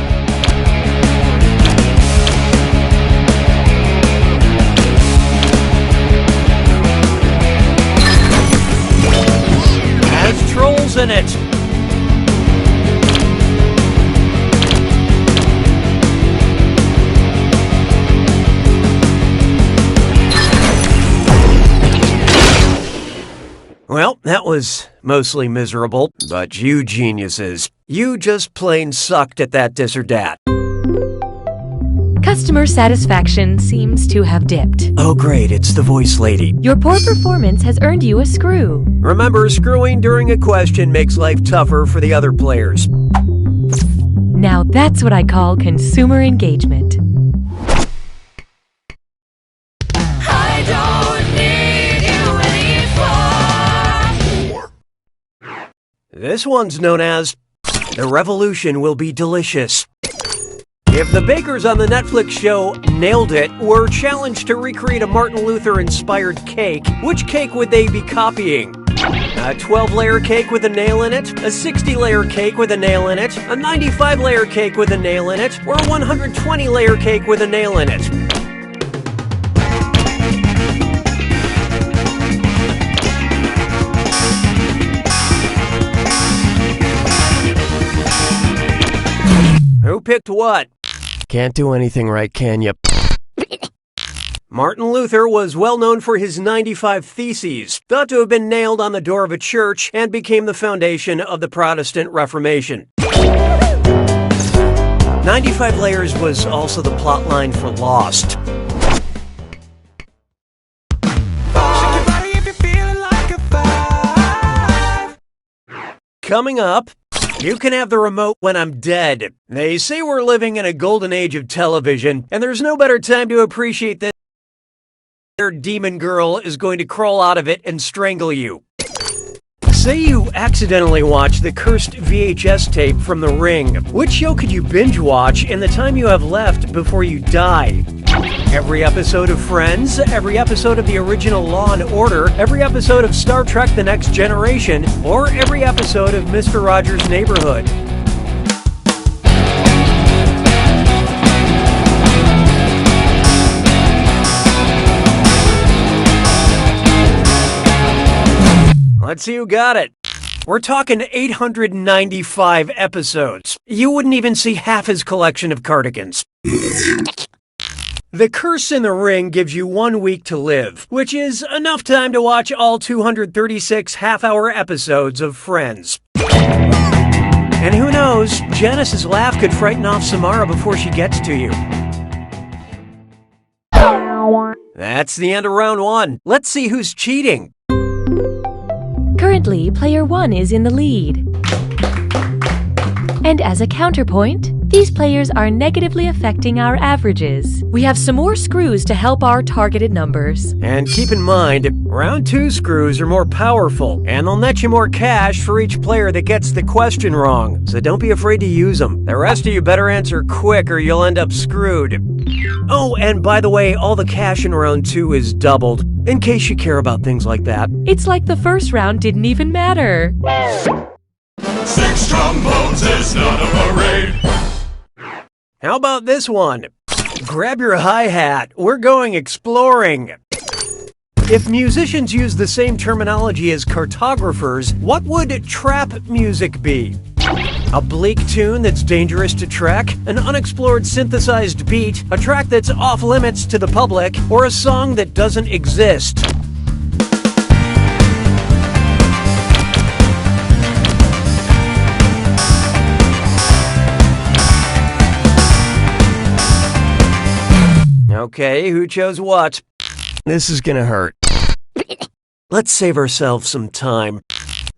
Has trolls in it. Well, that was mostly miserable, but you geniuses, you just plain sucked at that this or dat. Customer satisfaction seems to have dipped. Oh great, it's the voice lady. Your poor performance has earned you a screw. Remember, screwing during a question makes life tougher for the other players. Now that's what I call consumer engagement. I don't need you anymore. This one's known as The Revolution Will Be Delicious. If the bakers on the Netflix show Nailed It were challenged to recreate a Martin Luther-inspired cake, which cake would they be copying? A 12-layer cake with a nail in it? A 60-layer cake with a nail in it? A 95-layer cake with a nail in it? Or a 120-layer cake with a nail in it? picked what? Can't do anything right, can you? Martin Luther was well known for his 95 Theses, thought to have been nailed on the door of a church, and became the foundation of the Protestant Reformation. 95 Layers was also the plotline for Lost. Coming up, you can have the remote when I'm dead. They say we're living in a golden age of television, and there's no better time to appreciate this. Your demon girl is going to crawl out of it and strangle you. Say you accidentally watch the cursed VHS tape from The Ring. Which show could you binge watch in the time you have left before you die? Every episode of Friends, every episode of the original Law & Order, every episode of Star Trek The Next Generation, or every episode of Mr. Rogers' Neighborhood. Let's see who got it. We're talking 895 episodes. You wouldn't even see half his collection of cardigans. The Curse in the Ring gives you 1 week to live, which is enough time to watch all 236 half-hour episodes of Friends. And who knows, Janice's laugh could frighten off Samara before she gets to you. That's the end of round 1. Let's see who's cheating. Currently, player 1 is in the lead. And as a counterpoint, these players are negatively affecting our averages. We have some more screws to help our targeted numbers. And keep in mind, round 2 screws are more powerful, and they'll net you more cash for each player that gets the question wrong. So don't be afraid to use them. The rest of you better answer quick or you'll end up screwed. Oh, and by the way, all the cash in round 2 is doubled, in case you care about things like that. It's like the first round didn't even matter. 6 trombones is not a parade. How about this one? Grab your hi-hat. We're going exploring. If musicians use the same terminology as cartographers, what would trap music be? A bleak tune that's dangerous to track, an unexplored synthesized beat, a track that's off limits to the public, or a song that doesn't exist? Okay, who chose what? This is gonna hurt. Let's save ourselves some time.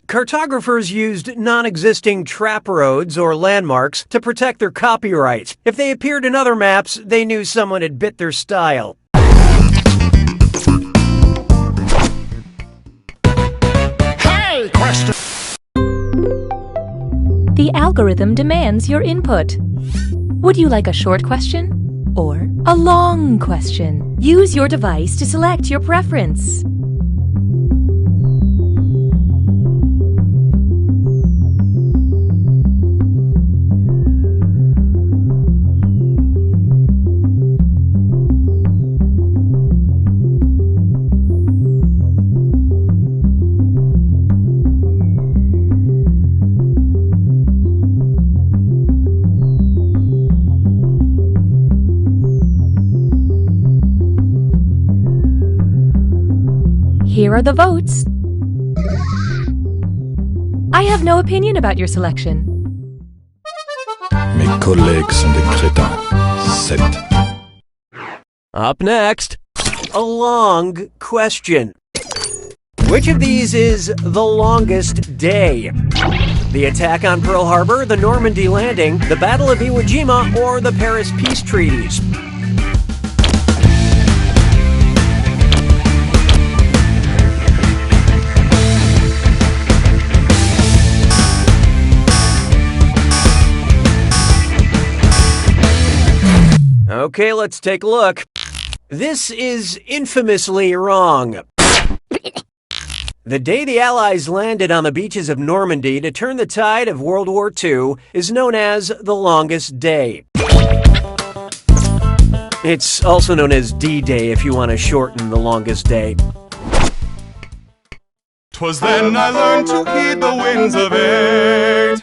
Cartographers used non-existing trap roads or landmarks to protect their copyright. If they appeared in other maps, they knew someone had bit their style. Hey, question! The algorithm demands your input. Would you like a short question or a long question? Use your device to select your preference. Here are the votes. I have no opinion about your selection. Mes collègues sont des crétins. 7. Up next, a long question. Which of these is the longest day? The attack on Pearl Harbor, the Normandy landing, the Battle of Iwo Jima, or the Paris peace treaties? Okay, let's take a look. This is infamously wrong. The day the Allies landed on the beaches of Normandy to turn the tide of World War II is known as the longest day. It's also known as D-Day if you want to shorten the longest day. 'Twas then I learned to heed the winds of 8.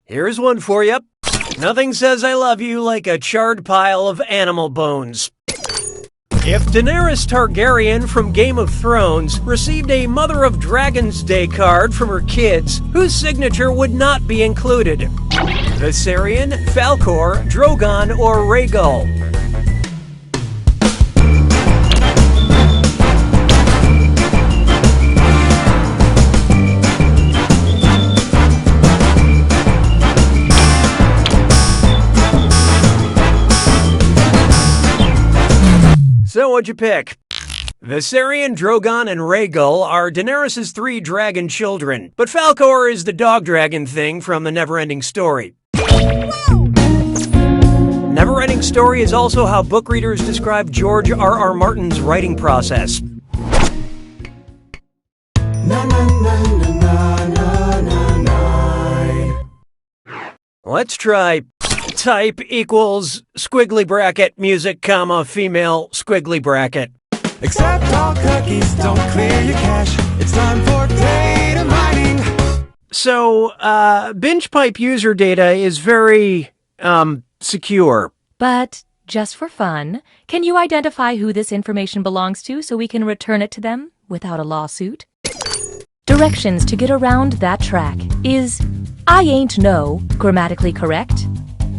Here's one for you. Nothing says I love you like a charred pile of animal bones. If Daenerys Targaryen from Game of Thrones received a Mother of Dragons Day card from her kids, whose signature would not be included? Viserion, Falcor, Drogon, or Rhaegal? So what'd you pick? Viserion, Drogon, and Rhaegal are Daenerys' 3 dragon children, but Falcor is the dog dragon thing from the Neverending Story. Neverending Story is also how book readers describe George R.R. Martin's writing process. Let's try type equals squiggly bracket music comma female squiggly bracket. Accept all cookies, don't clear your cache. It's time for data mining. So, BingePipe user data is very, secure. But, just for fun, can you identify who this information belongs to so we can return it to them without a lawsuit? Directions to get around that track. Is I ain't no grammatically correct?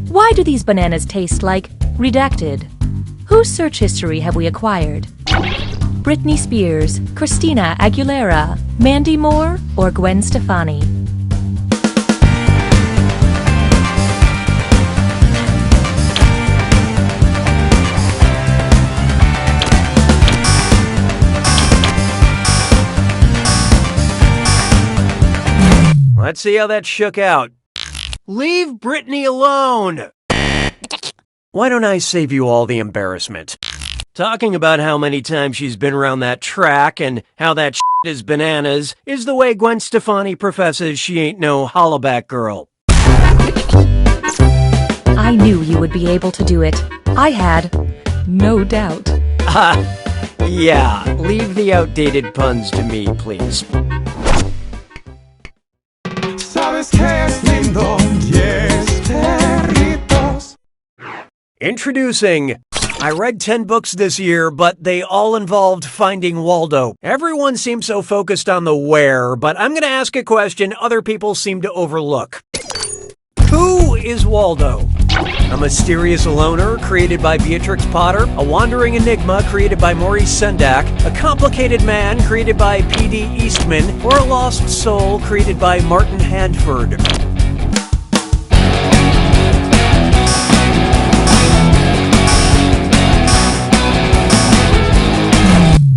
Why do these bananas taste like redacted? Whose search history have we acquired? Britney Spears, Christina Aguilera, Mandy Moore, or Gwen Stefani? Let's see how that shook out. Leave Britney alone! Why don't I save you all the embarrassment? Talking about how many times she's been around that track and how that shit is bananas is the way Gwen Stefani professes she ain't no hollaback girl. I knew you would be able to do it. I had no doubt. Yeah, leave the outdated puns to me, please. Sabes que es lindo, yes, perritos. Introducing, I read 10 books this year, but they all involved finding Waldo. Everyone seems so focused on the where, but I'm going to ask a question other people seem to overlook. Who is Waldo? A mysterious loner created by Beatrix Potter, a wandering enigma created by Maurice Sendak, a complicated man created by P.D. Eastman, or a lost soul created by Martin Handford?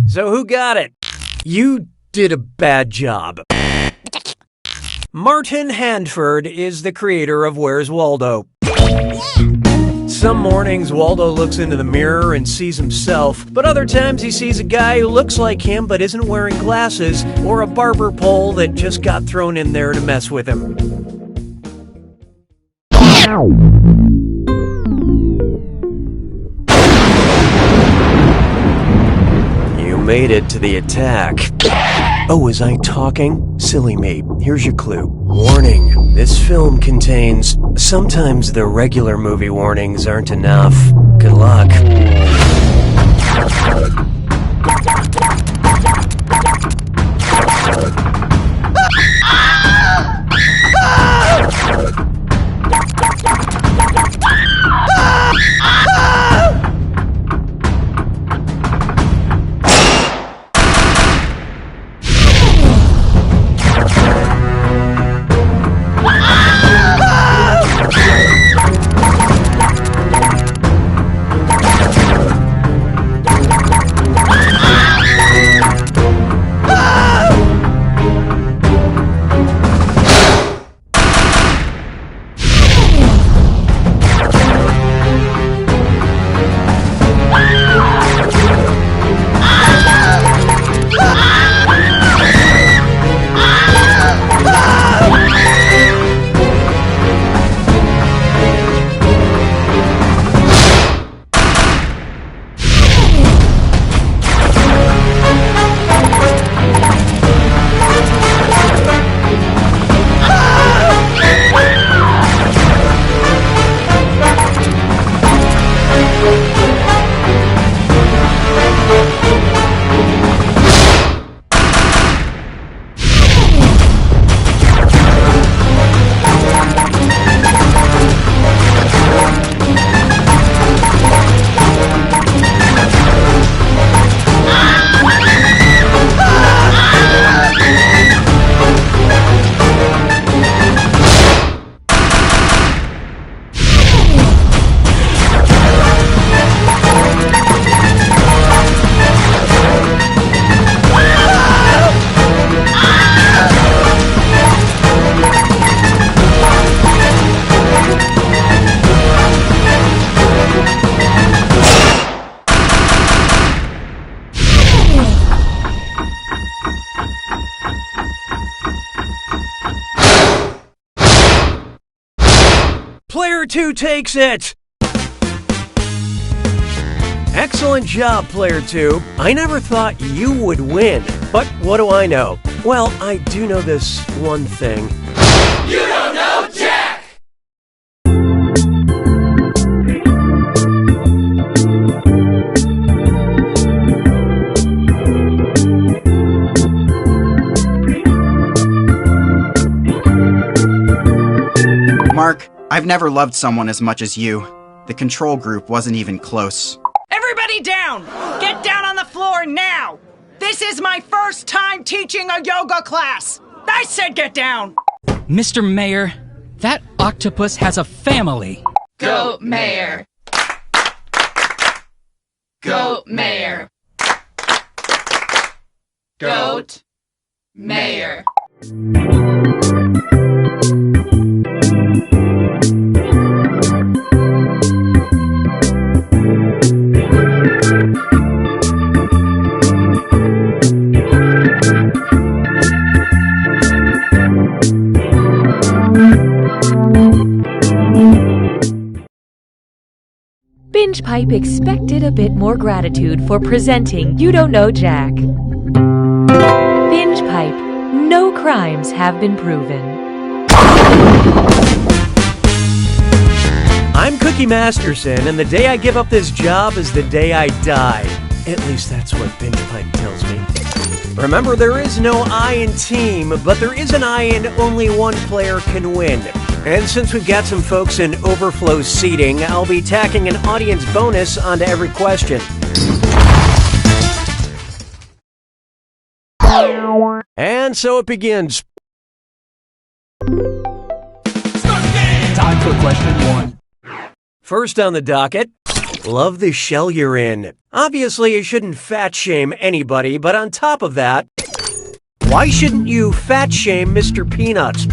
So who got it? You did a bad job. Martin Handford is the creator of Where's Waldo. Some mornings, Waldo looks into the mirror and sees himself, but other times he sees a guy who looks like him but isn't wearing glasses, or a barber pole that just got thrown in there to mess with him. You made it to the attack. Oh, was I talking? Silly me. Here's your clue. Warning. This film contains... Sometimes the regular movie warnings aren't enough. Good luck. Player 2 takes it! Excellent job, Player 2. I never thought you would win, but what do I know? Well, I do know this one thing. You don't know Jack! Mark, I've never loved someone as much as you. The control group wasn't even close. Everybody down! Get down on the floor now! This is my first time teaching a yoga class! I said get down! Mr. Mayor, that octopus has a family. Go, Mayor! Go, Mayor! Goat, Mayor! Binge Pipe expected a bit more gratitude for presenting You Don't Know Jack. Binge Pipe, no crimes have been proven. I'm Cookie Masterson, and the day I give up this job is the day I die. At least that's what Binge Pipe tells me. Remember, there is no I in team, but there is an I in only one player can win. And since we've got some folks in overflow seating, I'll be tacking an audience bonus onto every question. And so it begins. Time for question 1. First on the docket, love the shell you're in. Obviously, you shouldn't fat shame anybody, but on top of that, why shouldn't you fat shame Mr. Peanut?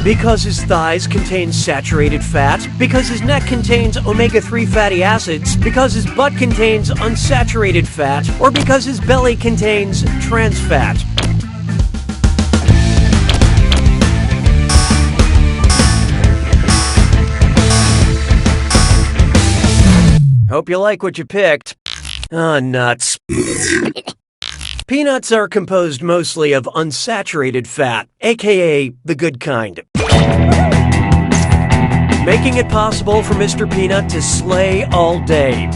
Because his thighs contain saturated fat, because his neck contains omega-3 fatty acids, because his butt contains unsaturated fat, or because his belly contains trans fat. Hope you like what you picked. Ah, nuts. Peanuts are composed mostly of unsaturated fat, aka the good kind. Making it possible for Mr. Peanut to slay all day.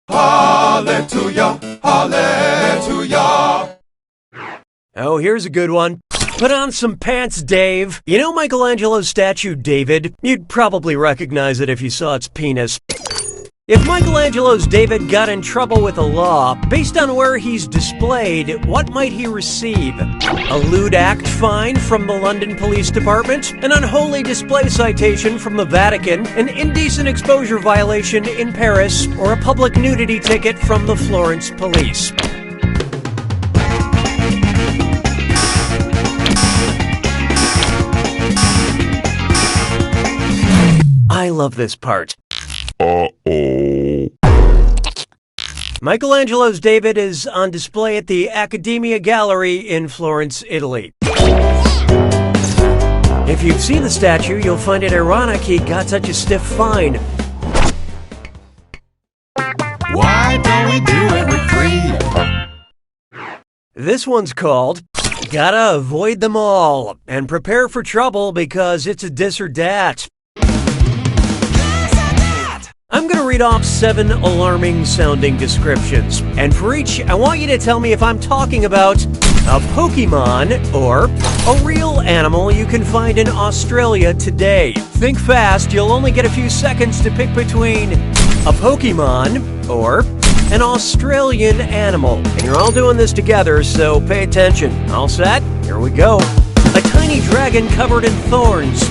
Hallelujah, hallelujah. Oh, here's a good one. Put on some pants, Dave. You know Michelangelo's statue, David? You'd probably recognize it if you saw its penis. If Michelangelo's David got in trouble with the law, based on where he's displayed, what might he receive? A lewd act fine from the London Police Department? An unholy display citation from the Vatican? An indecent exposure violation in Paris? Or a public nudity ticket from the Florence Police? I love this part. Uh-oh. Michelangelo's David is on display at the Accademia Gallery in Florence, Italy. If you've seen the statue, you'll find it ironic he got such a stiff fine. Why don't we do it with 3? This one's called Gotta Avoid Them All and Prepare for Trouble because it's a dis or dat. I'm going to read off 7 alarming sounding descriptions, and for each, I want you to tell me if I'm talking about a Pokemon or a real animal you can find in Australia today. Think fast, you'll only get a few seconds to pick between a Pokemon or an Australian animal. And you're all doing this together, so pay attention. All set? Here we go. A tiny dragon covered in thorns.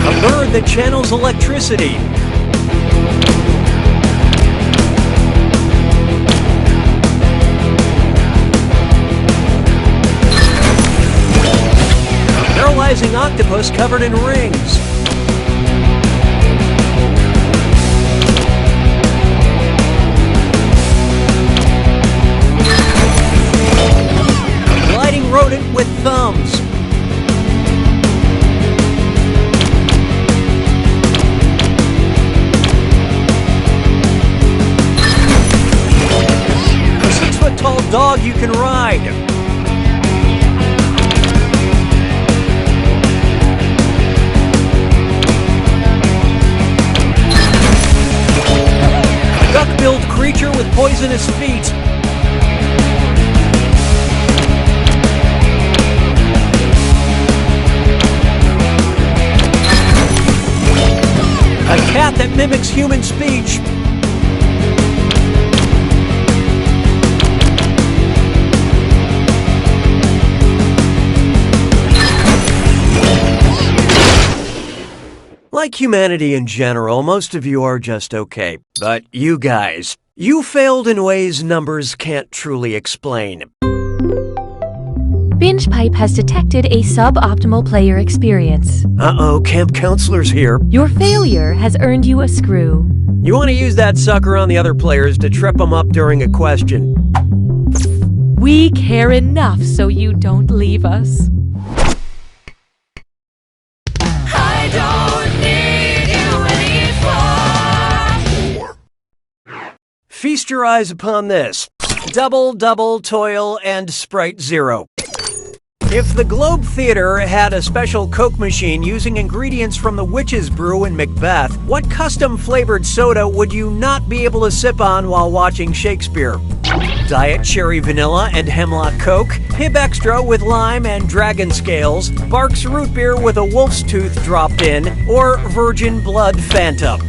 A bird that channels electricity. A paralyzing octopus covered in rings. fastest dog you can ride. Duck-billed creature with poisonous feet. A cat that mimics human speech. Like humanity in general, most of you are just okay. But you guys, you failed in ways numbers can't truly explain. BingePipe has detected a suboptimal player experience. Uh-oh, camp counselor's here. Your failure has earned you a screw. You want to use that sucker on the other players to trip them up during a question. We care enough so you don't leave us. I don't need you anymore. Feast your eyes upon this. Double, double, toil, and Sprite Zero. If the Globe Theater had a special Coke machine using ingredients from the Witch's Brew in Macbeth, what custom-flavored soda would you not be able to sip on while watching Shakespeare? Diet Cherry Vanilla and Hemlock Coke, Hib Extra with lime and dragon scales, Barks Root Beer with a wolf's tooth dropped in, or Virgin Blood Fanta.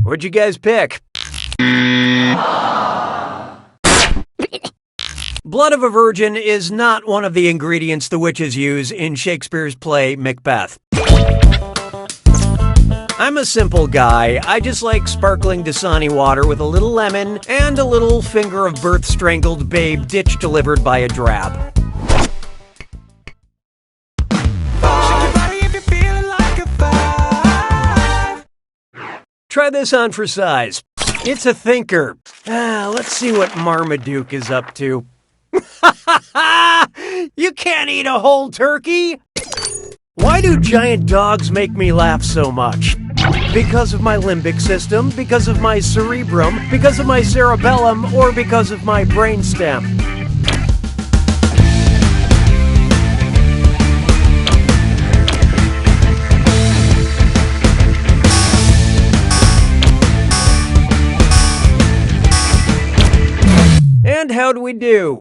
What'd you guys pick? Blood of a virgin is not one of the ingredients the witches use in Shakespeare's play Macbeth. I'm a simple guy. I just like sparkling Dasani water with a little lemon and a little finger of birth-strangled babe ditch delivered by a drab. Try this on for size. It's a thinker. Let's see what Marmaduke is up to. You can't eat a whole turkey! Why do giant dogs make me laugh so much? Because of my limbic system, because of my cerebrum, because of my cerebellum, or because of my brainstem? And how'd we do?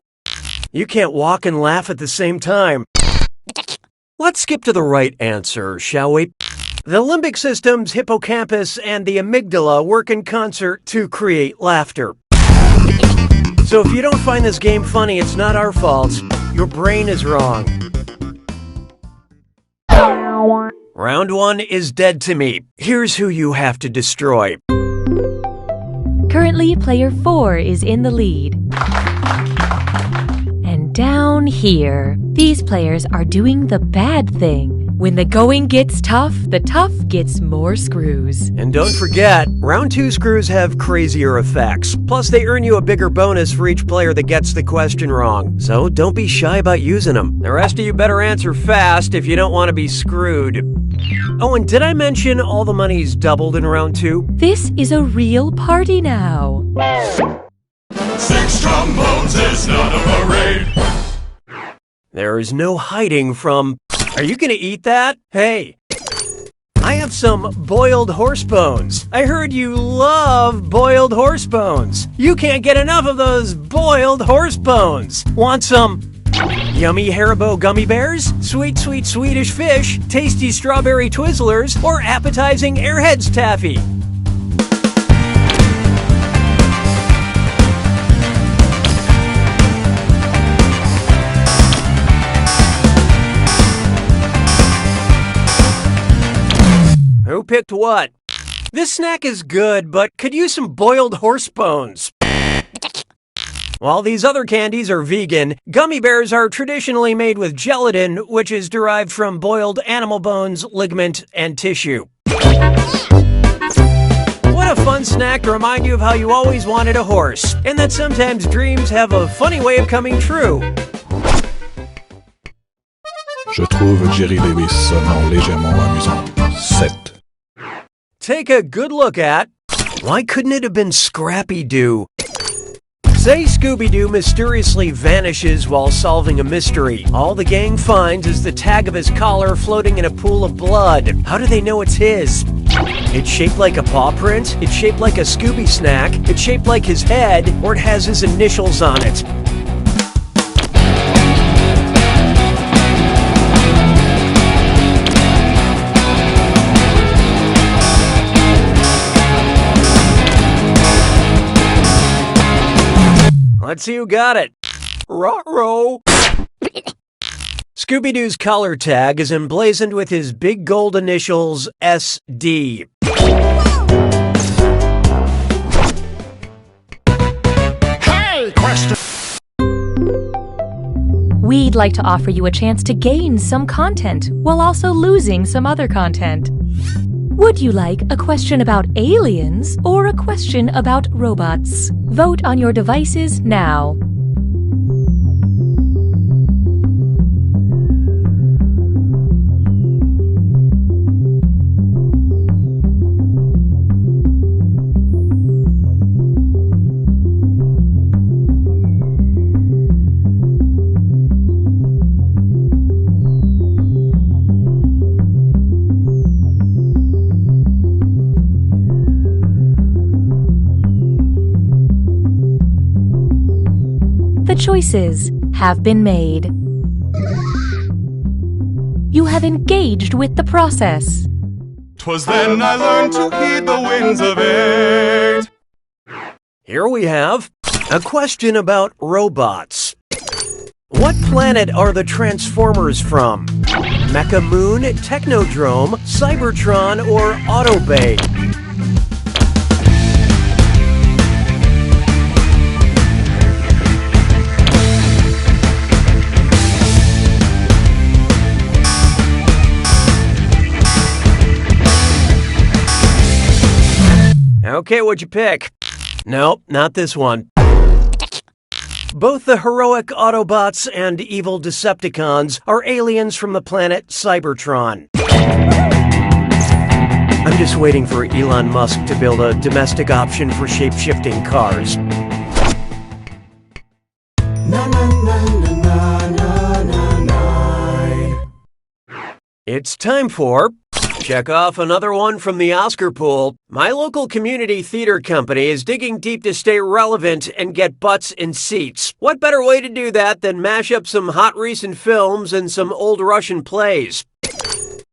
You can't walk and laugh at the same time. Let's skip to the right answer, shall we? The limbic system's hippocampus and the amygdala work in concert to create laughter. So if you don't find this game funny, it's not our fault. Your brain is wrong. Round 1 is dead to me. Here's who you have to destroy. Currently, player 4 is in the lead. And down here, these players are doing the bad thing. When the going gets tough, the tough gets more screws. And don't forget, round 2 screws have crazier effects. Plus, they earn you a bigger bonus for each player that gets the question wrong. So don't be shy about using them. The rest of you better answer fast if you don't want to be screwed. Oh, and did I mention all the money's doubled in round 2? This is a real party now. 6 trombones is not a parade. There is no hiding from... Are you gonna eat that? Hey, I have some boiled horse bones. I heard you love boiled horse bones. You can't get enough of those boiled horse bones. Want some yummy Haribo gummy bears? Sweet, sweet Swedish fish? Tasty strawberry Twizzlers? Or appetizing Airheads taffy? Who picked what? This snack is good, but could use some boiled horse bones. While these other candies are vegan, gummy bears are traditionally made with gelatin, which is derived from boiled animal bones, ligament, and tissue. What a fun snack to remind you of how you always wanted a horse, and that sometimes dreams have a funny way of coming true. Je trouve Jerry Lewis sonnant légèrement amusant. 7. Take a good look at... Why couldn't it have been Scrappy-Doo? Say Scooby-Doo mysteriously vanishes while solving a mystery. All the gang finds is the tag of his collar floating in a pool of blood. How do they know it's his? It's shaped like a paw print, it's shaped like a Scooby snack, it's shaped like his head, or it has his initials on it. Let's see who got it. Ruh-roh. Scooby-Doo's collar tag is emblazoned with his big gold initials SD. Hey, question! We'd like to offer you a chance to gain some content while also losing some other content. Would you like a question about aliens or a question about robots? Vote on your devices now. The choices have been made. You have engaged with the process. 'Twas then I learned to heed the winds of eight. Here we have a question about robots. What planet are the Transformers from? Mecha Moon, Technodrome, Cybertron, or Autobay? Okay, what'd you pick? Nope, not this one. Both the heroic Autobots and evil Decepticons are aliens from the planet Cybertron. I'm just waiting for Elon Musk to build a domestic option for shape-shifting cars. It's time for... Check off another one from the Oscar pool. My local community theater company is digging deep to stay relevant and get butts in seats. What better way to do that than mash up some hot recent films and some old Russian plays?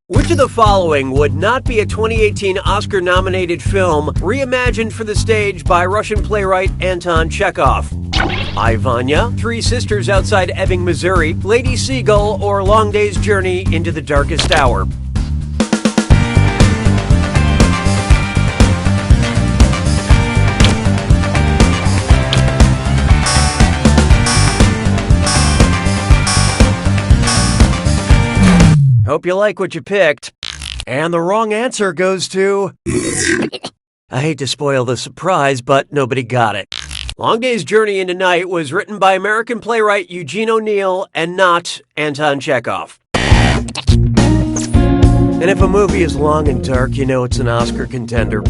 Which of the following would not be a 2018 Oscar-nominated film reimagined for the stage by Russian playwright Anton Chekhov? I, Vanya, Three Sisters Outside Ebbing, Missouri, Lady Seagull, or Long Day's Journey into the Darkest Hour? Hope you like what you picked. And the wrong answer goes to... I hate to spoil the surprise, but nobody got it. Long Day's Journey into Night was written by American playwright Eugene O'Neill and not Anton Chekhov. And if a movie is long and dark, you know it's an Oscar contender.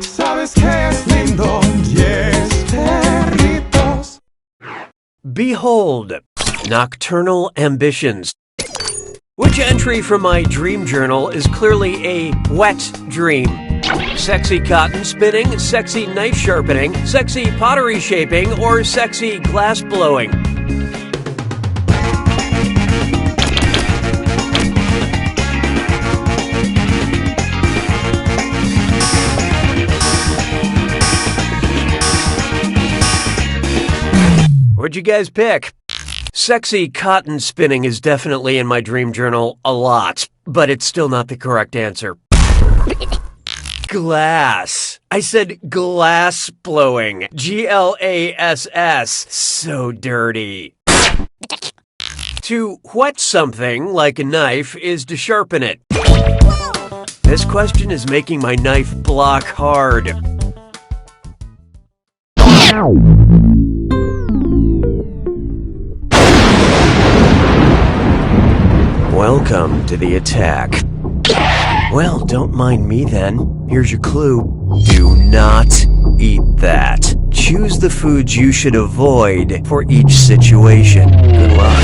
Sabes que es lindo, 10 perritos. Behold, Nocturnal Ambitions. Which entry from my dream journal is clearly a wet dream? Sexy cotton spinning, sexy knife sharpening, sexy pottery shaping, or sexy glass blowing? What'd you guys pick? Sexy cotton spinning is definitely in my dream journal a lot, but it's still not the correct answer. Glass. I said glass blowing. Glass. So dirty. To whet something like a knife is to sharpen it. This question is making my knife block hard. Welcome to the attack. Well, don't mind me then. Here's your clue. Do not eat that. Choose the foods you should avoid for each situation. Good luck.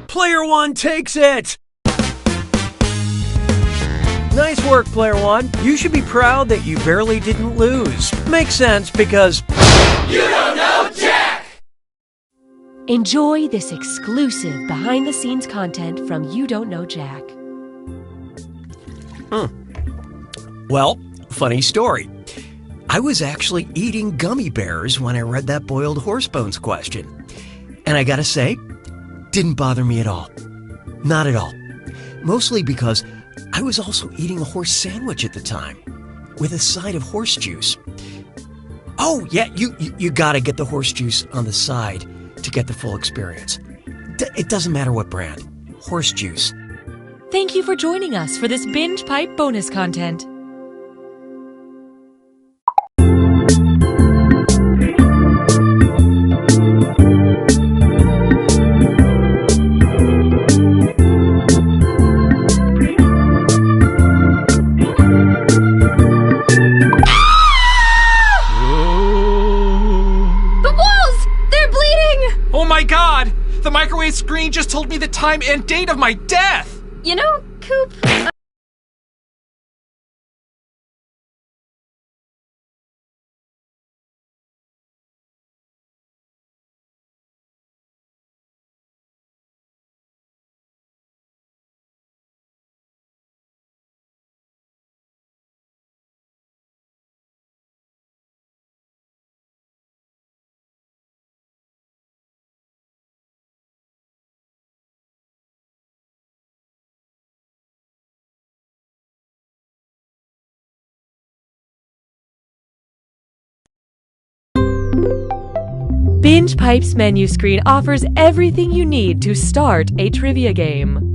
Player one takes it! Nice work, Player one. You should be proud that you barely didn't lose. Makes sense because... You don't know Jack! Enjoy this exclusive behind-the-scenes content from You Don't Know Jack. Well, funny story. I was actually eating gummy bears when I read that boiled horse bones question. And I gotta say, didn't bother me at all. Not at all. Mostly because I was also eating a horse sandwich at the time, with a side of horse juice. Oh, yeah, you gotta get the horse juice on the side to get the full experience. It doesn't matter what brand. Horse juice. Thank you for joining us for this Binge Pipe bonus content. Oh my god! The microwave screen just told me the time and date of my death! You know, Coop... Binge Pipe's menu screen offers everything you need to start a trivia game.